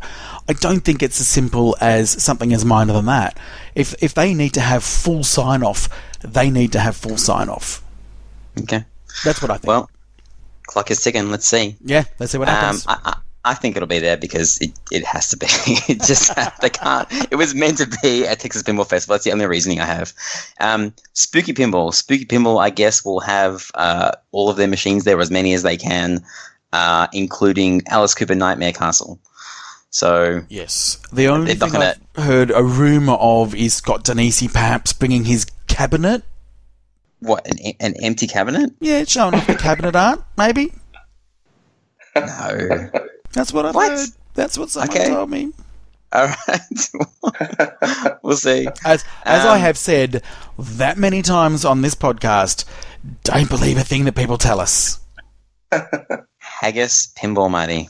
I don't think it's as simple as something as minor than that. If they need to have full sign-off, they need to have full sign-off. Okay. That's what I think. Well, clock is ticking. Let's see. Yeah, let's see what happens. I think it'll be there because it has to be. It just they can't. It was meant to be at Texas Pinball Festival. That's the only reasoning I have. Spooky Pinball, I guess, will have all of their machines there, as many as they can, including Alice Cooper Nightmare Castle. So yes, the only thing I've heard a rumor of is Scott Danesi perhaps bringing his cabinet. What, an empty cabinet? Yeah, showing off the cabinet art, maybe. No. That's what I've heard. That's what someone told me. All right. We'll see. As I have said that many times on this podcast, don't believe a thing that people tell us. Haggis Pinball, Marty.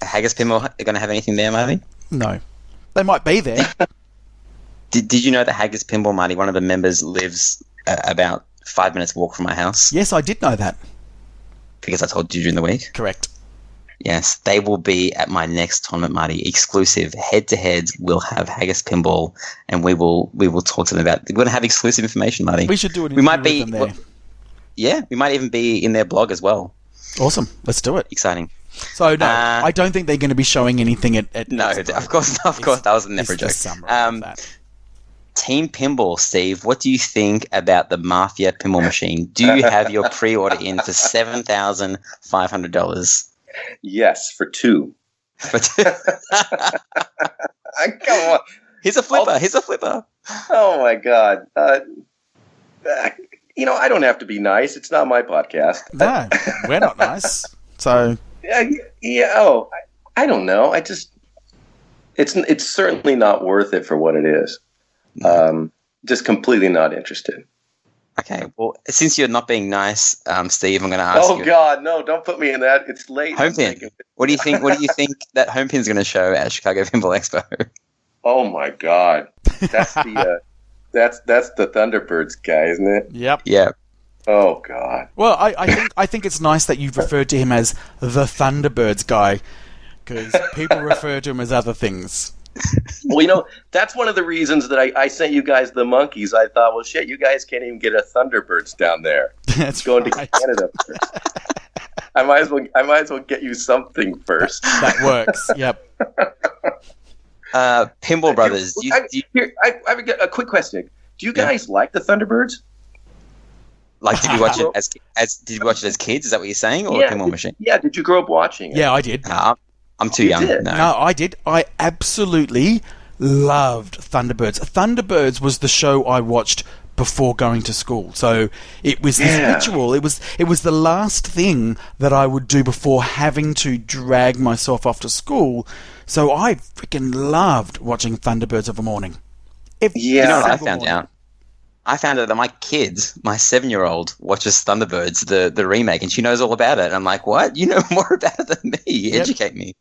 Haggis Pinball going to have anything there, Marty? No. They might be there. Did you know that Haggis Pinball, Marty, one of the members lives about 5 minutes walk from my house? Yes, I did know that. Because I told you during the week? Correct. Yes, they will be at my next tournament, Marty. Exclusive head-to-heads. We'll have Haggis Pinball, and we will talk to them about. We're going to have exclusive information, Marty. We should do it. We might be. Well, yeah, we might even be in their blog as well. Awesome. Let's do it. Exciting. So no, I don't think they're going to be showing anything at no, of course, that was never a joke. Team Pinball, Steve, what do you think about the Mafia pinball machine? Do you have your pre-order in for $7,500? Yes, for two. For two. Come on. Here's a flipper. Here's a flipper. Oh my God. I don't have to be nice. It's not my podcast. No, we're not nice. So I don't know. It's certainly not worth it for what it is. Just completely not interested. Okay, well, since you're not being nice, Steve, I'm going to ask you. Oh God, no! Don't put me in that. It's late. Home pin. What do you think? What do you think that home pin's going to show at Chicago Pinball Expo? Oh my God, that's the that's the Thunderbirds guy, isn't it? Yep. Yeah. Oh God. Well, I think it's nice that you've referred to him as the Thunderbirds guy, because people refer to him as other things. Well, that's one of the reasons that I sent you guys the monkeys. I thought, well, shit, you guys can't even get a Thunderbirds down there. That's going right. to Canada first. I might as well get you something first. That works. Yep. Pinball Brothers. I have a quick question. Do you guys like the Thunderbirds? Like, did you watch it did you watch it as kids? Is that what you're saying, or a Pinball Machine? Yeah. Did you grow up watching it? Yeah, I did. I'm too young. did? No, I did. I absolutely loved Thunderbirds. Thunderbirds was the show I watched before going to school. So it was this ritual. It was the last thing that I would do before having to drag myself off to school. So I freaking loved watching Thunderbirds of a morning. You know what I found out? I found out that my kid, my 7-year-old, watches Thunderbirds, the remake, and she knows all about it. And I'm like, what? You know more about it than me. Educate me.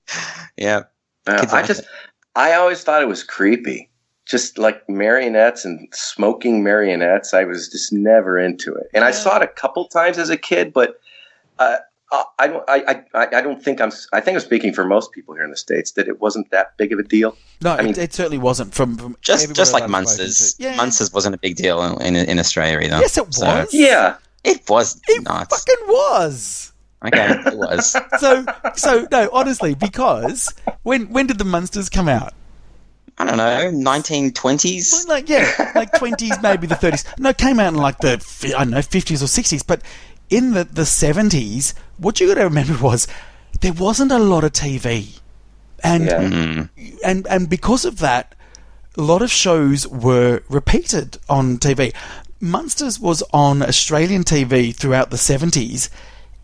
Yeah. I always thought it was creepy. Just like marionettes and smoking marionettes. I was just never into it. And I saw it a couple times as a kid, but I don't think I think I'm speaking for most people here in the States that it wasn't that big of a deal. No, it certainly wasn't from just like Munsters. Yeah. Munsters wasn't a big deal in Australia either. Yes, it was. Yeah, it was. It nuts. fucking was. Okay, it was. So no, honestly, because when did the Munsters come out? I don't know, 1920s? Like 20s, maybe the 30s. No, it came out in like the 50s or 60s, but in the 70s, what you got to remember was there wasn't a lot of TV. And because of that, a lot of shows were repeated on TV. Munsters was on Australian TV throughout the 70s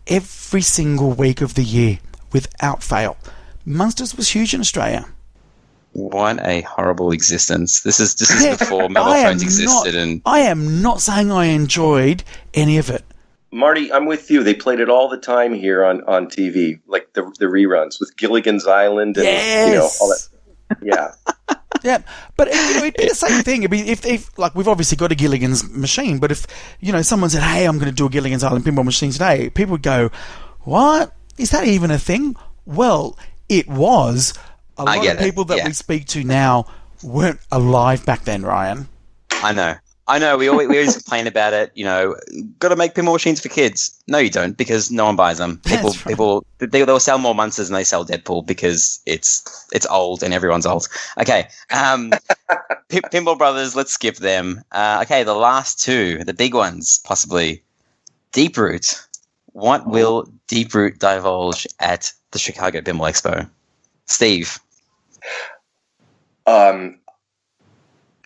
every single week of the year, without fail. Munsters was huge in Australia. What a horrible existence. This is before mobile phones existed. I am not saying I enjoyed any of it. Marty, I'm with you. They played it all the time here on TV, like the reruns with Gilligan's Island and all that. Yeah. Yeah, but it'd be the same thing. It'd be if like we've obviously got a Gilligan's machine, but if someone said, "Hey, I'm going to do a Gilligan's Island pinball machine today," people would go, "What? Is that even a thing?" Well, it was. A lot of people that we speak to now weren't alive back then, Ryan. I know. We always complain about it. Got to make pinball machines for kids. No, you don't, because no one buys them. People, they'll sell more Munsters than they sell Deadpool because it's old and everyone's old. Okay, Pinball Brothers. Let's skip them. Okay, the last two, the big ones, possibly. Deep Root. What will Deep Root divulge at the Chicago Pinball Expo? Steve.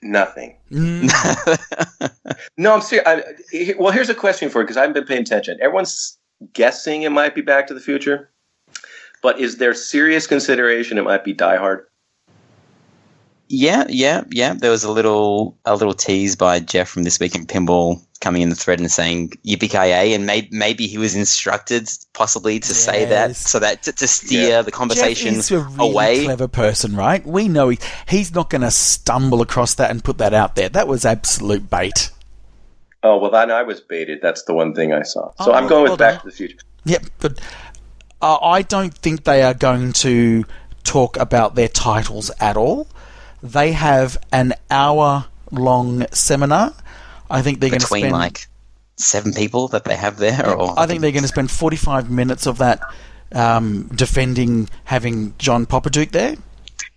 Nothing. No, I'm serious. Well, here's a question for you because I haven't been paying attention. Everyone's guessing it might be Back to the Future, but is there serious consideration it might be Die Hard? Yeah. There was a little tease by Jeff from This Week in Pinball coming in the thread and saying yippee-ki-yay, and maybe he was instructed possibly to say that so that to steer the conversation Jeff is a really away. Clever person, right? We know he's not going to stumble across that and put that out there. That was absolute bait. Oh, well, then I was baited. That's the one thing I saw. So I'm going with Back to the Future. Yep, good. I don't think they are going to talk about their titles at all. They have an hour-long seminar. I think they're going to spend... Between, like, 7 people that they have there? Or I think they're going to spend 45 minutes of that defending having John Poppaduke there.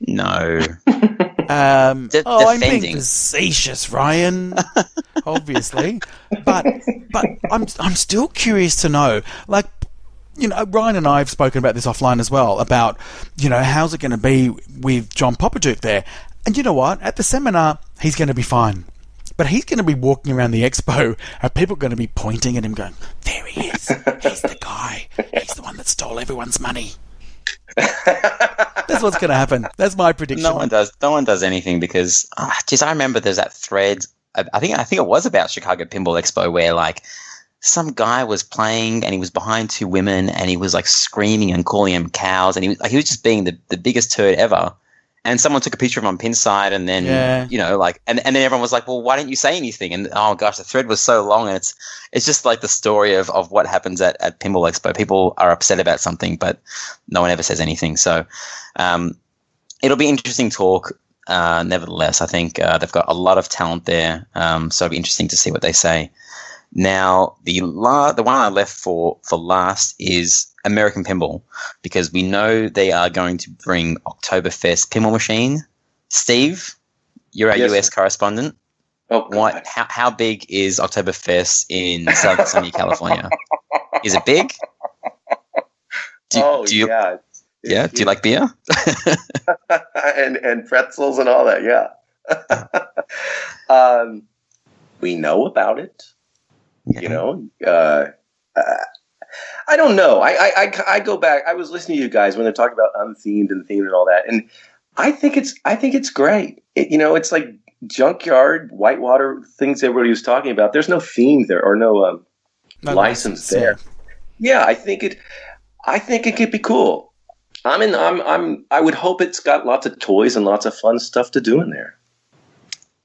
No. I'm defending. being facetious, Ryan. Obviously. But I'm still curious to know, like, Ryan and I have spoken about this offline as well, about, how's it going to be with John Popajuk there? And you know what? At the seminar, he's going to be fine. But he's going to be walking around the expo and people are going to be pointing at him going, there he is. He's the guy. He's the one that stole everyone's money. That's what's going to happen. That's my prediction. No one does anything because, I remember there's that thread. I think it was about Chicago Pinball Expo where like some guy was playing and he was behind two women and he was like screaming and calling them cows and he was just being the biggest turd ever. And someone took a picture of him on Pinside and then, and then everyone was like, well, why didn't you say anything? And oh gosh, the thread was so long and it's just like the story of what happens at Pinball Expo. People are upset about something, but no one ever says anything. So it'll be interesting talk. Nevertheless, I think they've got a lot of talent there. So it'll be interesting to see what they say. Now, the one I left for last is American Pinball, because we know they are going to bring Oktoberfest pinball machine. Steve, you're our US correspondent. Oh, God. How big is Oktoberfest in sunny California? Is it big? Do you, yeah. Do you like beer? and pretzels and all that. Yeah. We know about it. Yeah. I don't know. I go back. I was listening to you guys when they talked about unthemed and themed and all that, and I think it's great. It's like junkyard, whitewater things everybody was talking about. There's no theme there or no license there. Yeah, I think it could be cool. I would hope it's got lots of toys and lots of fun stuff to do in there.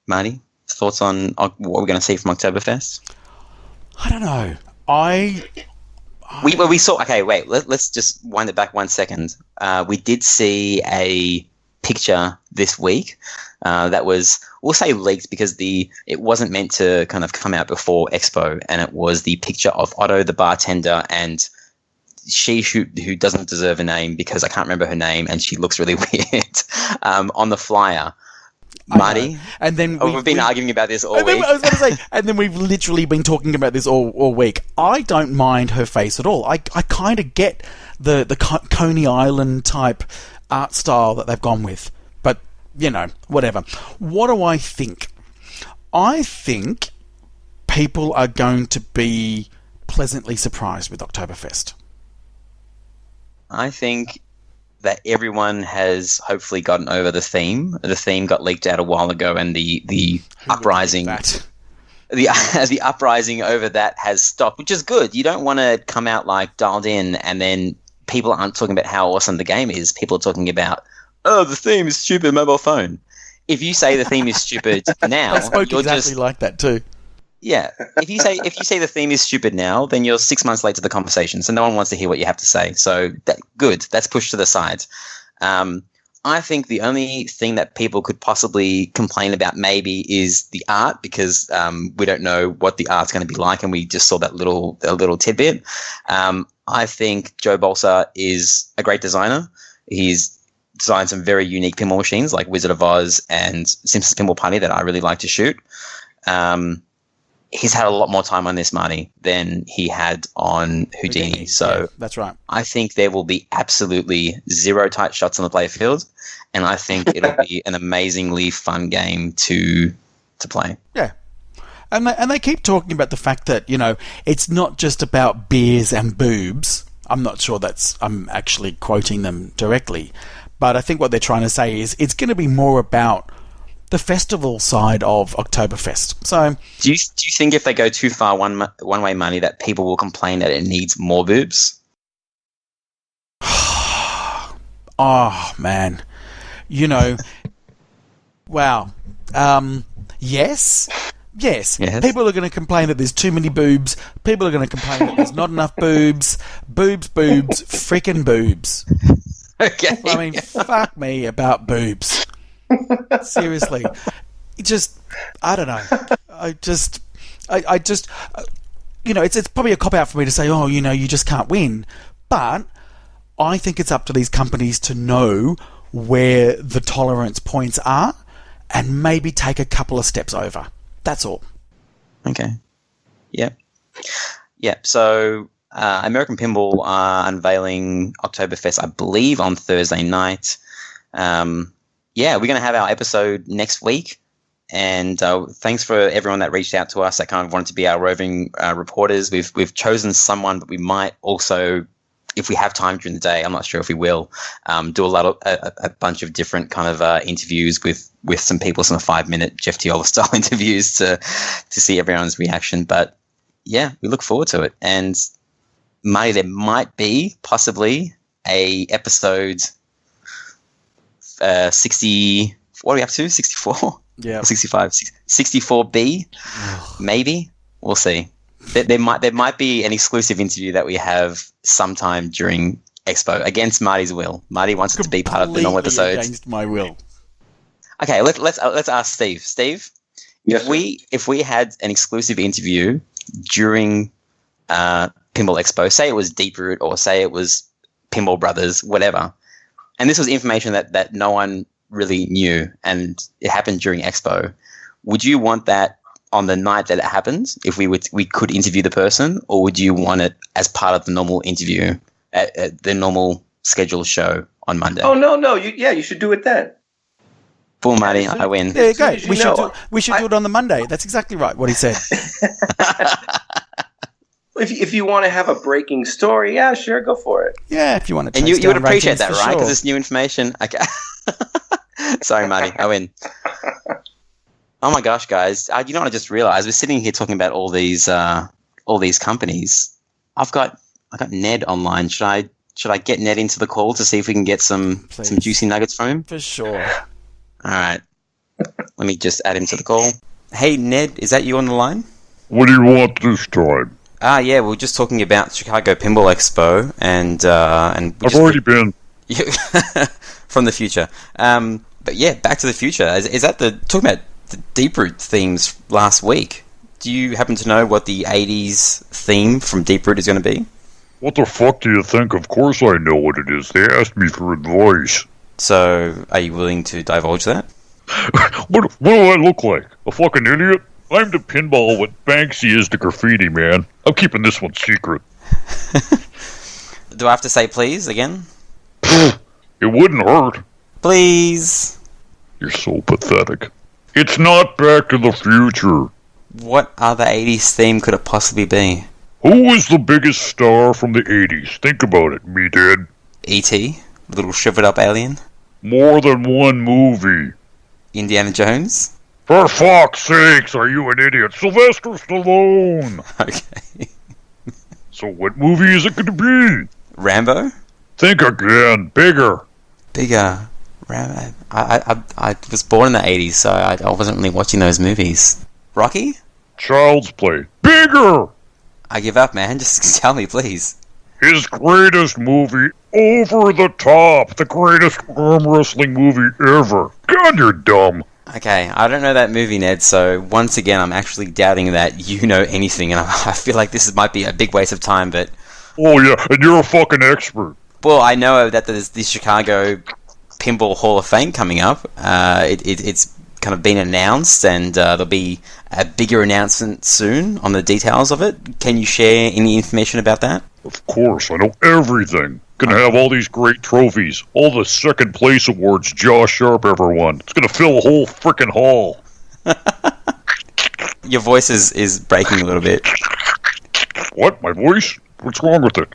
Marty, thoughts on what we're going to see from Oktoberfest? I don't know. We saw. Okay, wait. Let's just wind it back 1 second. We did see a picture this week that was, we'll say, leaked because it wasn't meant to kind of come out before Expo, and it was the picture of Otto, the bartender, and she who doesn't deserve a name because I can't remember her name, and she looks really weird on the flyer. Marty, and then we've been arguing about this all week. I was going to say, and then we've literally been talking about this all week. I don't mind her face at all. I kind of get the Coney Island type art style that they've gone with, but whatever. What do I think? I think people are going to be pleasantly surprised with Oktoberfest. I think that everyone has hopefully gotten over the theme. The theme got leaked out a while ago, and the uprising, the uprising over that has stopped, which is good. You don't want to come out like dialed in, and then people aren't talking about how awesome the game is. People are talking about, the theme is stupid mobile phone. If you say the theme is stupid now, I spoke you're exactly just like that too. Yeah. If you say the theme is stupid now, then you're 6 months late to the conversation, so no one wants to hear what you have to say. So good. That's pushed to the side. I think the only thing that people could possibly complain about maybe is the art, because we don't know what the art's going to be like, and we just saw that little tidbit. I think Joe Bolsa is a great designer. He's designed some very unique pinball machines like Wizard of Oz and Simpsons Pinball Party that I really like to shoot. He's had a lot more time on this, Marty, than he had on Houdini. So yeah, that's right. I think there will be absolutely zero tight shots on the playfield, and I think it'll be an amazingly fun game to play. Yeah. And they keep talking about the fact that, it's not just about beers and boobs. I'm not sure I'm actually quoting them directly. But I think what they're trying to say is it's going to be more about the festival side of Oktoberfest. So, do you think if they go too far one way money that people will complain that it needs more boobs? Oh man, wow. Yes. People are going to complain that there's too many boobs. People are going to complain that there's not enough boobs. Boobs, freaking boobs. Okay. I mean, fuck me about boobs. Seriously, I don't know. It's probably a cop out for me to say, you just can't win. But I think it's up to these companies to know where the tolerance points are and maybe take a couple of steps over. That's all. Okay. Yep. So American Pinball are unveiling Oktoberfest, I believe, on Thursday night. We're going to have our episode next week. And thanks for everyone that reached out to us that kind of wanted to be our roving reporters. We've chosen someone, but we might also, if we have time during the day, I'm not sure if we will, do a bunch of different kind of interviews with some people, some 5-minute Jeff Teola style interviews to see everyone's reaction. But yeah, we look forward to it. And Marty, there might be possibly a episode 60. What are we up to? 64. Yeah, 65, 64B, maybe. We'll see. There might be an exclusive interview that we have sometime during Expo against Marty's will. Marty wants it to be part of the normal episodes. Against my will. Okay, let's ask Steve. Steve, Yes, if we had an exclusive interview during Pinball Expo, say it was Deep Root or say it was Pinball Brothers, whatever, and this was information that no one really knew, and it happened during Expo, would you want that on the night that it happened, if we could interview the person, or would you want it as part of the normal interview at the normal scheduled show on Monday? Oh no, you should do it then. Boom, Marty, I win. There you go. As soon as We should do it on the Monday. That's exactly right. What he said. If you want to have a breaking story, yeah, sure, go for it. Yeah, if you want to. And you would appreciate that, right? Because Sure. it's new information. Okay. Sorry, Marty, I win. Oh my gosh, guys! You know what I just realized? We're sitting here talking about all these companies. I got Ned online. Should I get Ned into the call to see if we can get some juicy nuggets from him? For sure. All right. Let me just add him to the call. Hey, Ned, is that you on the line? What do you want this time? Yeah, we were just talking about Chicago Pinball Expo, and I've already been. from the future. But yeah, Back to the Future. Is that talking about the Deep Root themes last week? Do you happen to know what the 80s theme from Deep Root is going to be? What the fuck do you think? Of course I know what it is. They asked me for advice. So, are you willing to divulge that? What do I look like? A fucking idiot? I'm the pinball what Banksy is the graffiti, man. I'm keeping this one secret. Do I have to say please again? It wouldn't hurt. Please. You're so pathetic. It's not Back to the Future. What other 80s theme could it possibly be? Who was the biggest star from the 80s? Think about it, meathead. E.T., little shriveled up alien? More than one movie. Indiana Jones? For fuck's sakes, are you an idiot? Sylvester Stallone! Okay. So what movie is it going to be? Rambo? Think again. Bigger. Bigger. Rambo. I was born in the 80s, so I wasn't really watching those movies. Rocky? Child's Play. Bigger! I give up, man. Just tell me, please. His greatest movie, Over the Top. The greatest arm wrestling movie ever. God, you're dumb. Okay, I don't know that movie, Ned, so once again, I'm actually doubting that you know anything, and I feel like this might be a big waste of time, but... Oh yeah, and you're a fucking expert. Well, I know that there's the Chicago Pinball Hall of Fame coming up. It's kind of been announced, and there'll be a bigger announcement soon on the details of it. Can you share any information about that? Of course, I know everything. Gonna have all these great trophies. All the second place awards Josh Sharp ever won. It's gonna fill a whole frickin' hall. Your voice is breaking a little bit. What? My voice? What's wrong with it?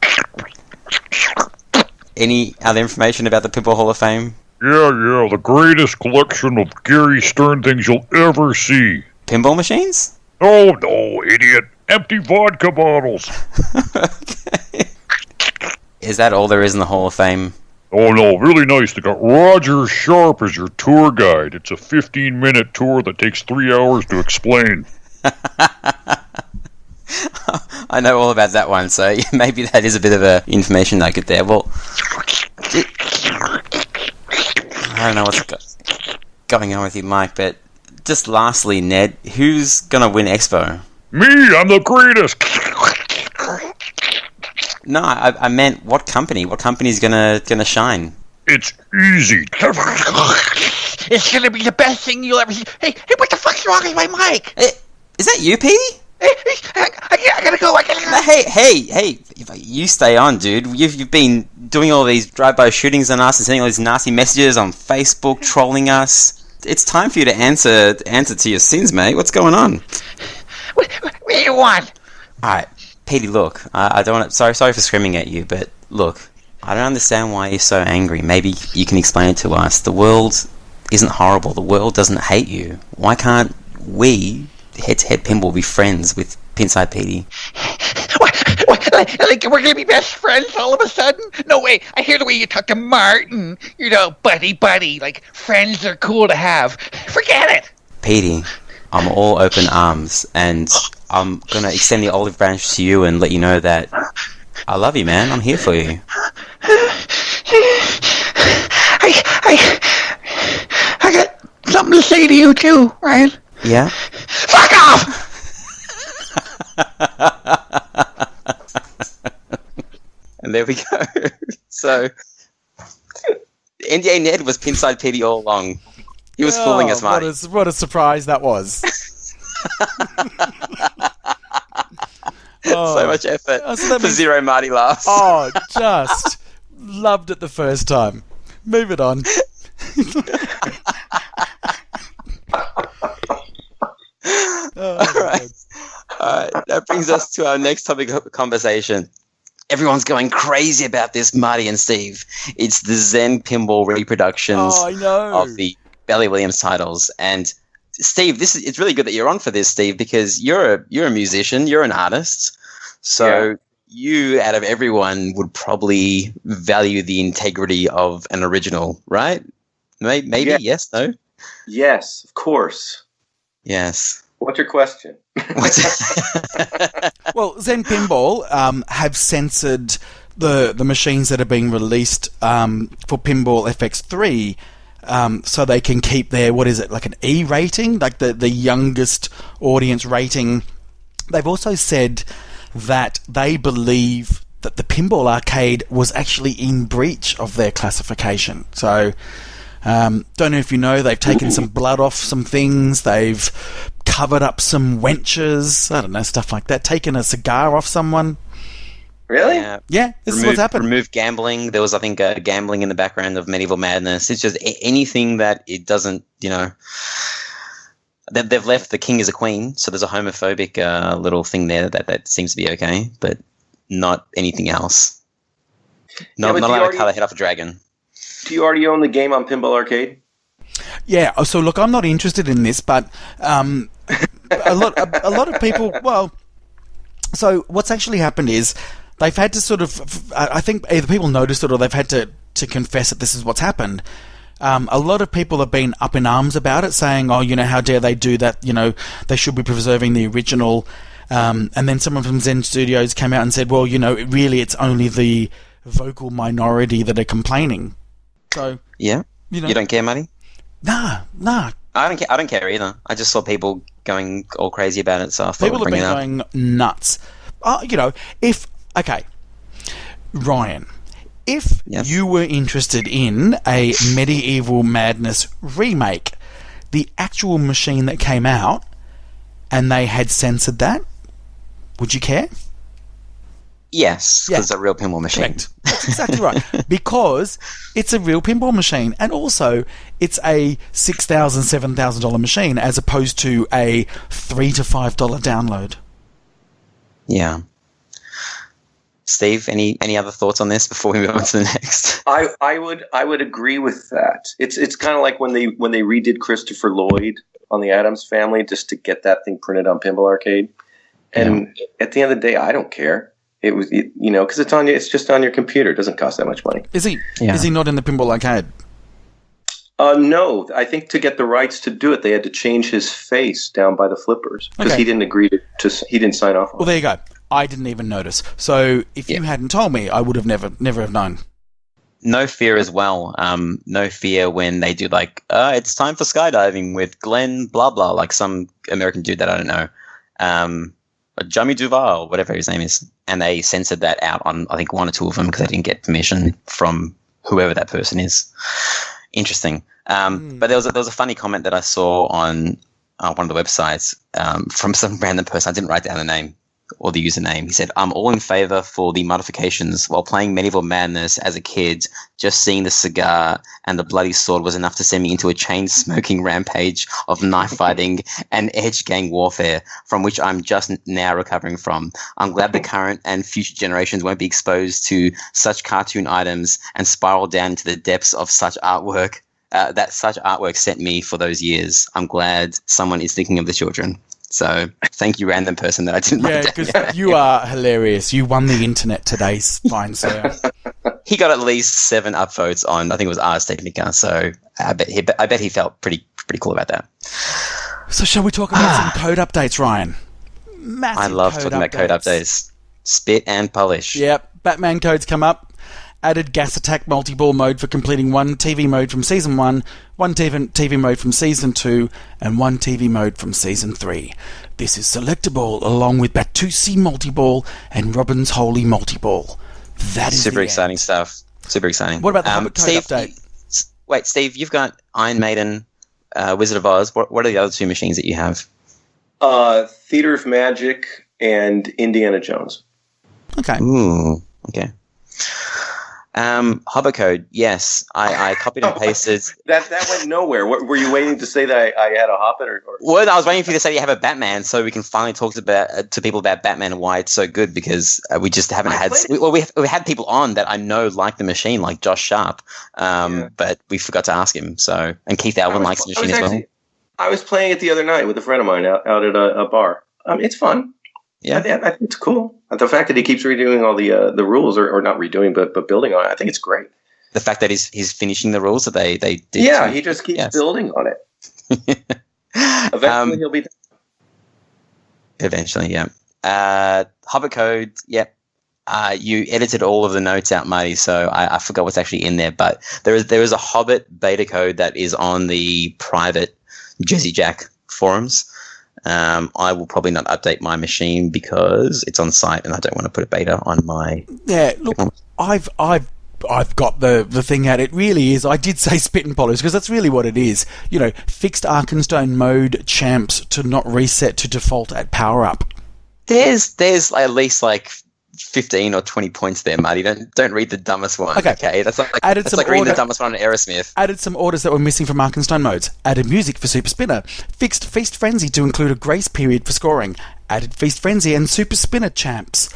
Any other information about the Pinball Hall of Fame? Yeah, the greatest collection of Gary Stern things you'll ever see. Pinball machines? Oh, no, idiot. Empty vodka bottles. Okay. Is that all there is in the Hall of Fame? Oh, no, really nice. They got Roger Sharp as your tour guide. It's a 15-minute tour that takes 3 hours to explain. I know all about that one, so maybe that is a bit of a information nugget there. Well, I don't know what's going on with you, Mike, but just lastly, Ned, who's going to win Expo? Me, I'm the greatest. No, I meant what company? What company's gonna shine? It's easy. It's gonna be the best thing you'll ever see. Hey, what the fuck's wrong with my mic? Is that you, Petey? I gotta go. Hey, you stay on, dude. You've been doing all these drive-by shootings on us and sending all these nasty messages on Facebook, trolling us. It's time for you to answer to your sins, mate. What's going on? What do you want? All right, Petey. Look, I don't want to. Sorry for screaming at you, but look, I don't understand why you're so angry. Maybe you can explain it to us. The world isn't horrible. The world doesn't hate you. Why can't we, Head2Head Pinball, be friends with Pinside Petey? What? Like we're gonna be best friends all of a sudden? No way! I hear the way you talk to Martin. You know, buddy. Like friends are cool to have. Forget it. Petey, I'm all open arms, and I'm gonna extend the olive branch to you and let you know that I love you, man. I'm here for you. I got something to say to you too, Ryan. Yeah? Fuck off! And there we go. So, NDA Ned was Pinside Petey all along. He was fooling us, Marty. What a surprise that was. So much effort for zero Marty laughs. Oh, just loved it the first time. Move it on. Alright, that brings us to our next topic of conversation. Everyone's going crazy about this, Marty and Steve. It's the Zen Pinball reproductions of the Belly Williams titles. And Steve, it's really good that you're on for this, Steve, because you're a musician, you're an artist. So you, out of everyone, would probably value the integrity of an original, right? Maybe, yes, no? Yes, of course. Yes. What's your question? Well, Zen Pinball have censored the machines that are being released for Pinball FX3 so they can keep their, what is it, like an E rating, like the youngest audience rating. They've also said that they believe that the Pinball Arcade was actually in breach of their classification. So, don't know if you know, they've taken some blood off some things, they've covered up some wenches, I don't know, stuff like that, taken a cigar off someone. Really? Yeah, this is what's happened. Remove gambling. There was, I think, gambling in the background of Medieval Madness. It's just anything that it doesn't, they've left the king as a queen, so there's a homophobic little thing there that seems to be okay, but not anything else. Not allowed to cut the head off a dragon. Do you already own the game on Pinball Arcade? Yeah, so look, I'm not interested in this, but a lot of people, well, so what's actually happened is they've had to sort of, I think either people noticed it or they've had to confess that this is what's happened. A lot of people have been up in arms about it, saying, oh, how dare they do that, they should be preserving the original. And then someone from Zen Studios came out and said, well, really it's only the vocal minority that are complaining. So, yeah, you don't care, Matty? Nah. I don't care either. I just saw people going all crazy about it, so I thought people have been going nuts. Ryan, if you were interested in a Medieval Madness remake, the actual machine that came out, and they had censored that, would you care? Yes, because it's a real pinball machine. Correct. That's exactly right. Because it's a real pinball machine, and also it's a $6,000, $7,000 machine as opposed to a $3 to $5 download. Yeah. Steve, any other thoughts on this before we move on to the next? I would agree with that. It's kind of like when they redid Christopher Lloyd on the Addams Family just to get that thing printed on Pinball Arcade. And at the end of the day, I don't care. It was, because it's just on your computer. It doesn't cost that much money. Is he not in the Pinball Arcade? No. I think to get the rights to do it, they had to change his face down by the flippers because he didn't agree he didn't sign off on it. Well, there you go. I didn't even notice. So if you hadn't told me, I would have never have known. No fear as well. No fear when they do it's time for skydiving with Glenn blah blah, like some American dude that I don't know. Jamie Duval, whatever his name is, and they censored that out on I think one or two of them because they didn't get permission from whoever that person is. Interesting. But there was a funny comment that I saw on one of the websites from some random person. I didn't write down the name, or the username. He said, I'm all in favor for the modifications. While playing Medieval Madness as a kid, just seeing the cigar and the bloody sword was enough to send me into a chain-smoking rampage of knife fighting and edge gang warfare, from which I'm just now recovering from. I'm glad the current and future generations won't be exposed to such cartoon items and spiral down into the depths of such artwork that such artwork sent me for those years. I'm glad someone is thinking of the children. So thank you, random person that I didn't Yeah, because you are hilarious. You won the internet today, fine sir. He got at least 7 upvotes on, I think it was Ars Technica. So I bet he felt pretty cool about that. So shall we talk about some code updates, Ryan? Massive I love talking about code updates. Spit and polish. Yep, Batman codes come up. Added gas attack multi-ball mode for completing one TV mode from Season 1, one TV mode from Season 2, and one TV mode from Season 3. This is selectable along with Batusi multi-ball and Robin's Holy multi-ball. That is super exciting stuff. Super exciting. What about the Hobbit code Steve, update? Wait, Steve, you've got Iron Maiden, Wizard of Oz. What are the other 2 machines that you have? Theater of Magic and Indiana Jones. Okay. Ooh, okay. Hover code, yes. I copied and pasted. That went nowhere. What, were you waiting to say that I had a Hobbit? Or? Well, I was waiting for you to say you have a Batman, so we can finally talk to people about Batman and why it's so good. Because we just haven't had. We had people on that I know like the machine, like Josh Sharp, but we forgot to ask him. So, and Keith Alvin likes the machine as well. I was playing it the other night with a friend of mine out at a bar. It's fun. Yeah, I think it's cool. The fact that he keeps redoing all the rules, or not redoing, but building on it, I think it's great. The fact that he's finishing the rules that they did. Yeah, he just keeps building on it. Eventually, he'll be done. Eventually, yeah. Hobbit code, yep. You edited all of the notes out, Marty, so I forgot what's actually in there. But there is a Hobbit beta code that is on the private Jersey Jack forums. I will probably not update my machine because it's on site and I don't want to put a beta on my. Yeah, look, I've got the thing out. It really is. I did say spit and polish because that's really what it is. You know, fixed Arkenstone mode champs to not reset to default at power up. There's at least like 15 or 20 points there, Marty. Don't read the dumbest one. Okay, that's like reading the dumbest one on Aerosmith. Added some orders that were missing from Arkenstone modes. Added music for Super Spinner. Fixed Feast Frenzy to include a grace period for scoring. Added Feast Frenzy and Super Spinner champs.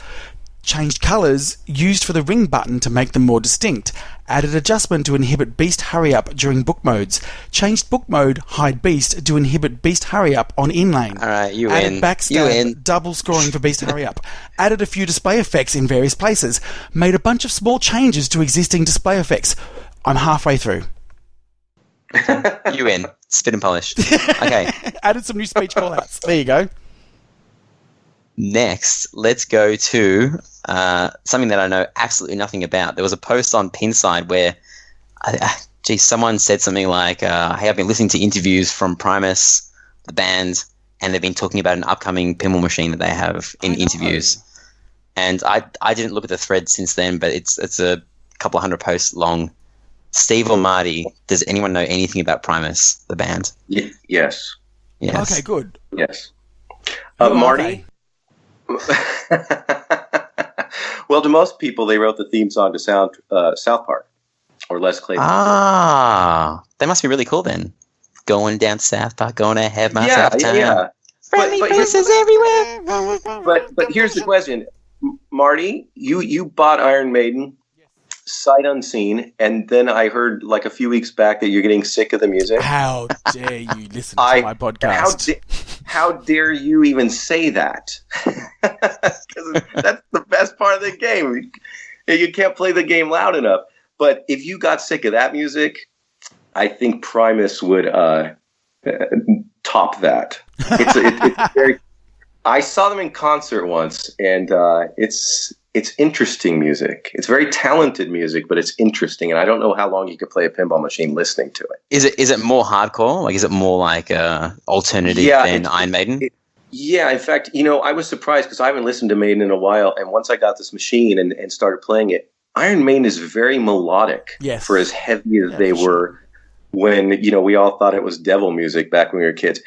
Changed colours used for the ring button to make them more distinct. Added adjustment to inhibit Beast Hurry Up during book modes. Changed book mode Hide Beast to inhibit Beast Hurry Up on in-lane. Alright, Added backstab, double scoring for Beast Hurry Up. Added a few display effects in various places. Made a bunch of small changes to existing display effects. I'm halfway through. You win. Spit and polish. Okay. Added some new speech callouts. There you go. Next, let's go to something that I know absolutely nothing about. There was a post on Pinside where, someone said something like, hey, I've been listening to interviews from Primus, the band, and they've been talking about an upcoming pinball machine that they have in interviews. And I didn't look at the thread since then, but it's a couple of hundred posts long. Steve or Marty, does anyone know anything about Primus, the band? Yes. Okay, good. Yes. Marty? Well, to most people, they wrote the theme song to South Park, or Les Claypool. They must be really cool then. Going down to South Park, going to have myself time. Yeah. Friendly faces everywhere. But here's the question, Marty. You bought Iron Maiden, sight unseen, and then I heard like a few weeks back that you're getting sick of the music. How dare you listen to my podcast? How dare you even say that? Because that's the best part of the game. You can't play the game loud enough. But if you got sick of that music, I think Primus would top that. It's very. I saw them in concert once, and it's interesting music. It's very talented music, but it's interesting, and I don't know how long you could play a pinball machine listening to it. Is it more hardcore? Like, is it more like alternative than Iron Maiden? In fact, I was surprised because I haven't listened to Maiden in a while, and once I got this machine and started playing it, Iron Maiden is very melodic for as heavy as they were when, we all thought it was devil music back when we were kids.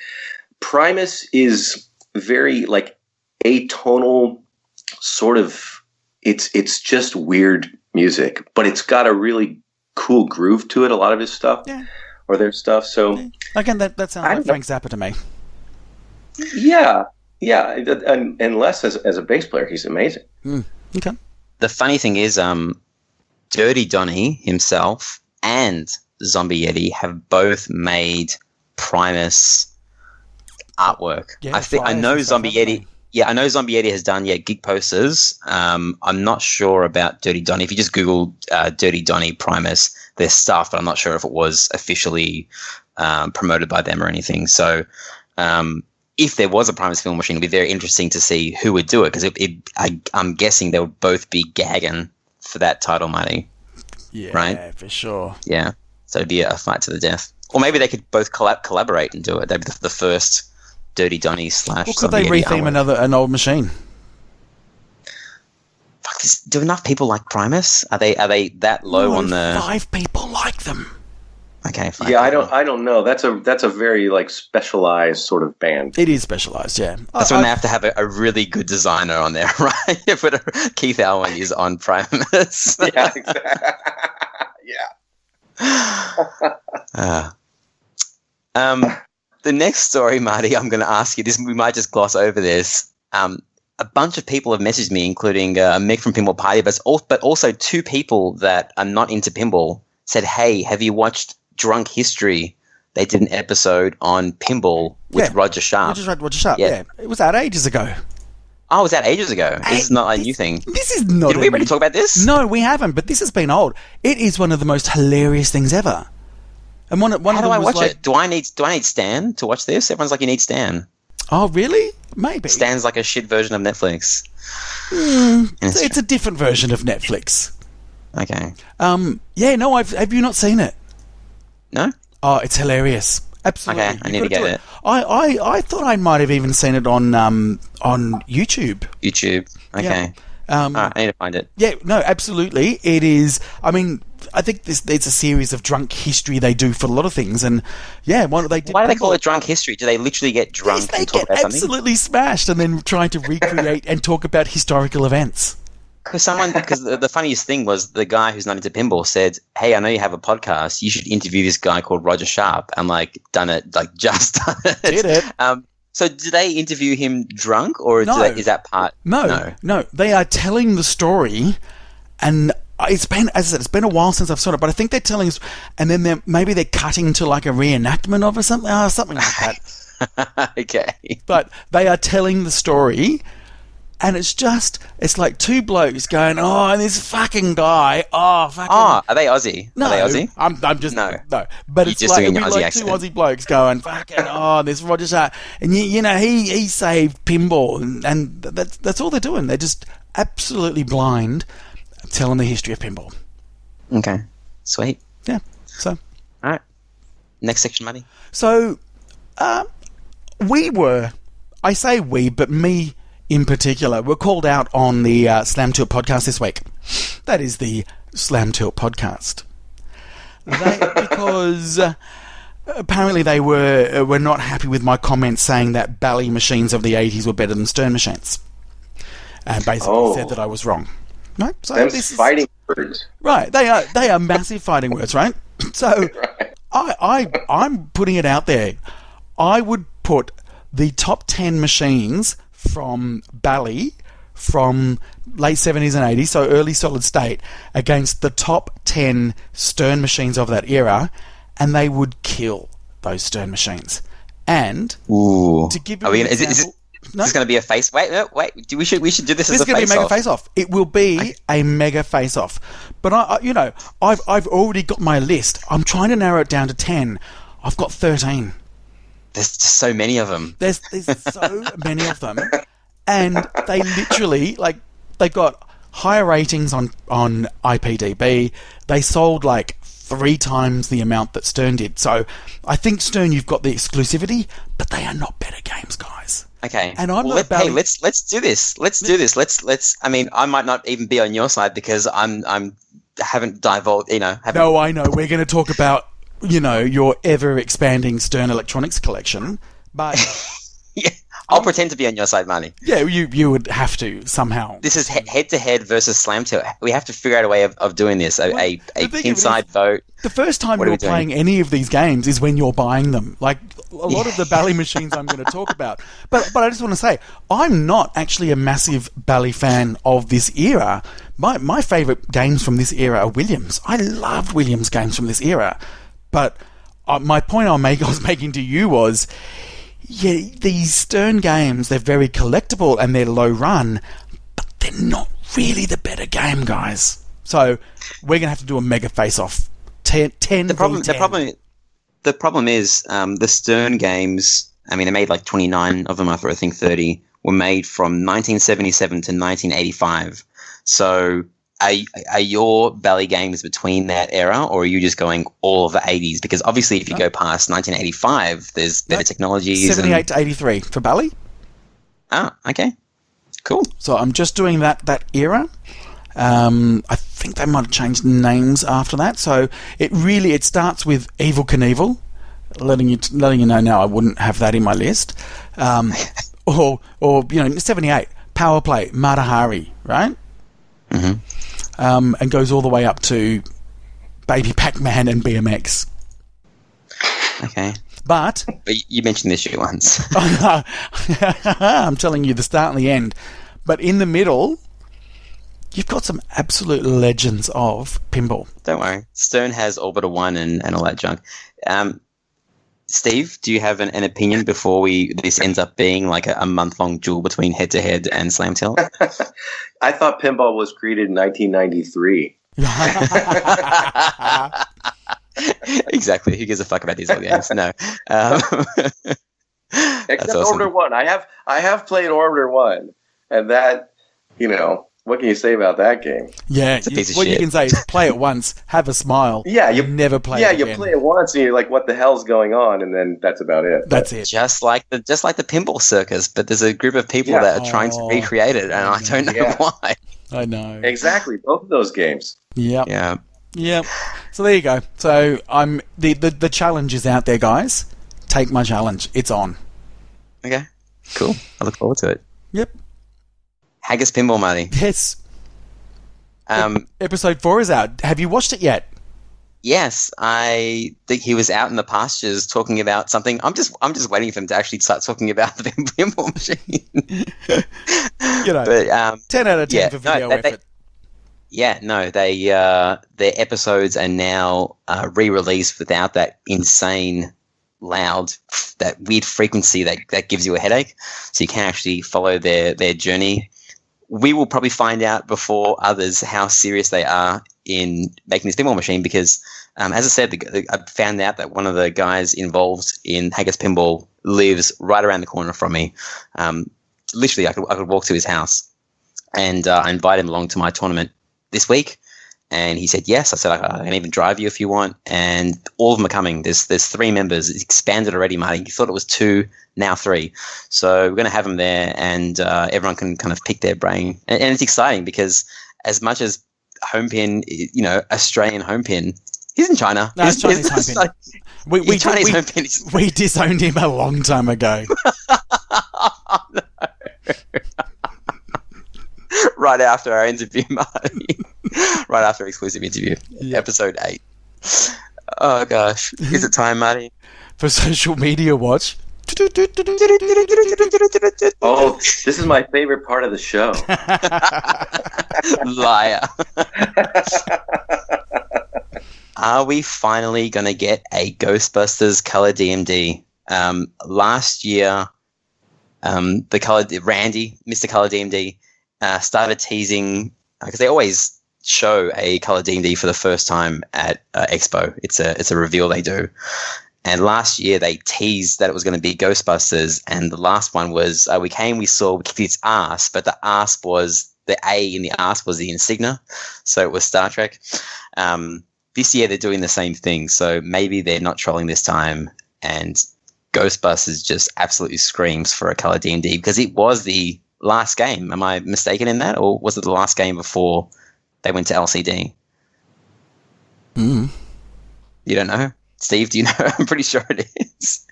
Primus is very, like, atonal sort of. It's just weird music, but it's got a really cool groove to it. A lot of his stuff, or their stuff. So again, that sounds like Frank Zappa to me. Yeah, and Les as a bass player, he's amazing. Okay. The funny thing is, Dirty Donny himself and Zombie Yeti have both made Primus artwork. Yeah, I know Zombie Yeti. Yeah, I know Zombie Yeti has done gig posters. I'm not sure about Dirty Donny. If you just Google Dirty Donny Primus, there's stuff, but I'm not sure if it was officially promoted by them or anything. So if there was a Primus film machine, it'd be very interesting to see who would do it, because I'm guessing they would both be gagging for that title money. Yeah, right? For sure. Yeah, so it'd be a fight to the death. Or maybe they could both collaborate and do it. They'd be the first Dirty Donny / Or could they retheme an old machine? Fuck, do enough people like Primus? Are they that low on the? 5 people like them. Okay, fine. Yeah, I don't know. That's a very like specialized sort of band. It is specialized, yeah. That's when they have to have a really good designer on there, right? But Keith Alwyn is on Primus. Yeah, exactly. Yeah. The next story, Marty, I'm going to ask you this. We might just gloss over this. A bunch of people have messaged me, including Mick from Pinball Party, but also 2 people that are not into pinball said, "Hey, have you watched Drunk History? They did an episode on pinball with Roger Sharp." Roger Sharp, yeah. It was out ages ago. Oh, it was out ages ago. This is not a new thing. This is not. Did we already talk about this? No, we haven't, but this has been old. It is one of the most hilarious things ever. And one How of them do I was watch it? Do I need Stan to watch this? Everyone's like, you need Stan. Oh, really? Maybe. Stan's like a shit version of Netflix. It's a different version of Netflix. Okay. Yeah, no, have you not seen it? No? Oh, it's hilarious. Absolutely. Okay, I need to get it. I thought I might have even seen it on YouTube. YouTube. Okay. Yeah. All right, I need to find it. Yeah, no, absolutely. It is. I mean, I think it's a series of drunk history they do for a lot of things, and yeah, Why do they call it drunk history? Do they literally get drunk Yes, they and talk get about something? absolutely smashed, and then trying to recreate and talk about historical events. Because the funniest thing was the guy who's not into pinball said, "Hey, I know you have a podcast. You should interview this guy called Roger Sharp." And just done it. Did it? So do they interview him drunk, or is that part? No. They are telling the story, and it's been, as I said, it's been a while since I've saw it, but I think they're telling us, and then maybe they're cutting to like a reenactment of or something, something like that. Okay. But they are telling the story. And it's like 2 blokes going, "Oh, and this fucking guy, fucking." Oh, are they Aussie? No, Are they Aussie? I'm just No. But You're it's just like, doing it'd an be Aussie like accent. 2 Aussie blokes going, "Fucking this Roger Sharp," and you know he saved pinball, and that's all they're doing. They're just absolutely blind, telling the history of pinball. Okay, sweet. Yeah. So. All right. Next section, Matty. So, I say we, but me in particular, were called out on the Slam Tilt podcast this week. That is the Slam Tilt podcast. Because apparently they were not happy with my comments saying that Bally machines of the 80s were better than Stern machines. And basically said that I was wrong. Right? So Them's fighting words. Right. They are massive fighting words, right? So Right. I'm putting it out there. I would put the top 10 machines from Bally from late 70s and 80s, so early solid state, against the top 10 Stern machines of that era, and they would kill those Stern machines. And Ooh. to give you Is example, this going to be a face? Wait. We should do this as a face-off. This is going to be a mega face-off. It will be a mega face-off. But I've already got my list. I'm trying to narrow it down to 10. I've got 13. There's just so many of them. There's so many of them, and they literally they got higher ratings on IPDB. They sold like 3 times the amount that Stern did. So I think Stern, you've got the exclusivity, but they are not better games, guys. Okay. And I'm not hey, let's do this. Let's do this. Let's. I mean, I might not even be on your side because I'm haven't divulged. No, I know. We're going to talk about your ever expanding Stern Electronics collection, but yeah, I'll pretend to be on your side, Marty. Yeah, you would have to somehow. This is head-to-head versus Slamtail. We have to figure out a way of doing this. A inside vote. The first time What are you're we doing? playing any of these games is when you're buying them. Like a lot of the Bally machines I'm going to talk about. But I just want to say, I'm not actually a massive Bally fan of this era. My favourite games from this era are Williams. I loved Williams games from this era. But my point I was making to you was, yeah, these Stern games, they're very collectible and they're low run, but they're not really the better game, guys. So we're going to have to do a mega face-off. 10 The problem is the Stern games. I mean, they made like 29 of them. I think 30 were made from 1977 to 1985. So, are your Bally games between that era, or are you just going all of the 80s? Because obviously, if you go past 1985, there's better technologies. 78 to 83 for Bally. Ah, okay, cool. So I'm just doing that era. I think they might have changed names after that. So it starts with Evil Knievel, letting you know now I wouldn't have that in my list. Or 78 Power Play Matahari, right? Mm-hmm. And goes all the way up to Baby Pac-Man and BMX. Okay. But you mentioned this shit once. I'm telling you the start and the end. But in the middle, you've got some absolute legends of pinball. Don't worry. Stern has Orbiter 1 and all that junk. Steve, do you have an opinion before this ends up being like a month-long duel between Head2Head and Slamtail? I thought pinball was created in 1993. Exactly. Who gives a fuck about these old games? No. Except awesome. Orbiter 1. I have played Orbiter 1, and that, what can you say about that game? Yeah, It's a piece of what shit. you can say is play it once, have a smile. Yeah, you never play. Yeah, it you again. play it once, and you're like, "What the hell's going on?" And then that's about it. That's it. Just like the pinball circus, but there's a group of people that are trying to recreate it, and I don't know why. I know. Exactly, both of those games. Yep. Yeah. Yep. So there you go. So I'm the challenge is out there, guys. Take my challenge. It's on. Okay. Cool. I look forward to it. Yep. Haggis Pinball, Marty. Yes. Episode 4 is out. Have you watched it yet? Yes, I think he was out in the pastures talking about something. I'm just waiting for him to actually start talking about the pinball machine. But 10 out of 10 for video effort. Their episodes are now re-released without that insane loud, that weird frequency that gives you a headache. So you can actually follow their journey. We will probably find out before others how serious they are in making this pinball machine because, as I said, I found out that one of the guys involved in Haggis Pinball lives right around the corner from me. Literally, I could walk to his house, and I invited him along to my tournament this week. And he said yes. I said I can even drive you if you want. And all of them are coming. There's 3 members. It's expanded already, Marty. You thought it was 2, now 3. So we're going to have them there, and everyone can kind of pick their brain. And it's exciting because as much as Homepin, Australian Homepin, he's in China. No, it's Chinese Homepin. Homepin. We disowned him a long time ago. No. Right after our interview, Marty. Right after our exclusive interview. Yep. Episode 8. Oh, gosh. Is it time, Marty? For Social Media Watch. Oh, this is my favorite part of the show. Liar. Are we finally going to get a Ghostbusters color DMD? Last year, Mr. Color DMD, started teasing, because they always show a color D&D for the first time at Expo. It's a reveal they do. And last year they teased that it was going to be Ghostbusters, and the last one was we kicked its ass, but the ass was the A in the ass was the insignia, so it was Star Trek. This year they're doing the same thing, so maybe they're not trolling this time, and Ghostbusters just absolutely screams for a color D&D because it was the last game. Am I mistaken in that, or was it the last game before they went to LCD? You don't know? Steve, do you know? I'm pretty sure it is.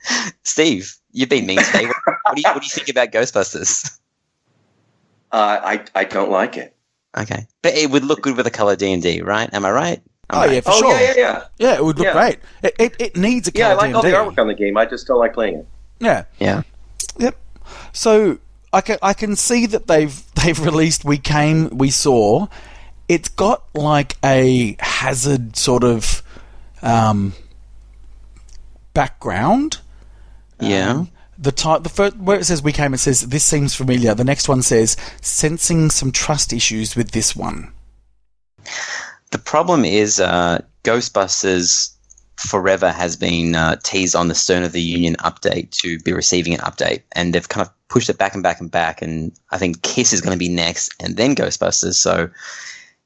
Steve, you've been mean today. What do you think about Ghostbusters? I don't like it. Okay, but it would look good with a color D&D, right? Am I right? Yeah, for sure. Yeah. Yeah, it would look great. It needs a color Yeah, I like all the D&D. artwork on the game. I just don't like playing it. Yeah. Yeah. Yep. So I can see that they've released We Came, We Saw. It's got like a Hazard sort of background. Yeah. The first where it says We Came, it says this seems familiar. The next one says sensing some trust issues with this one. The problem is Ghostbusters forever has been teased on the Stern of the Union update to be receiving an update, and they've kind of pushed it back and back and back, and I think Kiss is going to be next and then Ghostbusters. So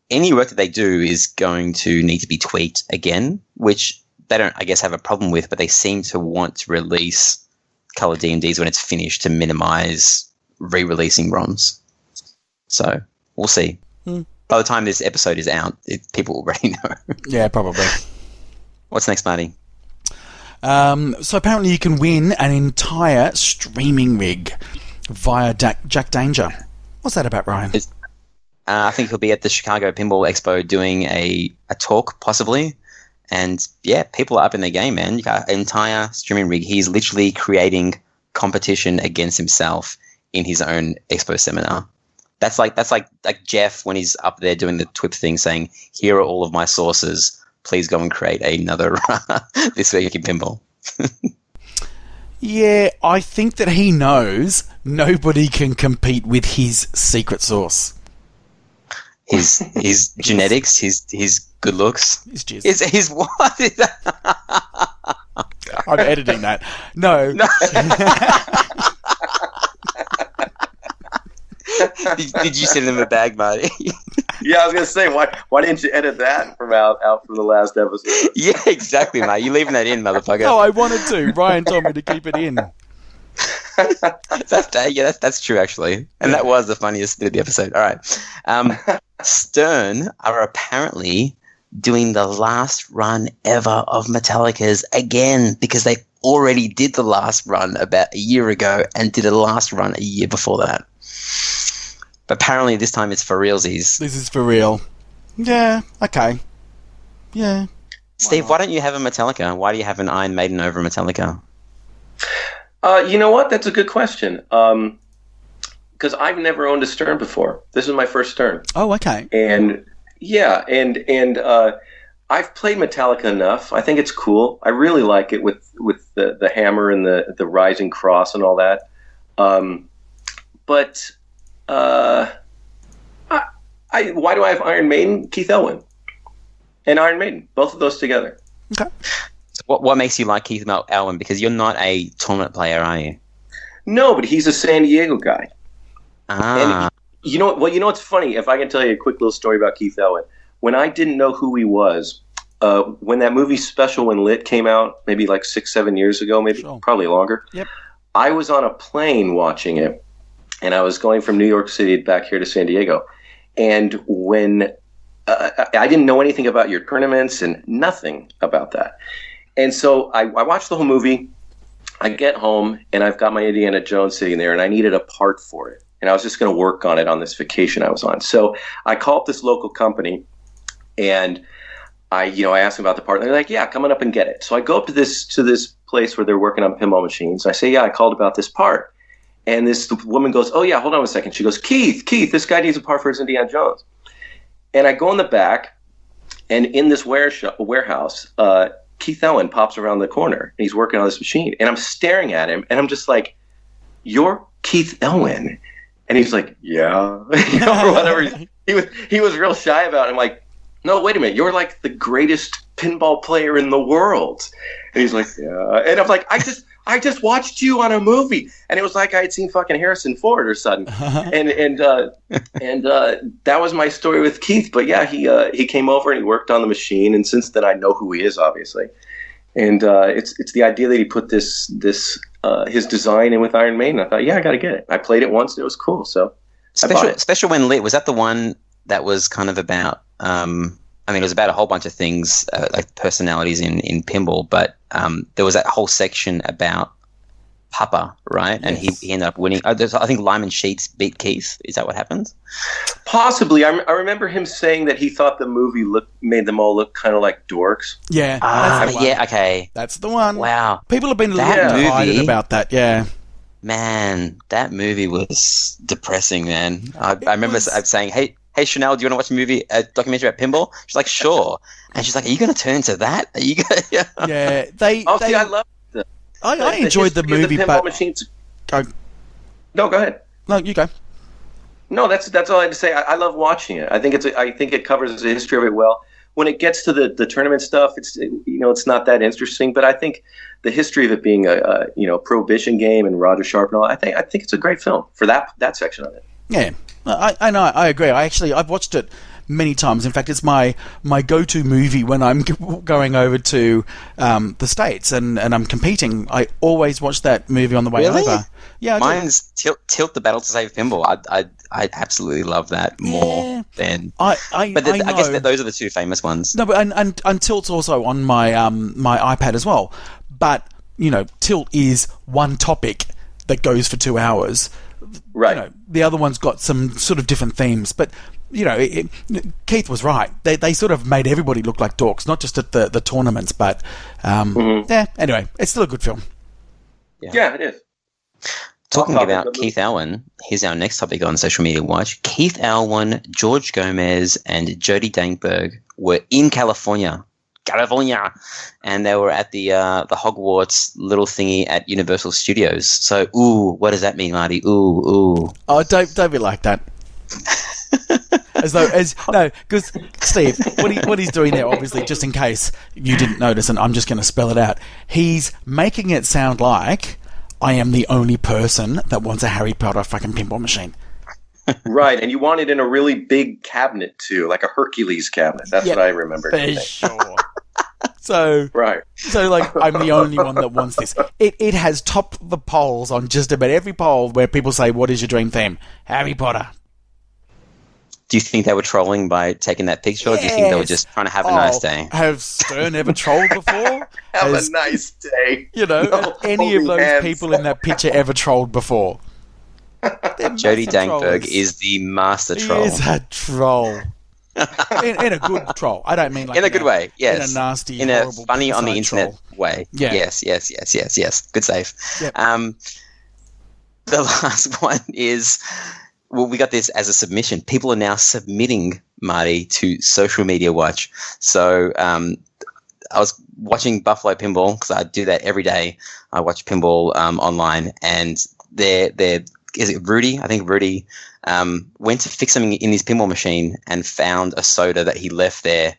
any work that they do is going to need to be tweaked again, which they don't, I guess, have a problem with, but they seem to want to release color D&Ds when it's finished to minimize re-releasing ROMs. So we'll see. By the time this episode is out, people already know. Yeah, probably. What's next, Marty? So apparently you can win an entire streaming rig via Jack Danger. What's that about, Ryan? I think he'll be at the Chicago Pinball Expo doing a talk, possibly. And yeah, people are up in their game, man. You got an entire streaming rig. He's literally creating competition against himself in his own expo seminar. That's like Jeff when he's up there doing the TWIP thing saying, here are all of my sources. Please go and create another This Week in Pinball. Yeah, I think that he knows nobody can compete with his secret sauce. His genetics, his good looks. His jizz. His what? I'm editing that. No. Did you send him a bag, Marty? Yeah, I was gonna say, why didn't you edit that from out from the last episode? Yeah, exactly, mate. You leaving that in, motherfucker? No, I wanted to. Ryan told me to keep it in. That's true, actually, and that was the funniest bit of the episode. All right, Stern are apparently doing the last run ever of Metallica's again because they already did the last run about a year ago and did a last run a year before that. But apparently this time it's for realsies. This is for real. Yeah, okay. Yeah. Steve, why don't you have a Metallica? Why do you have an Iron Maiden over Metallica? You know what? That's a good question. Because I've never owned a Stern before. This is my first Stern. Oh, okay. And yeah, and I've played Metallica enough. I think it's cool. I really like it with the hammer and the rising cross and all that. But why do I have Iron Maiden? Keith Elwin and Iron Maiden, both of those together. Okay. So what makes you like Keith Elwin? Because you're not a tournament player, are you? No, but he's a San Diego guy. Ah. And you know what's funny? If I can tell you a quick little story about Keith Elwin. When I didn't know who he was, when that movie Special When Lit came out, maybe like 6-7 years ago, probably longer. Yep. I was on a plane watching it, and I was going from New York City back here to San Diego. And when I didn't know anything about your tournaments and nothing about that. And so I watched the whole movie. I get home, and I've got my Indiana Jones sitting there, and I needed a part for it. And I was just going to work on it on this vacation I was on. So I called this local company, and I asked them about the part. And they're like, yeah, come on up and get it. So I go up to this place where they're working on pinball machines. I say, yeah, I called about this part. And this woman goes, oh, yeah, hold on a second. She goes, Keith, this guy needs a part for his Indiana Jones. And I go in the back, and in this warehouse, Keith Elwin pops around the corner, and he's working on this machine. And I'm staring at him, and I'm just like, you're Keith Elwin? And he's like, yeah, or whatever. He was real shy about it. I'm like, no, wait a minute. You're like the greatest pinball player in the world. And he's like, yeah. And I'm like, I just watched you on a movie. And it was like I had seen fucking Harrison Ford or something. And that was my story with Keith. But yeah, he came over and he worked on the machine. And since then I know who he is, obviously. And it's the idea that he put this his design in with Iron Maiden. I thought, yeah, I got to get it. I played it once and it was cool. So Special When Lit, was that the one that was kind of about, it was about a whole bunch of things, like personalities in pinball, but there was that whole section about Papa, right? And Yes. he ended up winning. I think Lyman Sheets beat Keith. Is that what happened? Possibly. I remember him saying that he thought the movie made them all look kind of like dorks. Yeah, that's the one. Yeah, okay. That's the one. Wow. People have been a That little divided movie- about that, yeah. Man, that movie was depressing, man. I remember was- saying, hey, Chanel, do you want to watch a documentary about pinball? She's like, sure. And she's like, are you going to turn to that? Are you going to... Yeah, See, I love I enjoyed the history of movie, pinball but... machines. Go. No, go ahead. No, you go. No, that's all I had to say. I love watching it. I think it covers the history of it well. When it gets to the tournament stuff, it's not that interesting. But I think the history of it being a prohibition game and Roger Sharp and all, I think it's a great film for that section of it. Yeah, I know. I agree. I've watched it many times. In fact, it's my go-to movie when I'm going over to the States and I'm competing. I always watch that movie on the way Really? over. Yeah, I do. Mine's Tilt the Battle to Save Pinball. I absolutely love that more than... I But know. I guess that those are the two famous ones. No, but and Tilt's also on my my iPad as well. But Tilt is one topic that goes for 2 hours. Right. The other one's got some sort of different themes, but Keith was right. They sort of made everybody look like dorks, not just at the tournaments, but yeah. Anyway, it's still a good film. Yeah, it is. Talking Hot topic, about but- Keith Alwyn, here's our next topic on Social Media Watch. Keith Alwyn, George Gomez, and Jody Dankberg were in California, and they were at the Hogwarts little thingy at Universal Studios. So, what does that mean, Marty? Ooh. Oh, don't be like that. Because Steve, what he's doing there, obviously, just in case you didn't notice, and I'm just going to spell it out. He's making it sound like I am the only person that wants a Harry Potter fucking pinball machine. Right, and you want it in a really big cabinet too, like a Hercules cabinet. That's what I remember. For sure. So, Right. So, I'm the only one that wants this. It has topped the polls on just about every poll where people say, "What is your dream theme?" Harry Potter. Do you think they were trolling by taking that picture, or do you think they were just trying to have a nice day? Have Stern ever trolled before? Have a nice day. Have any of holding those hands. people in that picture ever trolled before? Jody Dankberg is the master troll. He is a troll. in a good troll. I don't mean like In a good way, yes. In a nasty, in a horrible, funny on the inside internet troll. way. Yeah. Yes. Good save. Yep. The last one is, well, we got this as a submission. People are now submitting, Marty, to Social Media Watch. So I was watching Buffalo Pinball because I do that every day. I watch pinball online, and they're is it Rudy? I think Rudy went to fix something in his pinball machine and found a soda that he left there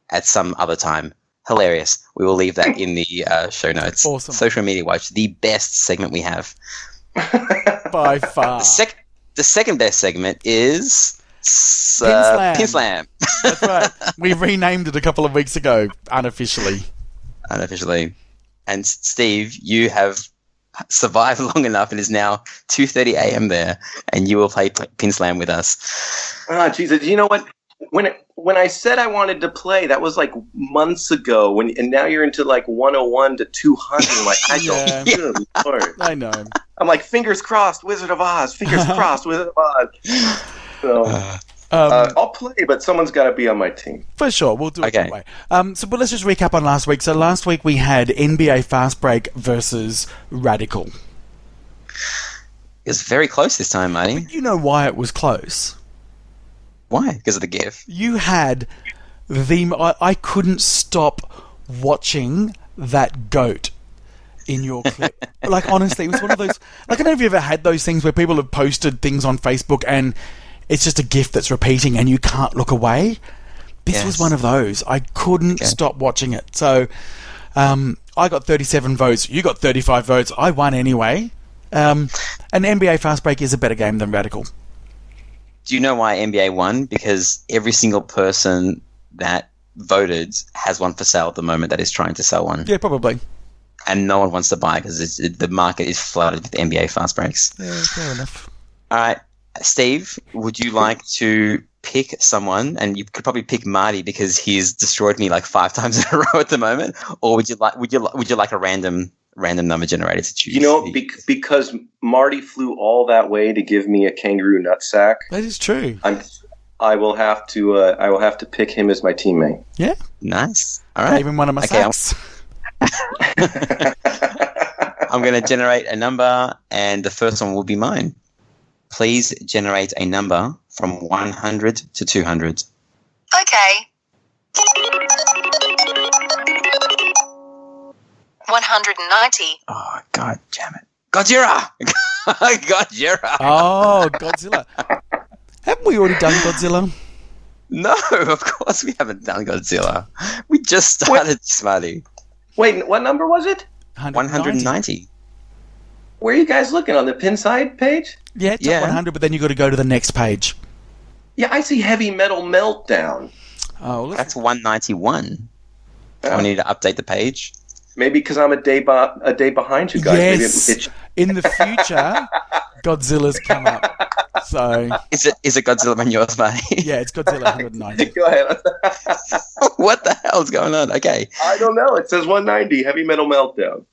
at some other time. Hilarious. We will leave that in the show notes. Awesome. Social Media Watch, the best segment we have. By far. The second best segment is Pin Slam. That's right. We renamed it a couple of weeks ago, unofficially. And Steve, you have survived long enough. It is now 2:30 a.m. there, and you will play Pin Slam with us. Oh, Jesus. You know what? When I said I wanted to play, that was like months ago. And now you're into like 101 to 200. Like, Yeah. Good Lord. I know. I'm like, fingers crossed, Wizard of Oz. Fingers crossed, Wizard of Oz. So, I'll play, but someone's got to be on my team. For sure, we'll do it Okay. that way. But let's just recap on last week. So last week we had NBA Fast Break versus Radical. It's very close this time, Marty. You know why it was close? Why? Because of the GIF. You had I couldn't stop watching that goat in your clip. Like, honestly, it was one of those... Like, I don't know if you've ever had those things where people have posted things on Facebook and it's just a GIF that's repeating and you can't look away. This was one of those. I couldn't stop watching it. So, I got 37 votes. You got 35 votes. I won anyway. And NBA Fast Break is a better game than Radical. Do you know why NBA won? Because every single person that voted has one for sale at the moment that is trying to sell one. Yeah, probably. And no one wants to buy because the market is flooded with NBA Fast Breaks. Yeah, fair enough. All right. Steve, would you like to pick someone? And you could probably pick Marty because he's destroyed me like 5 times in a row at the moment. Or would you like a random random number generator to choose. You know, because Marty flew all that way to give me a kangaroo nutsack. That is true. I will have to pick him as my teammate. Yeah. Nice. All right. Even one of my sacks. I'm going to generate a number, and the first one will be mine. Please generate a number from 100 to 200. Okay. 190. Oh, God damn it. Godzilla! Godzilla! Oh, Godzilla. Haven't we already done Godzilla? No, of course we haven't done Godzilla. We just started, Smarty. Wait, what number was it? 190. Where are you guys looking? On the Pinside page? Yeah, top 100, but then you got to go to the next page. Yeah, I see Heavy Metal Meltdown. Oh, that's 191. I need to update the page. Maybe because I'm a day behind you guys. Yes. Maybe in the future, Godzilla's come up. So is it Godzilla when yours, mate? Yeah, it's Godzilla 190. Go ahead. What the hell's going on? Okay. I don't know. It says 190. Heavy Metal Meltdown.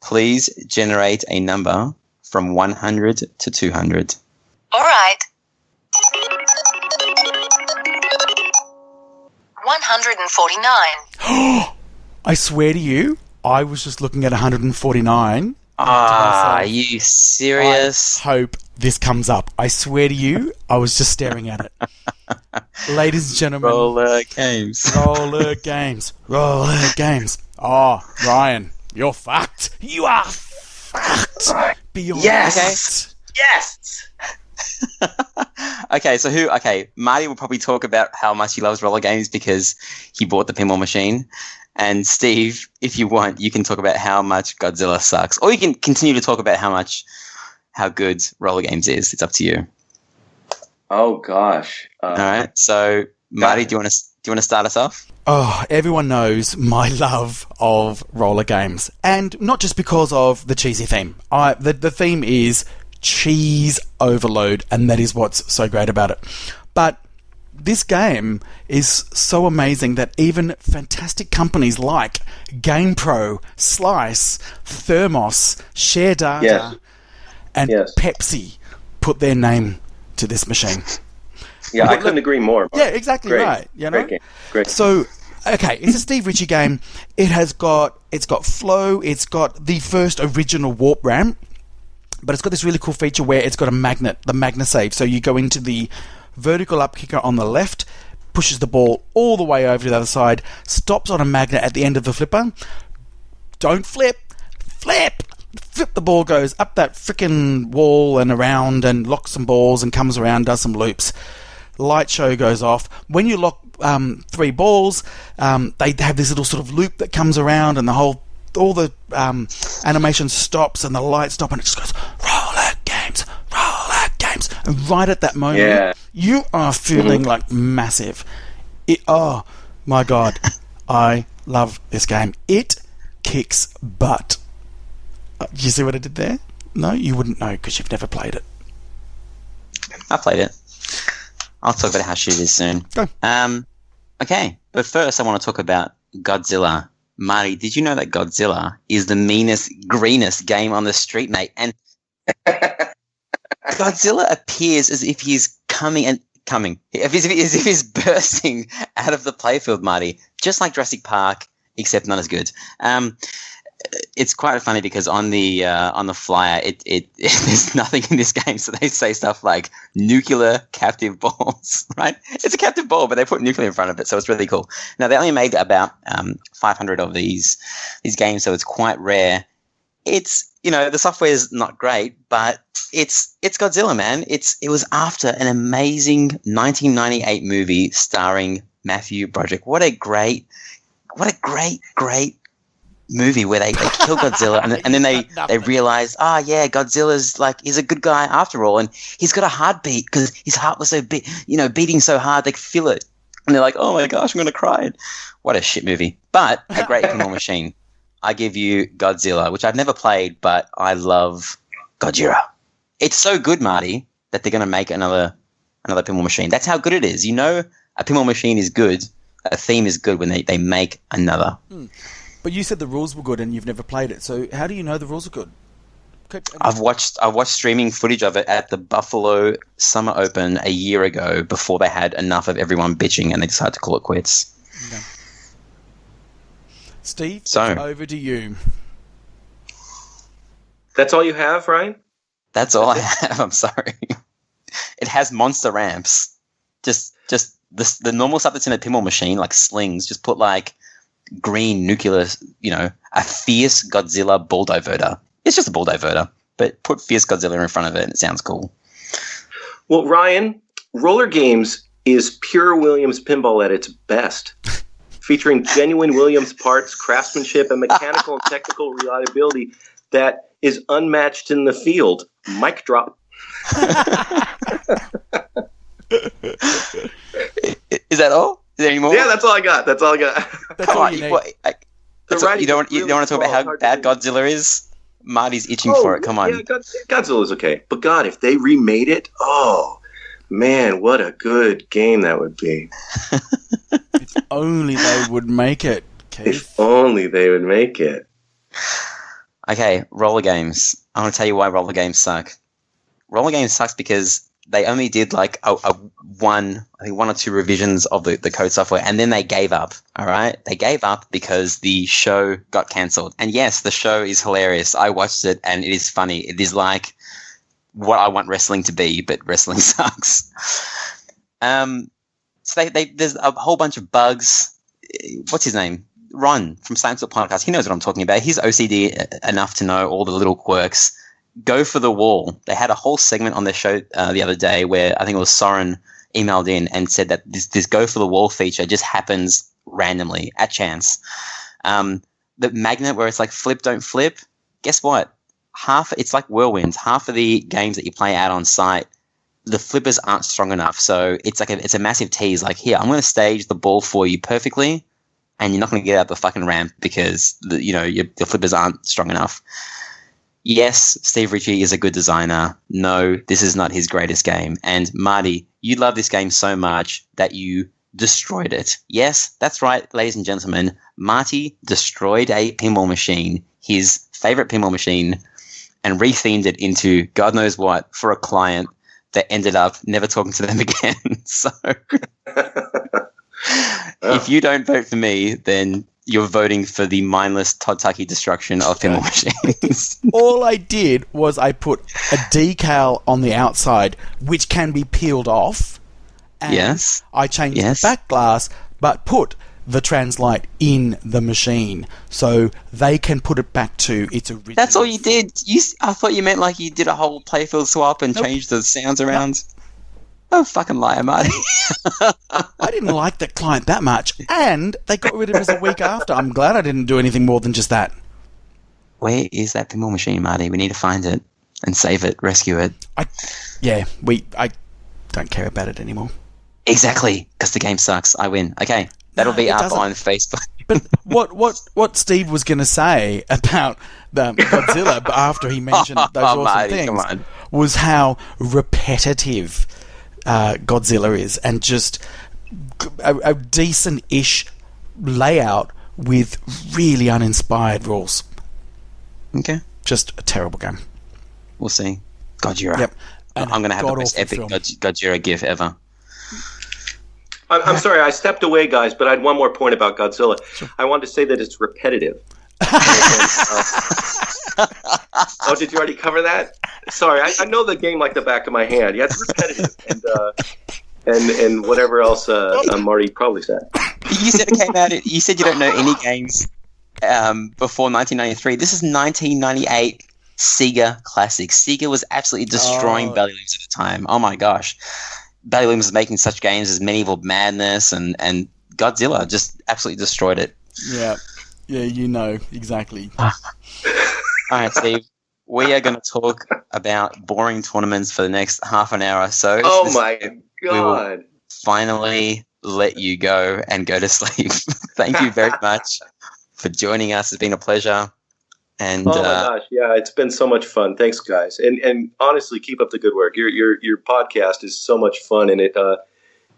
Please generate a number from 100 to 200. All right. 149. I swear to you, I was just looking at 149. Are you serious? I hope this comes up. I swear to you, I was just staring at it. Ladies and gentlemen. Roller games. Roller games. Roller games. Oh, Ryan, you're fucked. You are fucked. Beyond yes. Yes. Okay, Marty will probably talk about how much he loves roller games because he bought the pinball machine. And Steve, if you want, you can talk about how much Godzilla sucks. Or you can continue to talk about how good roller games is. It's up to you. Oh gosh. All right. So Marty, do you want to start us off? Oh, everyone knows my love of roller games. And not just because of the cheesy theme. The theme is cheese overload, and that is what's so great about it. But this game is so amazing that even fantastic companies like GamePro, Slice, Thermos, Share Data, and Pepsi put their name to this machine. Yeah, I couldn't agree more. Yeah, exactly right. You know? Great game. Great. So, okay, it's a Steve Ritchie game. It's got flow. It's got the first original warp ramp, but it's got this really cool feature where it's got a magnet, the MagnaSave. So you go into the vertical up kicker on the left, pushes the ball all the way over to the other side, stops on a magnet at the end of the flipper. Don't flip. Flip, the ball goes up that frickin' wall and around and locks some balls and comes around, does some loops. Light show goes off. When you lock 3 balls, they have this little sort of loop that comes around, and all the animation stops and the lights stop, and it just goes roller games. And right at that moment, you are feeling like massive. Oh my god, I love this game. It kicks butt. Did you see what I did there? No, you wouldn't know because you've never played it. I played it. I'll talk about how shit it is soon. Go. Okay, but first I want to talk about Godzilla. Marty, did you know that Godzilla is the meanest, greenest game on the street, mate? And Godzilla appears as if he's as if he's bursting out of the playfield, Marty, just like Jurassic Park, except not as good. It's quite funny because on the flyer, there's nothing in this game, so they say stuff like nuclear captive balls, right? It's a captive ball, but they put nuclear in front of it, so it's really cool. Now, they only made about 500 of these games, so it's quite rare. It's, the software is not great, but it's Godzilla, man. It was after an amazing 1998 movie starring Matthew Broderick. What a great movie where they kill Godzilla and then they realize, Godzilla's he's a good guy after all, and he's got a heartbeat because his heart was so beating so hard they could feel it, and they're like, oh my gosh, I'm gonna cry. What a shit movie, but a great pinball machine. I give you Godzilla, which I've never played, but I love Godzilla. It's so good, Marty, that they're gonna make another pinball machine. That's how good it is. A pinball machine is good. A theme is good when they make another. But But you said the rules were good and you've never played it, so how do you know the rules are good? I've watched streaming footage of it at the Buffalo Summer Open a year ago before they had enough of everyone bitching and they decided to call it quits. Okay. Steve, So- over to you. That's all you have, Ryan? That's all I have. I'm sorry. It has monster ramps. Just the normal stuff that's in a pinball machine, like slings. Just put like green nuclear, a fierce Godzilla ball diverter. It's just a ball diverter, but put fierce Godzilla in front of it and it sounds cool. Well, Ryan, Roller Games is pure Williams pinball at its best, featuring genuine Williams parts, craftsmanship, and mechanical and technical reliability that is unmatched in the field. Mic drop. Is that all? Is there any more? Yeah, that's all I got. That's all I got. That's Come all on, you need. you don't want to talk about how bad Godzilla is? Marty's itching for it. Come on. Yeah, Godzilla's okay. But God, if they remade it, oh, man, what a good game that would be. If only they would make it, Keith. If only they would make it. Okay, roller games. I want to tell you why roller games suck. Roller games sucks because they only did like one or two revisions of the code software, and then they gave up. All right, they gave up because the show got cancelled. And yes, the show is hilarious. I watched it, and it is funny. It is like what I want wrestling to be, but wrestling sucks. So there's a whole bunch of bugs. What's his name? Ron from Science Talk Podcast. He knows what I'm talking about. He's OCD enough to know all the little quirks. Go for the wall. They had a whole segment on their show the other day where I think it was Soren emailed in and said that this go for the wall feature just happens randomly at chance. The magnet where it's like flip, don't flip. Guess what? It's like whirlwinds. Half of the games that you play out on site, the flippers aren't strong enough. So it's a massive tease. Like, here, I'm going to stage the ball for you perfectly, and you're not going to get out the fucking ramp because your flippers aren't strong enough. Yes, Steve Ritchie is a good designer. No, this is not his greatest game. And Marty, you love this game so much that you destroyed it. Yes, that's right, ladies and gentlemen. Marty destroyed a pinball machine, his favorite pinball machine, and rethemed it into God knows what for a client that ended up never talking to them again. So if you don't vote for me, then you're voting for the mindless Todd Tucky destruction of pinball machines. All I did was I put a decal on the outside, which can be peeled off. And Yes. I changed Yes. the back glass, but put the Translight in the machine, so they can put it back to its original. That's all you did. I thought you meant like you did a whole playfield swap and Nope. changed the sounds around. Oh, fucking liar, Marty. I didn't like the client that much, and they got rid of us a week after. I'm glad I didn't do anything more than just that. Where is that pinball machine, Marty? We need to find it and save it, rescue it. I don't care about it anymore. Exactly, because the game sucks. I win. Okay, that'll be it up doesn't. on Facebook. But what Steve was going to say about the Godzilla after he mentioned those awesome Marty, things come on. was how repetitive Godzilla is, and just a decent-ish layout with really uninspired rules. Okay, Just a terrible game. we'll see. Godzilla. Yep. I'm going to have the most epic film. Godzilla gif ever. I'm sorry, I stepped away, guys, but I had one more point about Godzilla. I wanted to say that it's repetitive. Oh, did you already cover that? Sorry, I know the game like the back of my hand. Yeah, it's repetitive, and whatever else Marty probably said. You said it came out. You said you don't know any games before 1993. This is 1998 Sega classic. Sega was absolutely destroying Bally Williams at the time. Oh my gosh, Bally Williams was making such games as Medieval Madness and Godzilla just absolutely destroyed it. Yeah, you know exactly. All right, Steve. We are going to talk about boring tournaments for the next half an hour or so. Oh my We will God! finally let you go and go to sleep. Thank you very much for joining us. It's been a pleasure. And Oh my gosh, yeah, it's been so much fun. Thanks, guys, and honestly, keep up the good work. Your podcast is so much fun, and it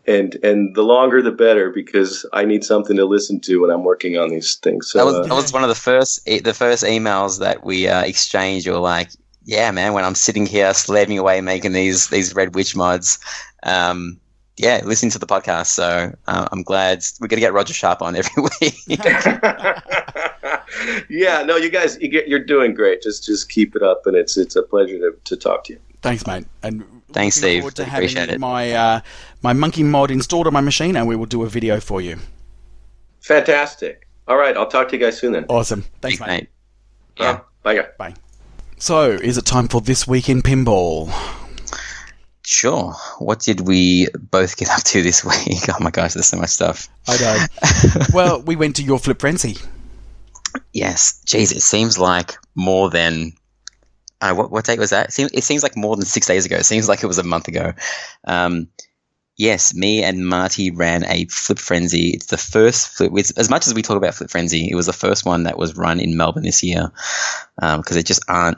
and the longer the better, because I need something to listen to when I'm working on these things. So That was one of the first emails that we exchanged. You were like, "Yeah, man, when I'm sitting here slaving away making these Red Witch mods, listening to the podcast." So I'm glad we're gonna get Roger Sharp on every week. Yeah, no, you guys, you're doing great. Just keep it up, and it's a pleasure to talk to you. Thanks, mate. And thanks, looking Steve. forward to Appreciate having it. my monkey mod installed on my machine, and we will do a video for you. Fantastic. All right, I'll talk to you guys soon then. Awesome. Thanks, mate. Yeah. Bye, guys. Bye. So, is it time for This Week in Pinball? Sure. What did we both get up to this week? Oh my gosh, there's so much stuff. I know. Well, we went to your Flip Frenzy. Yes. Jeez, it seems like more than... what date was that? It seems like more than 6 days ago. It seems like it was a month ago. Yes, me and Marty ran a Flip Frenzy. It's the first flip. As much as we talk about Flip Frenzy, it was the first one that was run in Melbourne this year, because there just aren't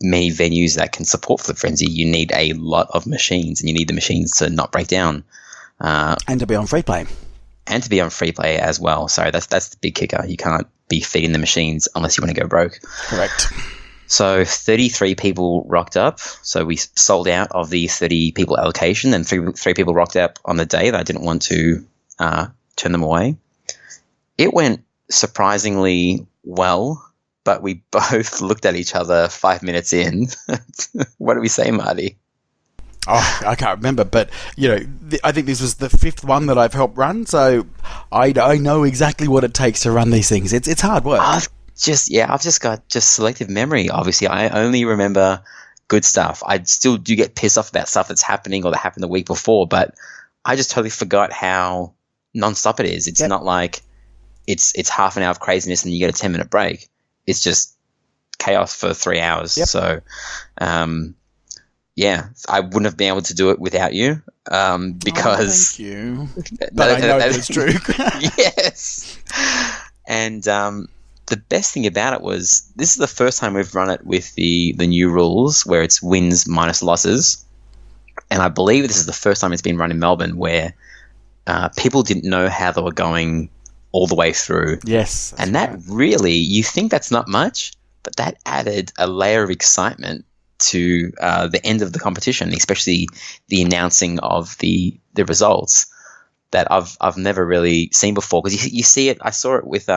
many venues that can support Flip Frenzy. You need a lot of machines, and you need the machines to not break down. And to be on free play. And to be on free play as well. So that's the big kicker. You can't be feeding the machines unless you want to go broke. Correct. So 33 people rocked up. So we sold out of the 30 people allocation, and three people rocked up on the day that I didn't want to turn them away. It went surprisingly well, but we both looked at each other 5 minutes in. What did we say, Marty? Oh, I can't remember, but I think this was the fifth one that I've helped run, so I know exactly what it takes to run these things. It's hard work. I've just got selective memory. Obviously, I only remember good stuff. I still do get pissed off about stuff that's happening or that happened the week before, but I just totally forgot how nonstop it is. It's not like it's half an hour of craziness and you get a 10-minute break. It's just chaos for 3 hours. Yep. So, I wouldn't have been able to do it without you, because... thank you. But I know it's true. Yes. And the best thing about it was this is the first time we've run it with the new rules where it's wins minus losses. And I believe this is the first time it's been run in Melbourne where people didn't know how they were going all the way through. Yes. And that really, you think that's not much, but that added a layer of excitement to the end of the competition, especially the announcing of the results that I've never really seen before. Because you see it, I saw it with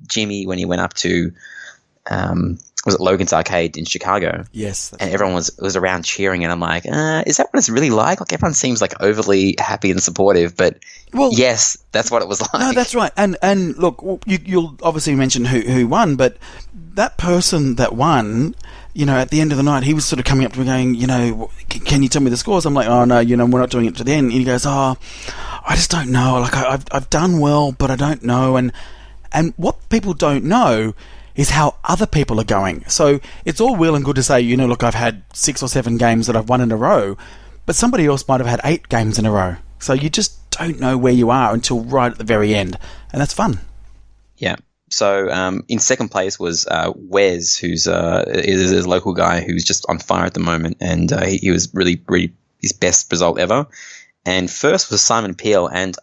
Jimmy when he went up to was it Logan's Arcade in Chicago? Yes. And everyone was around cheering, and I'm like, is that what it's really like? Like everyone seems like overly happy and supportive, but yes, that's what it was like. No, that's right. And look, you'll obviously mention who won, but that person that won, at the end of the night, he was sort of coming up to me going, can you tell me the scores? I'm like, oh no, we're not doing it to the end. And he goes, oh, I just don't know. Like I've done well, but I don't know. And what people don't know is how other people are going. So it's all well and good to say, look, I've had 6 or 7 games that I've won in a row, but somebody else might have had 8 games in a row. So you just don't know where you are until right at the very end. And that's fun. Yeah. So in second place was Wes, who's is a local guy who's just on fire at the moment, and he was really, really his best result ever. And first was Simon Peel, and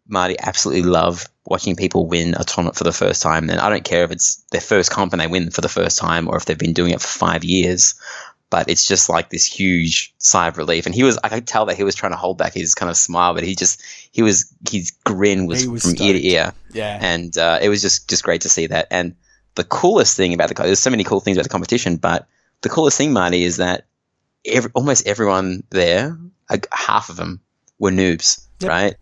Marty, absolutely love watching people win a tournament for the first time. And I don't care if it's their first comp and they win for the first time, or if they've been doing it for 5 years. But it's just like this huge sigh of relief. And I could tell that he was trying to hold back his kind of smile, but his grin was from stoked. ear to ear. Yeah. And it was just great to see that. And the coolest thing about there's so many cool things about the competition, but the coolest thing, Marty, is that almost everyone there, half of them were noobs, right?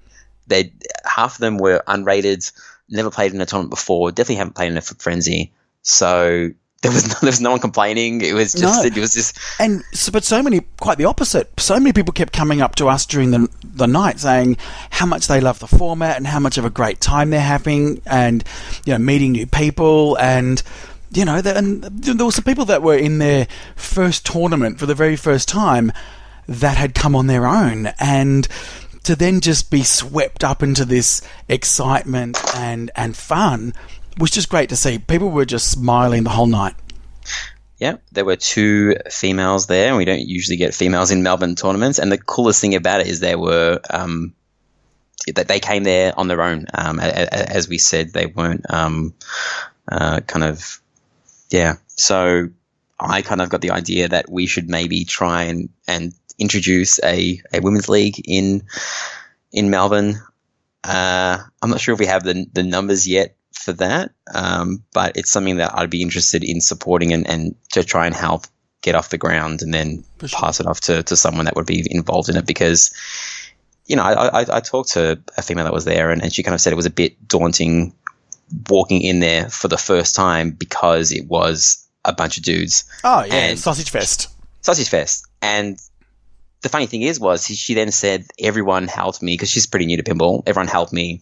Half of them were unrated, never played in a tournament before, definitely haven't played in a Flip Frenzy. So there was no one complaining. It was just but so many, quite the opposite. So many people kept coming up to us during the night saying how much they love the format and how much of a great time they're having, and meeting new people, and and there were some people that were in their first tournament for the very first time that had come on their own, and to then just be swept up into this excitement and fun was just great to see. People were just smiling the whole night. Yeah, there were 2 females there, and we don't usually get females in Melbourne tournaments. And the coolest thing about it is there were they came there on their own. As we said, they weren't So I kind of got the idea that we should maybe try and introduce a women's league in Melbourne. I'm not sure if we have the numbers yet for that, but it's something that I'd be interested in supporting and to try and help get off the ground and then pass it off to someone that would be involved in it, because I talked to a female that was there and she kind of said it was a bit daunting walking in there for the first time because it was a bunch of dudes. Oh yeah, and Sausage Fest. And the funny thing was she then said everyone helped me, because she's pretty new to pinball. Everyone helped me,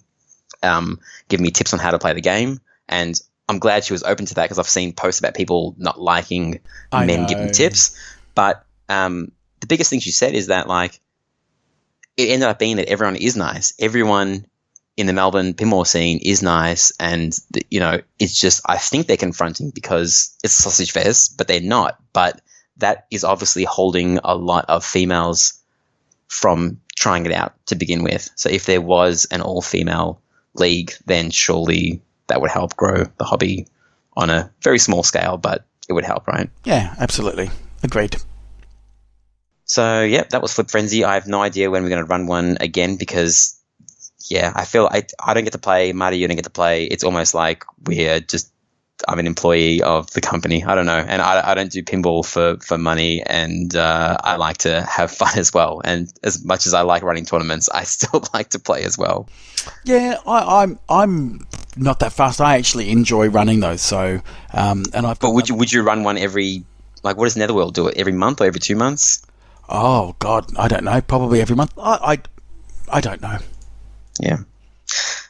give me tips on how to play the game, and I'm glad she was open to that, because I've seen posts about people not liking men giving tips. But the biggest thing she said is that like it ended up being that everyone is nice. Everyone in the Melbourne pinball scene is nice, and it's just I think they're confronting because it's Sausage Fest, but they're not. But that is obviously holding a lot of females from trying it out to begin with. So if there was an all-female league, then surely that would help grow the hobby on a very small scale, but it would help, right? Yeah, absolutely. Agreed. So, yeah, that was Flip Frenzy. I have no idea when we're going to run one again because, yeah, I feel I don't get to play. Marty, you don't get to play. It's almost like I'm an employee of the company. I don't know. And I don't do pinball for money, and I like to have fun as well. And as much as I like running tournaments, I still like to play as well. Yeah, I'm not that fast. I actually enjoy running those. So, But would you run one every, like, what does Netherworld do? It every month or every 2 months? Oh God, I don't know. Probably every month. I don't know. Yeah.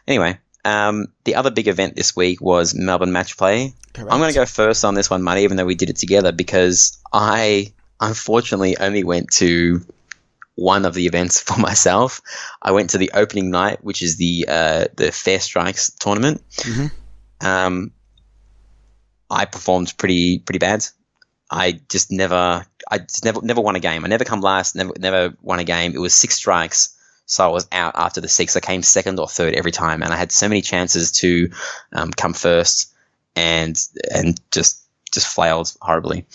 Anyway, the other big event this week was Melbourne Match Play. Correct. I'm going to go first on this one, Marty, even though we did it together, because I unfortunately only went to one of the events for myself. I went to the opening night, which is the Fair Strikes tournament. Mm-hmm. I performed pretty bad. I never won a game. I never come last, never won a game. It was 6 strikes. So I was out after the 6. I came second or third every time, and I had so many chances to come first, and just flailed horribly.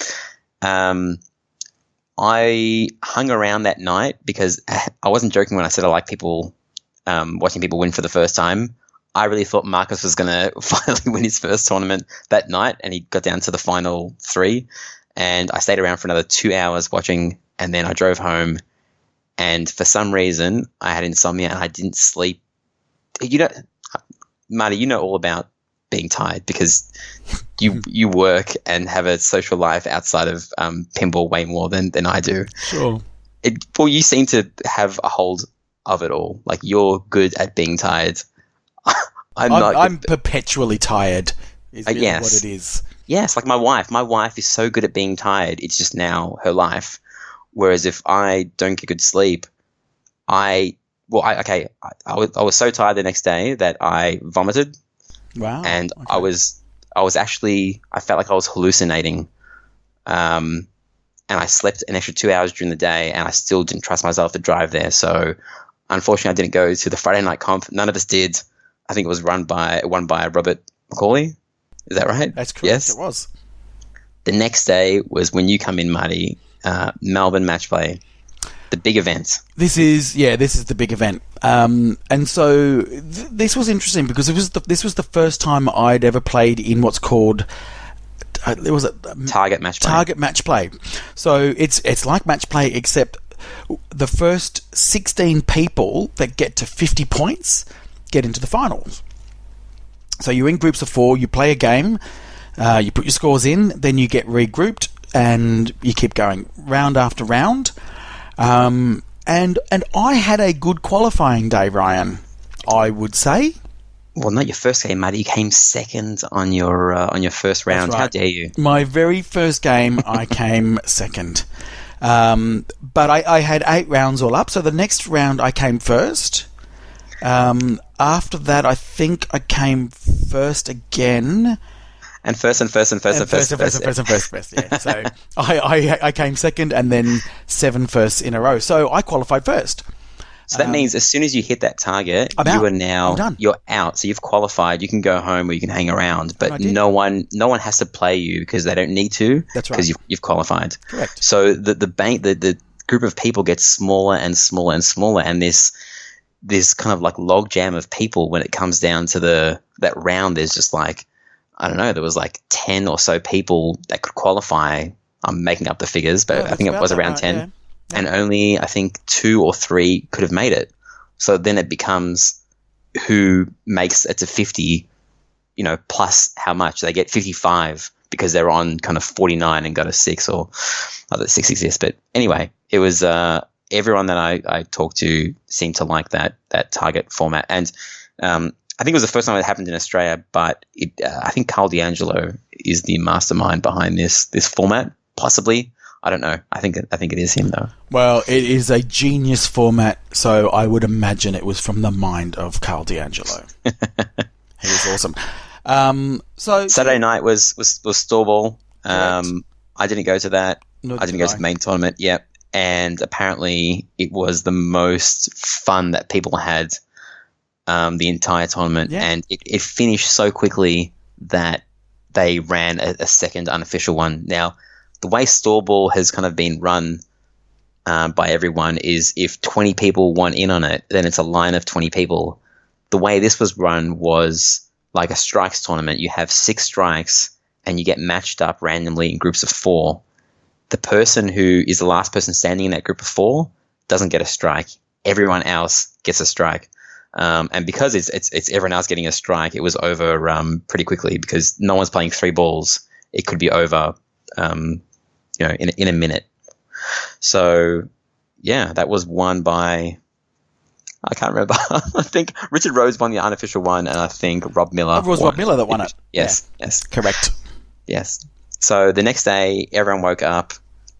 I hung around that night because I wasn't joking when I said I like people watching people win for the first time. I really thought Marcus was going to finally win his first tournament that night, and he got down to the final 3. And I stayed around for another 2 hours watching, and then I drove home. And for some reason, I had insomnia and I didn't sleep. Marty, you know all about being tired because you work and have a social life outside of pinball way more than I do. Sure. You seem to have a hold of it all. Like, you're good at being tired. I'm perpetually tired. Is really yes. what it is. Yes, like my wife. My wife is so good at being tired. It's just now her life. Whereas if I don't get good sleep, I was so tired the next day that I vomited. Wow. And okay. I felt like I was hallucinating. And I slept an extra 2 hours during the day, and I still didn't trust myself to drive there. So unfortunately, I didn't go to the Friday night comp. None of us did. I think it was won by Robert McCauley. Is that right? That's correct. Yes. It was. The next day was when you come in, Marty. Melbourne Match Play, the big event. This is the big event, and so this was interesting because this was the first time I'd ever played in what's called Target Match Play. Target Match Play. So it's like Match Play, except the first 16 people that get to 50 points get into the finals. So you're in groups of 4. You play a game. You put your scores in, then you get regrouped. And you keep going round after round, and I had a good qualifying day, Ryan. I would say. Well, not your first game, Matty. You came second on your first round. Right. How dare you? My very first game, I came second, but I had 8 rounds all up. So the next round, I came first. After that, I think I came first again. And first. Yeah. So I came second and then 7 firsts in a row. So I qualified first. So that means as soon as you hit that target, I'm you out. are now I'm done. you're out. So you've qualified. You can go home or you can hang around, but no one has to play you because they don't need to. That's right. Because you've qualified. Correct. So the group of people gets smaller and smaller and smaller, and this kind of like log jam of people when it comes down to that round. There's just like, I don't know, there was like 10 or so people that could qualify. I'm making up the figures, but I think it was around 10. Yeah. And only, I think, 2 or 3 could have made it. So then it becomes who makes it to 50, plus how much. They get 55 because they're on kind of 49 and got a 6, or not that 6 exists. But anyway, it was everyone that I talked to seemed to like that target format. And I think it was the first time it happened in Australia, but I think Carl D'Angelo is the mastermind behind this format, possibly. I don't know. I think it is him, though. Well, it is a genius format, so I would imagine it was from the mind of Carl D'Angelo. He was awesome. So Saturday night was store ball. I didn't go to that. I didn't go to the main tournament. Yep. And apparently it was the most fun that people had the entire tournament. Yeah. And it finished so quickly that they ran a second unofficial one. Now, the way store ball has kind of been run by everyone is if 20 people want in on it, then it's a line of 20 people. The way this was run was like a strikes tournament. You have 6 strikes and you get matched up randomly in groups of 4. The person who is the last person standing in that group of 4 doesn't get a strike. Everyone else gets a strike. And because it's everyone else getting a strike, it was over pretty quickly because no one's playing 3 balls. It could be over, in a minute. So, yeah, that was won by, I can't remember. I think Richard Rose won the unofficial one, and I think Rob Miller. It was Rob Miller that won it. Yes, Yeah. yes. Correct. Yes. So the next day, everyone woke up.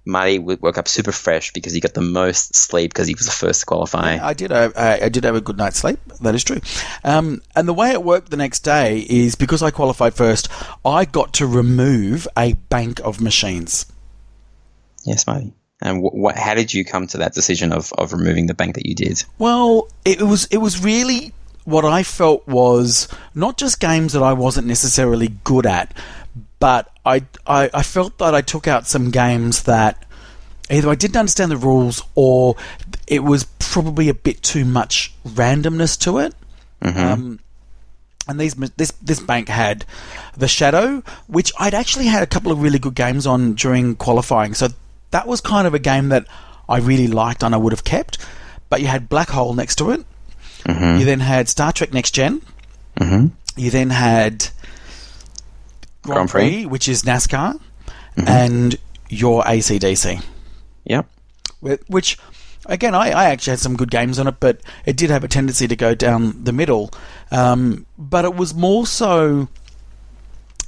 Marty woke up super fresh because he got the most sleep because he was the first to qualify. Yeah, I did have a good night's sleep. That is true. And the way it worked the next day is because I qualified first, I got to remove a bank of machines. Yes, Marty. And how did you come to that decision of removing the bank that you did? Well, it was really what I felt was not just games that I wasn't necessarily good at, but I felt that I took out some games that either I didn't understand the rules or it was probably a bit too much randomness to it. Mm-hmm. And this bank had The Shadow, which I'd actually had a couple of really good games on during qualifying. So that was kind of a game that I really liked and I would have kept. But you had Black Hole next to it. Mm-hmm. You then had Star Trek Next Gen. Mm-hmm. You then had Grand Prix, which is NASCAR, mm-hmm. and your AC/DC. Yep. Which, again, I actually had some good games on it, but it did have a tendency to go down the middle. But it was more so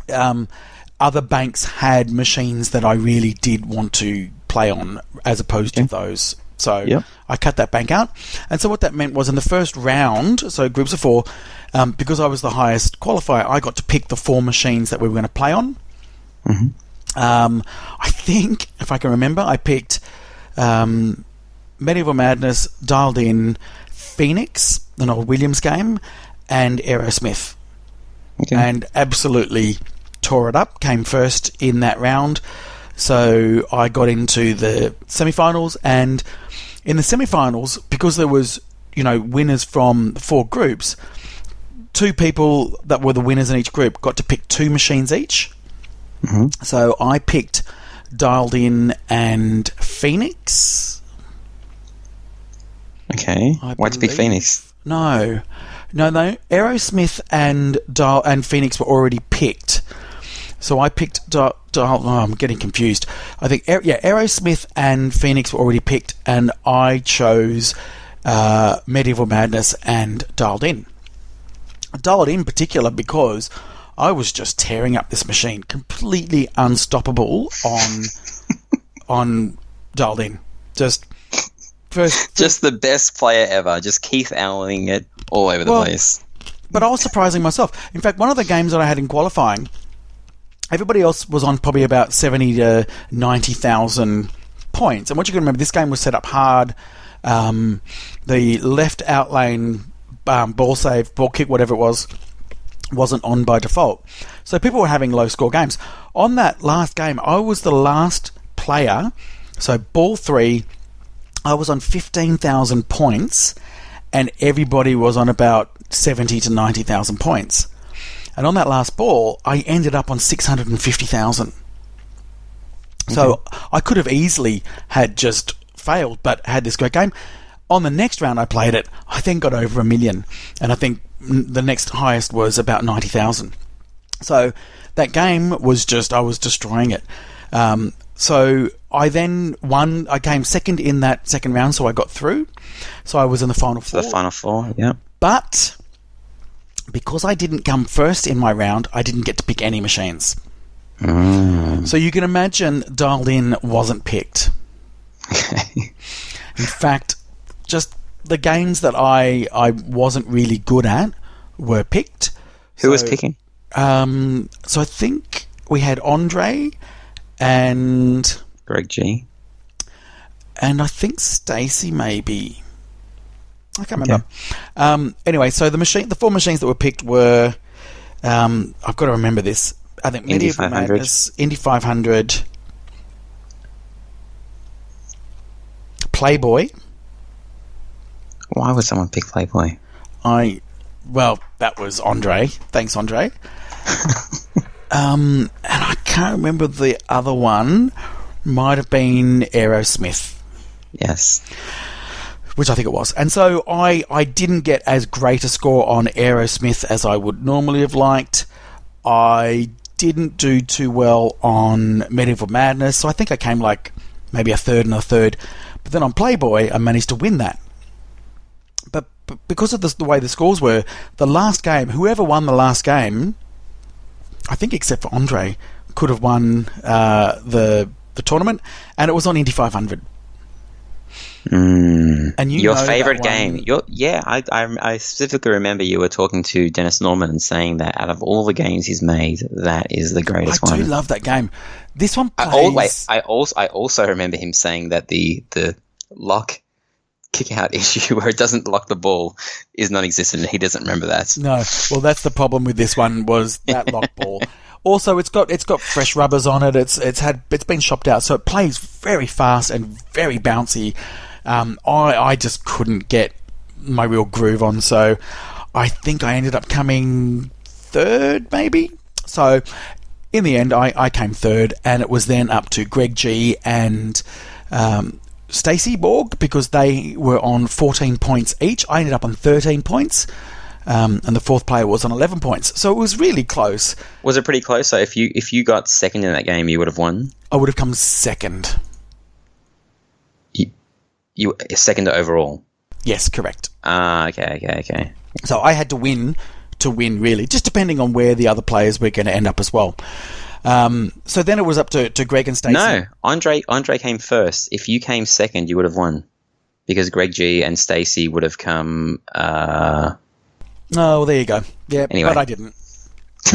other banks had machines that I really did want to play on as opposed to those. So I cut that bank out. And so what that meant was in the first round, so groups of 4, because I was the highest qualifier, I got to pick the 4 machines that we were going to play on. Mm-hmm. I think, if I can remember, I picked Medieval Madness, Dialed In, Phoenix, an old Williams game, and Aerosmith. Okay. And absolutely tore it up, came first in that round. So I got into the semi-finals, and in the semi-finals, because there was, winners from 4 groups, 2 people that were the winners in each group got to pick 2 machines each. Mm-hmm. So I picked Dialed In and Phoenix. Okay. Why'd you pick Phoenix? No. Aerosmith and Phoenix were already picked. So I picked I'm getting confused. I think Aerosmith and Phoenix were already picked, and I chose Medieval Madness and Dialed In. Dialed In particular because I was just tearing up this machine, completely unstoppable on Dialed In. Just the best player ever. Just Keith Alling it all over the place. But I was surprising myself. In fact, one of the games that I had in qualifying, everybody else was on probably about 70 to 90,000 points. And what you can remember, this game was set up hard. The left out lane ball save, ball kick, whatever it was, wasn't on by default. So people were having low score games. On that last game, I was the last player. So ball 3, I was on 15,000 points, and everybody was on about 70 to 90,000 points. And on that last ball, I ended up on 650,000. So I could have easily had just failed, but had this great game. On the next round I played it, I then got over 1 million, and I think the next highest was about 90,000. So that game was just, I was destroying it. So I then won. I came second in that second round, so I got through. So I was in the final four. The final four, yeah. But because I didn't come first in my round, I didn't get to pick any machines. So you can imagine Dialed In wasn't picked. In fact, just the games that I wasn't really good at were picked. Who was picking? So I think we had Andre and Greg G. And I think Stacey maybe. I can't remember. Okay. Anyway, so the 4 machines that were picked were, I've got to remember this. I think Indy 500. Indy 500, Playboy. Why would someone pick Playboy? Well, that was Andre. Thanks, Andre. And I can't remember the other one. Might have been Aerosmith. Yes. Which I think it was. And so I didn't get as great a score on Aerosmith as I would normally have liked. I didn't do too well on Medieval Madness, so I think I came like maybe a third and a third. But then on Playboy, I managed to win that. But because of the way the scores were, the last game, whoever won the last game, I think except for Andre, could have won the tournament, and it was on Indy 500. And your favorite game? I specifically remember you were talking to Dennis Norman and saying that out of all the games he's made, that is the greatest one. I do love that game. This one plays... I also remember him saying that the lock kick out issue where it doesn't lock the ball is non-existent. He doesn't remember that. No, well, that's the problem with this one, was that lock ball. Also, it's got fresh rubbers on it. It's been shopped out, so it plays very fast and very bouncy. I just couldn't get my real groove on, so I think I ended up coming third, maybe. So in the end, I came third, and it was then up to Greg G and Stacey Borg, because they were on 14 points each. I ended up on 13 points. And the fourth player was on 11 points, so it was really close. Was it pretty close? So if you got second in that game, you would have won. I would have come second. You second overall. Yes, correct. Okay. So I had to win really, just depending on where the other players were going to end up as well. So then it was up to Greg and Stacey. No, Andre came first. If you came second, you would have won, because Greg G and Stacey would have come. Oh, well, there you go. Yeah, anyway. But I didn't.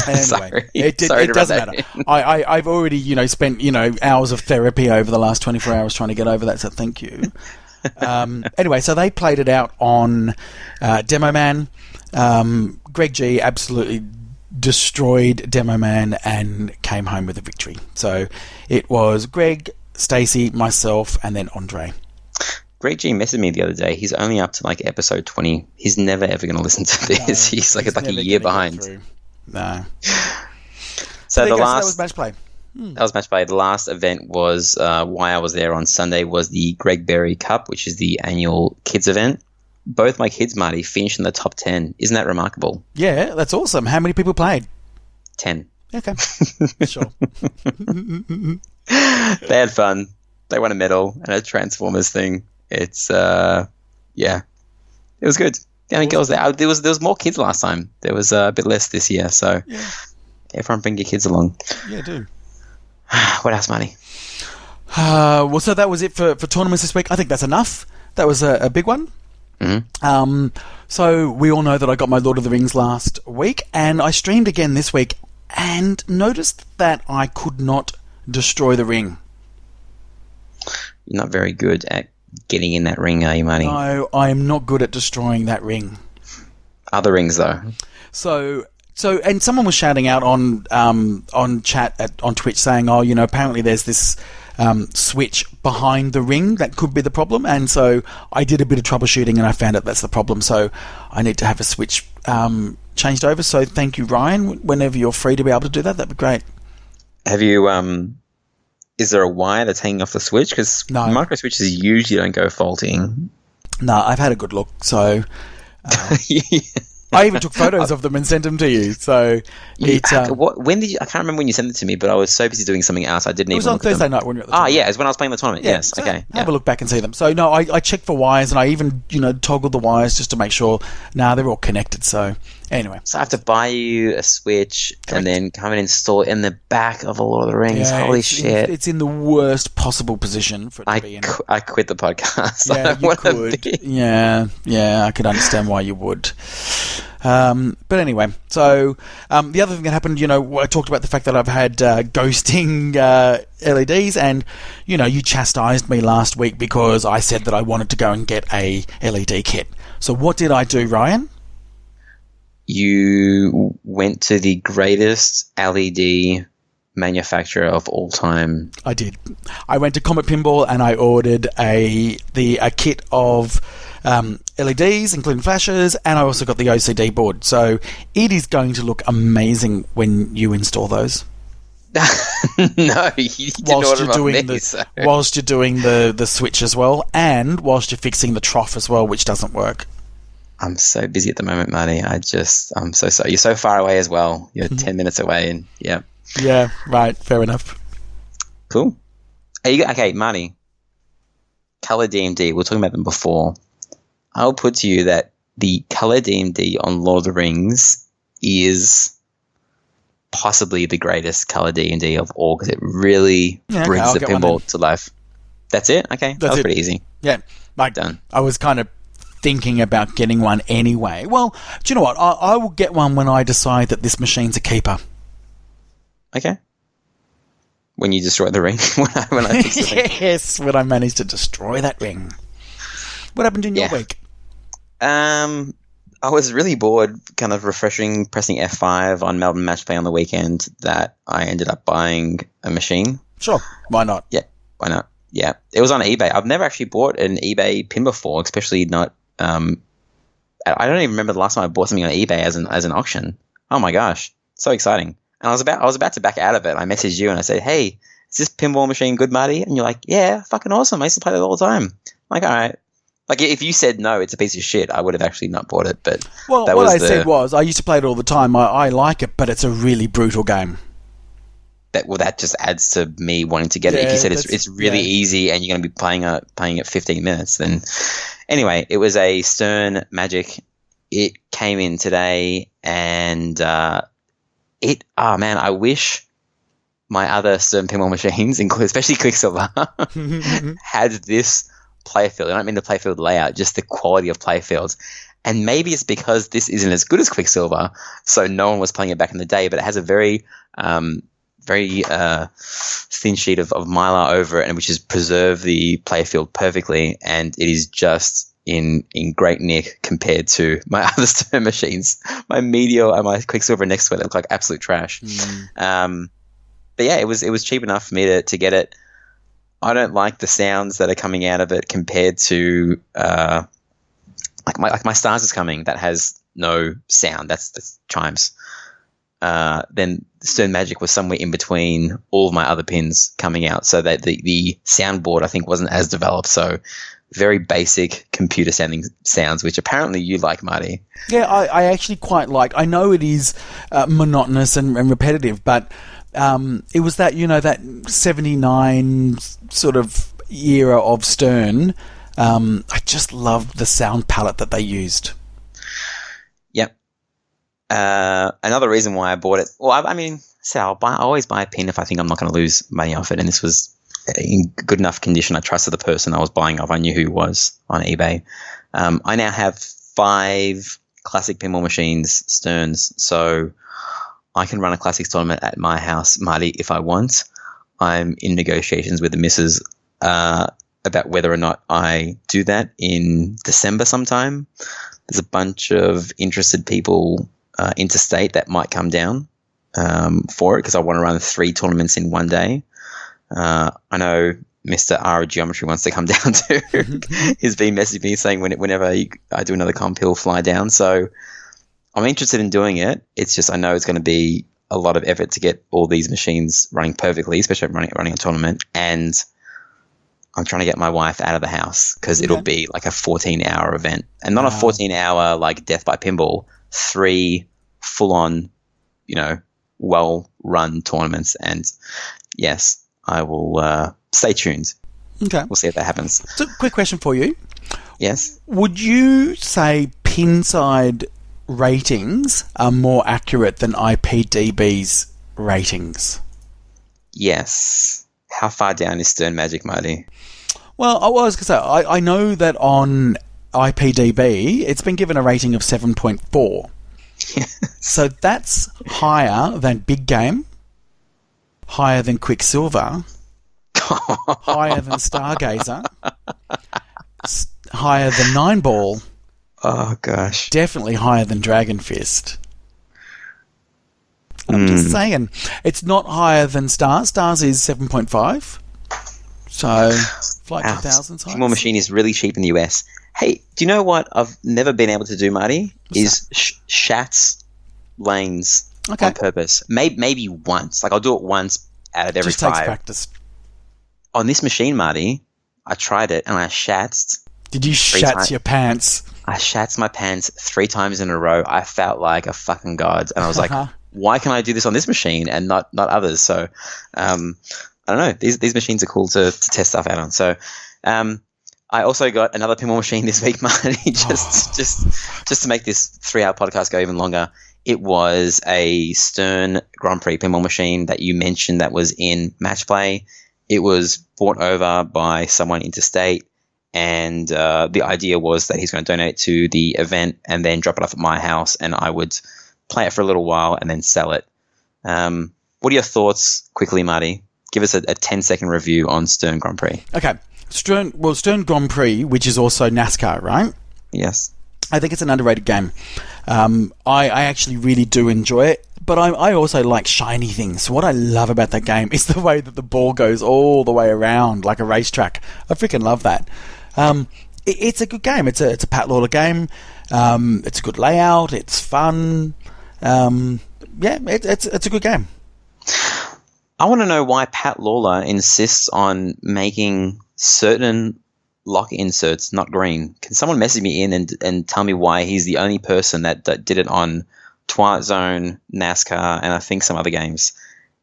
Anyway, Sorry. it doesn't matter. I've already, spent, hours of therapy over the last 24 hours trying to get over that, so thank you. Anyway, so they played it out on Demo Man. Greg G absolutely destroyed Demo Man and came home with a victory. So it was Greg, Stacey, myself, and then Andre. Greg G messaged me the other day. He's only up to like episode 20. He's never ever going to listen to this. He's like a year behind. No. So that was match play. That was match play. The last event was why I was there on Sunday was the Greg Berry Cup, which is the annual kids event. Both my kids, Marty, finished in the top 10. Isn't that remarkable? Yeah, that's awesome. How many people played? 10. Okay. Sure. They had fun. They won a medal and a Transformers thing. It's it was good. How many girls there? There was more kids last time. There was a bit less this year, so everyone bring your kids along. Yeah, do. What else, Marty? Well, so that was it for tournaments this week. I think that's enough. That was a big one. Mm-hmm. So we all know that I got my Lord of the Rings last week, and I streamed again this week and noticed that I could not destroy the ring. You're not very good at getting in that ring, are you, Marty? No, I am not good at destroying that ring. Other rings, though. So, and someone was shouting out on chat on Twitch saying, "Oh, apparently there's this switch behind the ring that could be the problem." And so I did a bit of troubleshooting, and I found out that's the problem. So I need to have a switch changed over. So thank you, Ryan. Whenever you're free to be able to do that, that'd be great. Have you? Is there a wire that's hanging off the switch? Because No. micro switches usually don't go faulty. No, I've had a good look. So I even took photos of them and sent them to you. So when did you? I can't remember when you sent it to me, but I was so busy doing something else, I didn't it was even. on look at Thursday them. night when you were at the tournament. Yeah, it's when I was playing the tournament. Yeah, Yes, so okay. Have a look back and see them. So no, I checked for wires and I even toggled the wires just to make sure. They're all connected. So anyway, So I have to buy you a switch and then come and install it in the back of a Lord of the Rings. yeah, Holy it's shit! It's in the worst possible position for it to be in. I quit the podcast. I Yeah, don't you wanna could. be- Yeah, I could understand why you would. But anyway, so the other thing that happened, I talked about the fact that I've had ghosting LEDs, and you chastised me last week because I said that I wanted to go and get a LED kit. So what did I do, Ryan? You went to the greatest LED manufacturer of all time. I did. I went to Comet Pinball and I ordered a kit of LEDs, including flashes, and I also got the OCD board. So it is going to look amazing when you install those. No, you didn't Whilst order you're them doing off me, so. whilst you're doing the switch as well, and whilst you're fixing the trough as well, which doesn't work. I'm so busy at the moment, Marty. I'm so sorry. You're so far away as well. You're 10 minutes away, and yeah. Yeah, right. Fair enough. Cool. Okay, Marty. Color DMD. We were talking about them before. I'll put to you that the color DMD on Lord of the Rings is possibly the greatest color DMD of all because it really brings I'll the get one pinball to life. That's it? Okay. That was it. pretty easy. Yeah, Done. I was kind of thinking about getting one anyway. Well, do you know what? I will get one when I decide that this machine's a keeper. Okay. When you destroy the ring. when I fix the ring. Yes, when I managed to destroy that ring. What happened in your week? I was really bored, kind of pressing F5 on Melbourne Match Play on the weekend that I ended up buying a machine. Sure, why not? Yeah, why not? Yeah, it was on eBay. I've never actually bought an eBay pin before, especially not. I don't even remember the last time I bought something on eBay as an auction. Oh my gosh, so exciting! And I was about to back out of it. I messaged you and I said, "Hey, is this pinball machine good, Marty?" And you're like, "Yeah, fucking awesome. I used to play that all the time." I'm like, all right. Like, if you said no, it's a piece of shit, I would have actually not bought it. But said was, I used to play it all the time. I like it, but it's a really brutal game. That just adds to me wanting to get it. If you said it's really easy and you're going to be playing it 15 minutes, then anyway, it was a Stern Magic. It came in today, and man, I wish my other Stern pinball machines, especially Quicksilver, had this playfield. I don't mean the playfield layout, just the quality of playfields. And maybe it's because this isn't as good as Quicksilver, so no one was playing it back in the day, but it has a very thin sheet of mylar over it, and which has preserved the playfield perfectly, and it is just in great nick compared to my other Stern machines. My Meteor and my Quicksilver next to it look like absolute trash. But yeah, it was cheap enough for me to get it. I don't like the sounds that are coming out of it compared to like my Stars is Coming that has no sound. That's chimes. Then Stern Magic was somewhere in between all of my other pins coming out, so that the soundboard I think wasn't as developed. So very basic computer sounding sounds, which apparently you like, Marty. Yeah, I actually quite like. I know it is monotonous and repetitive, but it was that that 79 sort of era of Stern. I just loved the sound palette that they used. Yep. Another reason why I bought it. Well, I always buy a pin if I think I'm not going to lose money off it, and this was in good enough condition. I trusted the person I was buying off. I knew who he was on eBay. I now have 5 classic pinball machines, Sterns, so I can run a classics tournament at my house, Marty, if I want. I'm in negotiations with the missus about whether or not I do that in December sometime. There's a bunch of interested people interstate that might come down for it because I want to run 3 tournaments in one day. I know Mr. R Geometry wants to come down too. He's been messaging me saying whenever I do another comp, he'll fly down. So I'm interested in doing it. It's just I know it's going to be a lot of effort to get all these machines running perfectly, especially running a tournament. And I'm trying to get my wife out of the house because it'll be like a 14-hour event. And not a 14-hour like Death by Pinball, 3 full-on, well-run tournaments. And yes, I will stay tuned. Okay. We'll see if that happens. So, quick question for you. Yes. Would you say Pinside ratings are more accurate than IPDB's ratings? Yes. How far down is Stern Magic, Marty? Well, I was going to say, I know that on IPDB, it's been given a rating of 7.4. Yes. So that's higher than Big Game, higher than Quicksilver, higher than Stargazer, higher than 9-Ball. Oh, gosh. Definitely higher than Dragon Fist. I'm just saying. It's not higher than Stars. Stars is 7.5. So, Flight 2000's high. Pinball Machine is really cheap in the US. Hey, do you know what I've never been able to do, Marty? Shats lanes on purpose. Maybe once. Like, I'll do it once out of every just 5. takes practice. On this machine, Marty, I tried it and I shatzed. Did you shat your pants? I shat my pants 3 times in a row. I felt like a fucking god. And I was like, why can I do this on this machine and not others? So, I don't know. These machines are cool to test stuff out on. So, I also got another pinball machine this week, Marty, just to make this 3-hour podcast go even longer. It was a Stern Grand Prix pinball machine that you mentioned that was in Match Play. It was brought over by someone interstate. And the idea was that he's going to donate to the event and then drop it off at my house, and I would play it for a little while and then sell it. What are your thoughts, quickly, Marty? Give us a 10-second review on Stern Grand Prix. Okay. Stern Grand Prix, which is also NASCAR, right? Yes. I think it's an underrated game. I actually really do enjoy it, but I also like shiny things. So what I love about that game is the way that the ball goes all the way around like a racetrack. I freaking love that. It's a good game. It's a Pat Lawler game. It's a good layout. It's fun. It's a good game. I want to know why Pat Lawler insists on making certain lock inserts not green. Can someone message me in and tell me why he's the only person that did it on Twilight Zone, NASCAR, and I think some other games?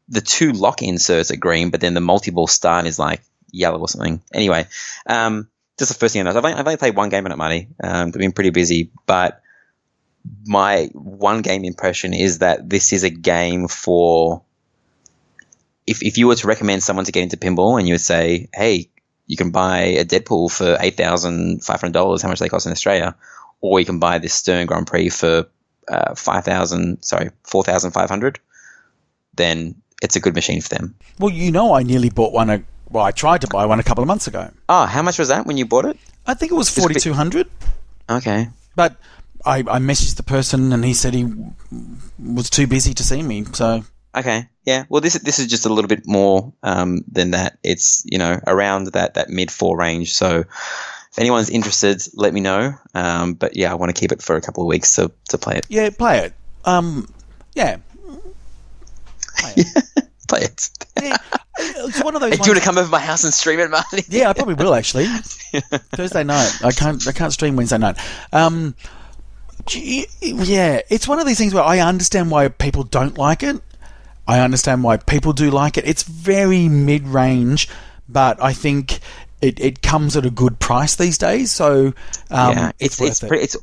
The 2 lock inserts are green, but then the multi-ball start is like yellow or something. Anyway, just the first thing I know. I've only played 1 game in it, Money. I've been pretty busy, but my 1 game impression is that this is a game for if you were to recommend someone to get into pinball and you would say, hey, you can buy a Deadpool for $8,500, how much they cost in Australia, or you can buy this Stern Grand Prix for $4,500, then it's a good machine for them. Well, I nearly bought one. I tried to buy one a couple of months ago. Oh, how much was that when you bought it? I think it was $4,200. Okay. But I messaged the person and he said he was too busy to see me, so... Okay, yeah. Well, this is just a little bit more than that. It's, around that mid-4 range. So if anyone's interested, let me know. But yeah, I want to keep it for a couple of weeks to play it. Yeah, play it. Yeah. Play it. Play it. Yeah. It's one of those. Do you want to come over my house and stream it, Marty? Yeah, I probably will actually. Thursday night. I can't stream Wednesday night. Yeah, it's one of these things where I understand why people don't like it. I understand why people do like it. It's very mid-range, but I think it comes at a good price these days. So it's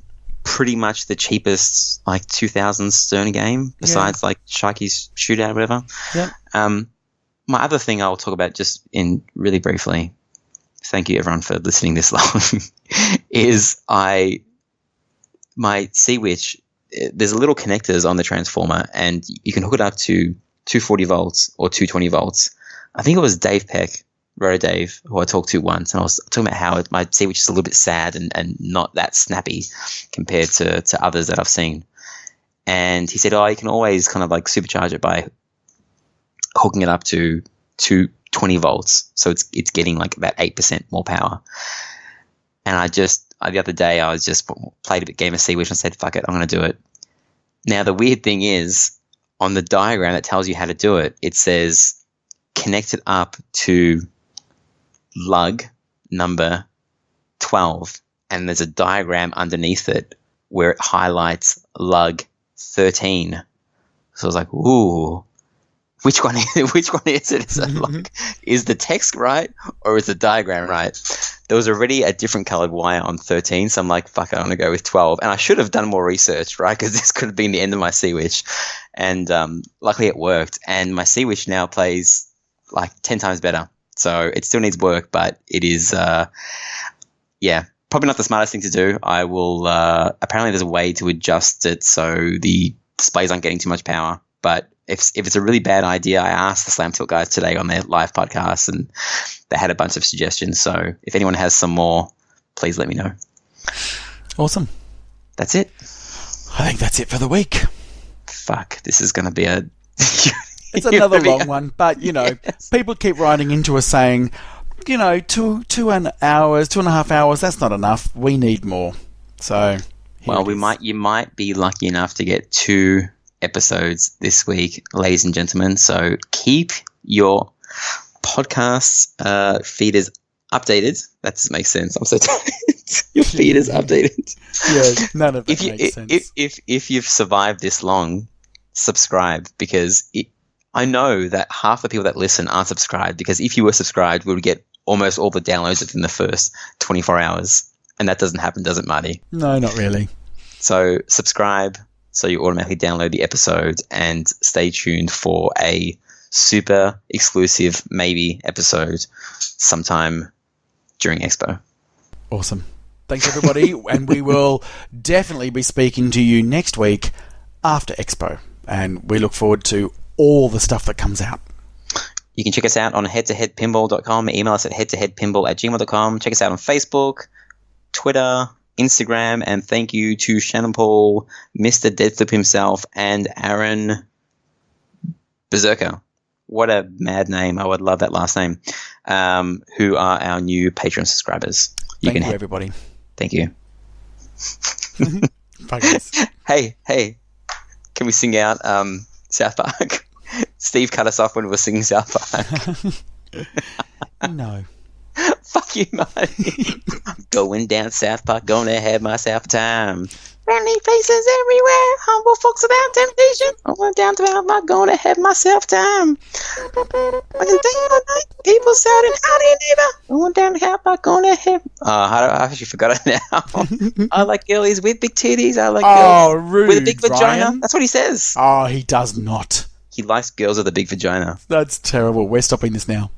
pretty much the cheapest like 2000 Stern game besides like Sharky's Shootout or whatever. Yeah. My other thing I'll talk about just in really briefly, thank you everyone for listening this long, is my Sea Witch, there's little connectors on the transformer and you can hook it up to 240 volts or 220 volts. I think it was Dave Peck Dave, who I talked to once, and I was talking about how my sandwich is a little bit sad and not that snappy compared to others that I've seen. And he said, you can always kind of like supercharge it by hooking it up to 20 volts. So it's getting like about 8% more power. And the other day I was just played a bit game of sandwich and said, fuck it, I'm going to do it. Now, the weird thing is, on the diagram that tells you how to do it, it says connect it up to lug number 12. And there's a diagram underneath it where it highlights lug 13. So I was like, ooh, which one is it? Is it like, is the text right or is the diagram right? There was already a different colored wire on 13, so I'm like, fuck it, I'm going to go with 12. And I should have done more research, right? Because this could have been the end of my Sea-Wish. And luckily it worked. And my Sea-Wish now plays like 10 times better. So it still needs work, but it is, probably not the smartest thing to do. I will, apparently there's a way to adjust it so the displays aren't getting too much power. But if it's a really bad idea, I asked the Slam Tilt guys today on their live podcast, and they had a bunch of suggestions. So if anyone has some more, please let me know. Awesome. That's it. I think that's it for the week. Fuck, this is going to be a... It's another long one, but, yes. People keep writing into us saying, 2.5 hours, that's not enough. We need more. So... Well, you might be lucky enough to get 2 episodes this week, ladies and gentlemen. So keep your podcast feeders updated. That doesn't make sense. I'm so tired. Your feeders updated. Yeah, none of that makes sense. If you've survived this long, subscribe, because I know that half the people that listen aren't subscribed, because if you were subscribed, we would get almost all the downloads within the first 24 hours. And that doesn't happen, does it, Marty? No, not really. So subscribe so you automatically download the episodes, and stay tuned for a super exclusive maybe episode sometime during Expo. Awesome. Thanks, everybody. And we will definitely be speaking to you next week after Expo. And we look forward to all the stuff that comes out. You can check us out on head2headpinball.com. Email us at head2headpinball@gmail.com. Check us out on Facebook, Twitter, Instagram, and thank you to Shannon Paul, Mr. Deadflip himself, and Aaron Berserker. What a mad name. I would love that last name. Who are our new Patreon subscribers. Thank you, everybody. Thank you. Bye, guys. Hey, can we sing out South Park? Steve cut us off when we were singing South Park. No. Fuck you, mate. Going down South Park, gonna have myself a time. Friendly faces everywhere, humble folks without temptation. I went down to South Park, gonna have myself a time. I can think all night, people shouting, howdy neighbor. I went down to South Park, gonna have... I actually forgot it now. I like girlies with big titties. I like girls rude, with a big vagina. Ryan. That's what he says. Oh, he does not. He likes girls with a big vagina. That's terrible. We're stopping this now.